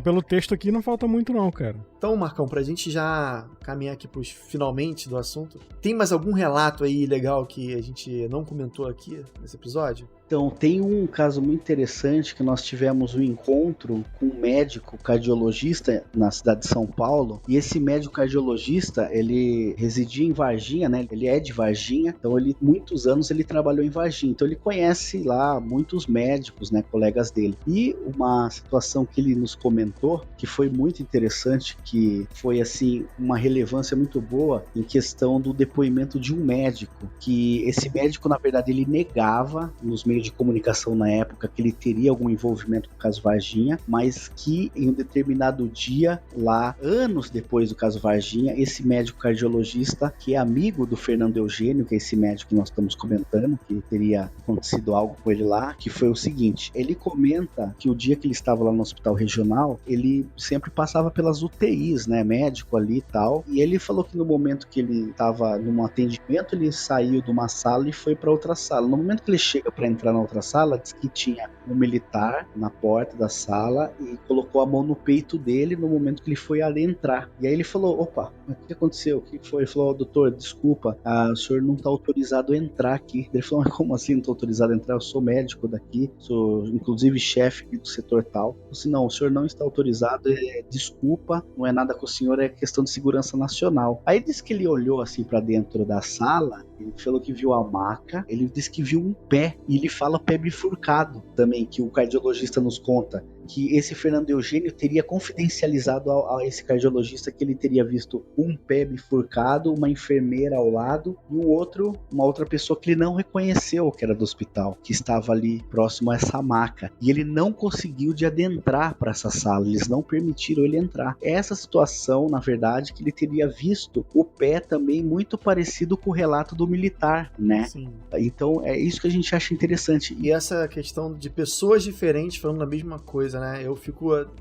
Pelo texto aqui não falta muito não, cara.
Então, Marcão, pra gente já caminhar aqui pros finalmente do assunto, tem mais algum relato aí legal que a gente não comentou aqui nesse episódio?
Então, tem um caso muito interessante que nós tivemos um encontro com um médico cardiologista na cidade de São Paulo, e esse médico cardiologista, ele residia em Varginha, né? Ele é de Varginha, então muitos anos ele trabalhou em Varginha, então ele conhece lá muitos médicos, né, colegas dele. E uma situação que ele nos comentou, que foi muito interessante, que foi assim, uma relevância muito boa em questão do depoimento de um médico, que esse médico, na verdade, ele negava nos meios meio de comunicação na época que ele teria algum envolvimento com o caso Varginha, mas que em um determinado dia, lá, anos depois do caso Varginha, esse médico cardiologista, que é amigo do Fernando Eugênio, que é esse médico que nós estamos comentando, que teria acontecido algo com ele lá, que foi o seguinte, ele comenta que o dia que ele estava lá no hospital regional, ele sempre passava pelas UTIs, né, médico ali e tal, e ele falou que no momento que ele estava num atendimento, ele saiu de uma sala e foi para outra sala. No momento que ele chega para entrar na outra sala, diz que tinha um militar na porta da sala e colocou a mão no peito dele no momento que ele foi adentrar. E aí ele falou, opa, o que aconteceu? O que foi? Ele falou, doutor, desculpa, o senhor não está autorizado a entrar aqui. Ele falou, mas como assim não estou autorizado a entrar? Eu sou médico daqui, sou inclusive chefe do setor tal. Eu disse, não, o senhor não está autorizado, desculpa, não é nada com o senhor, é questão de segurança nacional. Aí disse que ele olhou assim para dentro da sala, ele falou que viu a maca, ele disse que viu um pé, e ele fala pé bifurcado também, que o cardiologista nos conta, que esse Fernando Eugênio teria confidencializado a esse cardiologista que ele teria visto um pé bifurcado, uma enfermeira ao lado e uma outra pessoa que ele não reconheceu que era do hospital, que estava ali próximo a essa maca. E ele não conseguiu de adentrar para essa sala, eles não permitiram ele entrar. Essa situação, na verdade, que ele teria visto o pé também muito parecido com o relato do militar, né?
Sim.
Então é isso que a gente acha interessante.
E essa questão de pessoas diferentes falando a mesma coisa, né? Eu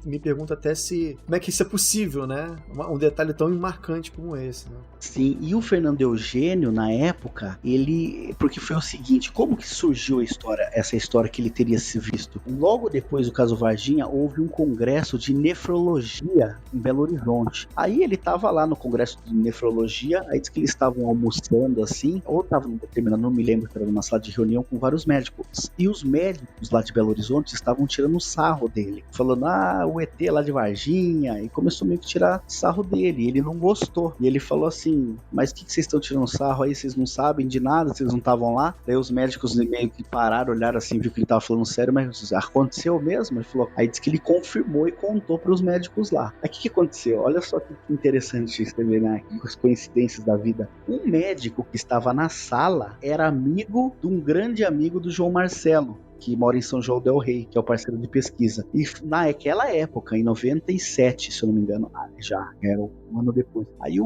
me pergunto até como é que isso é possível, né? Um detalhe tão marcante como esse, né?
Sim, e o Fernando Eugênio, na época, porque foi o seguinte, como que surgiu essa história que ele teria se visto? Logo depois do caso Varginha, houve um congresso de nefrologia em Belo Horizonte. Aí ele estava lá no congresso de nefrologia, aí diz que eles estavam almoçando assim, ou estavam determinando, não me lembro, era numa sala de reunião com vários médicos. E os médicos lá de Belo Horizonte estavam tirando sarro dele, falando, o ET lá de Varginha, e começou meio que tirar sarro dele, e ele não gostou. E ele falou assim, mas o que vocês estão tirando sarro aí? Vocês não sabem de nada? Vocês não estavam lá? Daí os médicos meio que pararam, olharam assim, viu que ele tava falando sério, mas aconteceu mesmo? Ele falou, aí disse que ele confirmou e contou para os médicos lá. Aí o que aconteceu? Olha só que interessante você ver, né? As coincidências da vida. Um médico que estava na sala era amigo de um grande amigo do João Marcelo, que mora em São João del Rei, que é o parceiro de pesquisa. E naquela época, em 97, se eu não me engano, já era um ano depois. Aí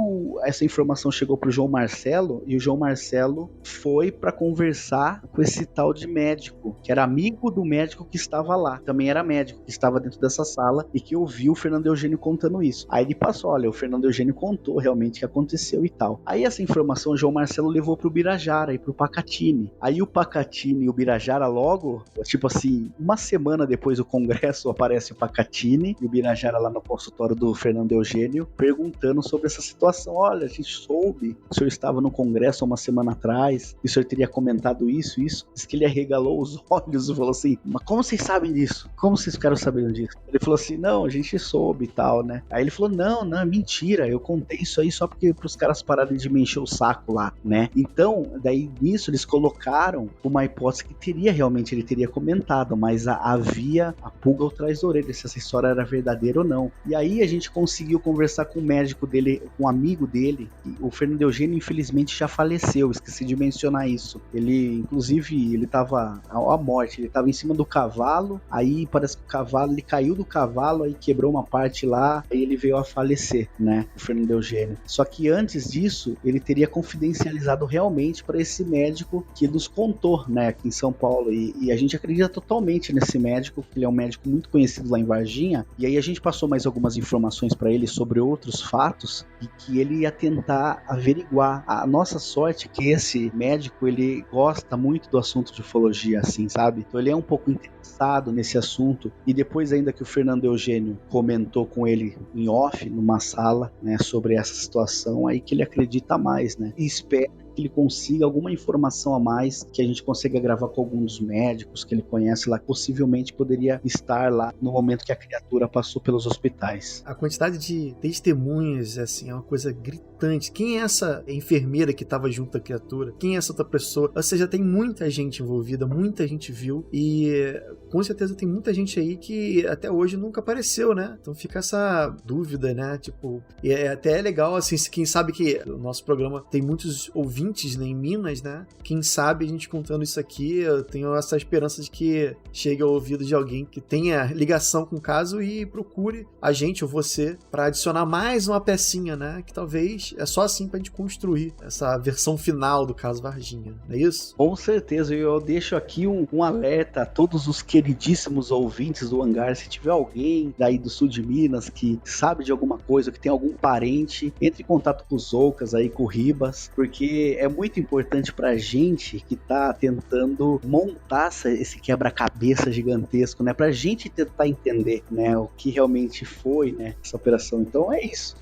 essa informação chegou pro João Marcelo, e o João Marcelo foi para conversar com esse tal de médico, que era amigo do médico que estava lá. Também era médico, que estava dentro dessa sala e que ouviu o Fernando Eugênio contando isso. Aí ele passou, olha, o Fernando Eugênio contou realmente o que aconteceu e tal. Aí essa informação o João Marcelo levou pro Birajara e pro Pacatini. Aí o Pacatini e o Birajara logo, tipo assim, uma semana depois do congresso, aparece o Pacatini e o Birajara lá no consultório do Fernando Eugênio perguntando sobre essa situação. Olha, a gente soube que o senhor estava no congresso há uma semana atrás e o senhor teria comentado isso. Diz que ele arregalou os olhos e falou assim, mas como vocês sabem disso? Como vocês ficaram sabendo disso? Ele falou assim, não, a gente soube e tal, né? Aí ele falou, não, é mentira, eu contei isso aí só porque pros caras pararem de me encher o saco lá, né? Então, daí nisso eles colocaram uma hipótese que ele teria comentado, mas havia a pulga atrás da orelha, se essa história era verdadeira ou não. E aí a gente conseguiu conversar com o médico dele, com um amigo dele. O Fernando Eugênio infelizmente já faleceu, esqueci de mencionar isso. Ele, inclusive, ele estava à morte, ele estava em cima do cavalo, aí parece que o cavalo, ele caiu do cavalo, aí quebrou uma parte lá, aí ele veio a falecer, né, o Fernando Eugênio. Só que antes disso, ele teria confidencializado realmente para esse médico que nos contou, né, aqui em São Paulo, e a gente acredita totalmente nesse médico, que ele é um médico muito conhecido lá em Varginha, e aí a gente passou mais algumas informações para ele sobre outros fatos, e que ele ia tentar averiguar. A nossa sorte é que esse médico, ele gosta muito do assunto de ufologia, assim, sabe? Então ele é um pouco interessado nesse assunto, e depois ainda que o Fernando Eugênio comentou com ele em off, numa sala, né, sobre essa situação, aí que ele acredita mais, né? E espera que ele consiga alguma informação a mais, que a gente consiga gravar com algum dos médicos que ele conhece lá, possivelmente poderia estar lá no momento que a criatura passou pelos hospitais.
A quantidade de testemunhas, assim, é uma coisa gritante. Quem é essa enfermeira que estava junto da criatura? Quem é essa outra pessoa? Ou seja, tem muita gente envolvida, muita gente viu, e com certeza tem muita gente aí que até hoje nunca apareceu, né? Então fica essa dúvida, né? Tipo, e até é legal, assim, quem sabe que o nosso programa tem muitos ouvintes ouvintes, né, em Minas, né? Quem sabe a gente contando isso aqui, eu tenho essa esperança de que chegue ao ouvido de alguém que tenha ligação com o caso e procure a gente ou você para adicionar mais uma pecinha, né? Que talvez é só assim pra gente construir essa versão final do caso Varginha, não é isso?
Com certeza, eu deixo aqui um alerta a todos os queridíssimos ouvintes do Hangar. Se tiver alguém daí do sul de Minas que sabe de alguma coisa, que tem algum parente, entre em contato com os Zoucas aí, com o Ribas, porque é muito importante pra gente que tá tentando montar esse quebra-cabeça gigantesco, né? Pra gente tentar entender, né, o que realmente foi, né, essa operação. Então é isso.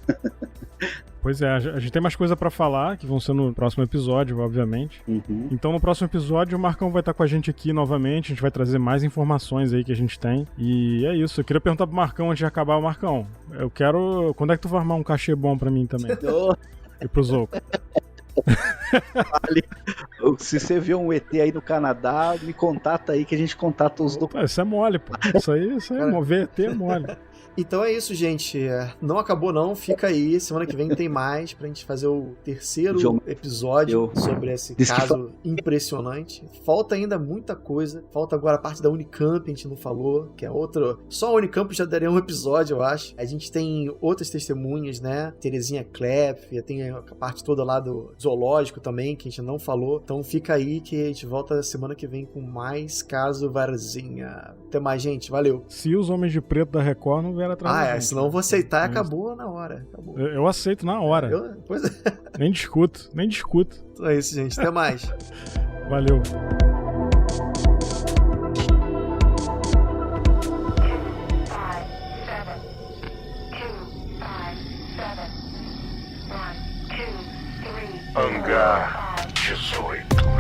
Pois é, a gente tem mais coisa pra falar, que vão ser no próximo episódio, obviamente.
Uhum.
Então no próximo episódio o Marcão vai estar com a gente aqui novamente, a gente vai trazer mais informações aí que a gente tem. E é isso, eu queria perguntar pro Marcão antes de acabar. Marcão, eu quero... Quando é que tu vai armar um cachê bom pra mim também? E pro Zouco?
Se você vê um ET aí no Canadá, me contata aí que a gente contata os do...
Isso é mole, pô. Isso aí ver ET é mole.
Então é isso, gente. Não acabou não, fica aí. Semana que vem tem mais pra gente fazer o terceiro episódio sobre esse caso impressionante. Falta ainda muita coisa. Falta agora a parte da Unicamp, a gente não falou, que é outra... Só a Unicamp já daria um episódio, eu acho. A gente tem outras testemunhas, né? Terezinha Kleff, tem a parte toda lá do zoológico também, que a gente não falou. Então fica aí que a gente volta semana que vem com mais caso Varginha. Até mais, gente. Valeu.
Se os Homens de Preto da Record não vieram atrás da gente,
senão eu vou aceitar e acabou na hora. Acabou.
Eu aceito na hora.
Pois é.
Nem discuto.
Então é isso, gente. Até mais.
Valeu.
Hangar 18.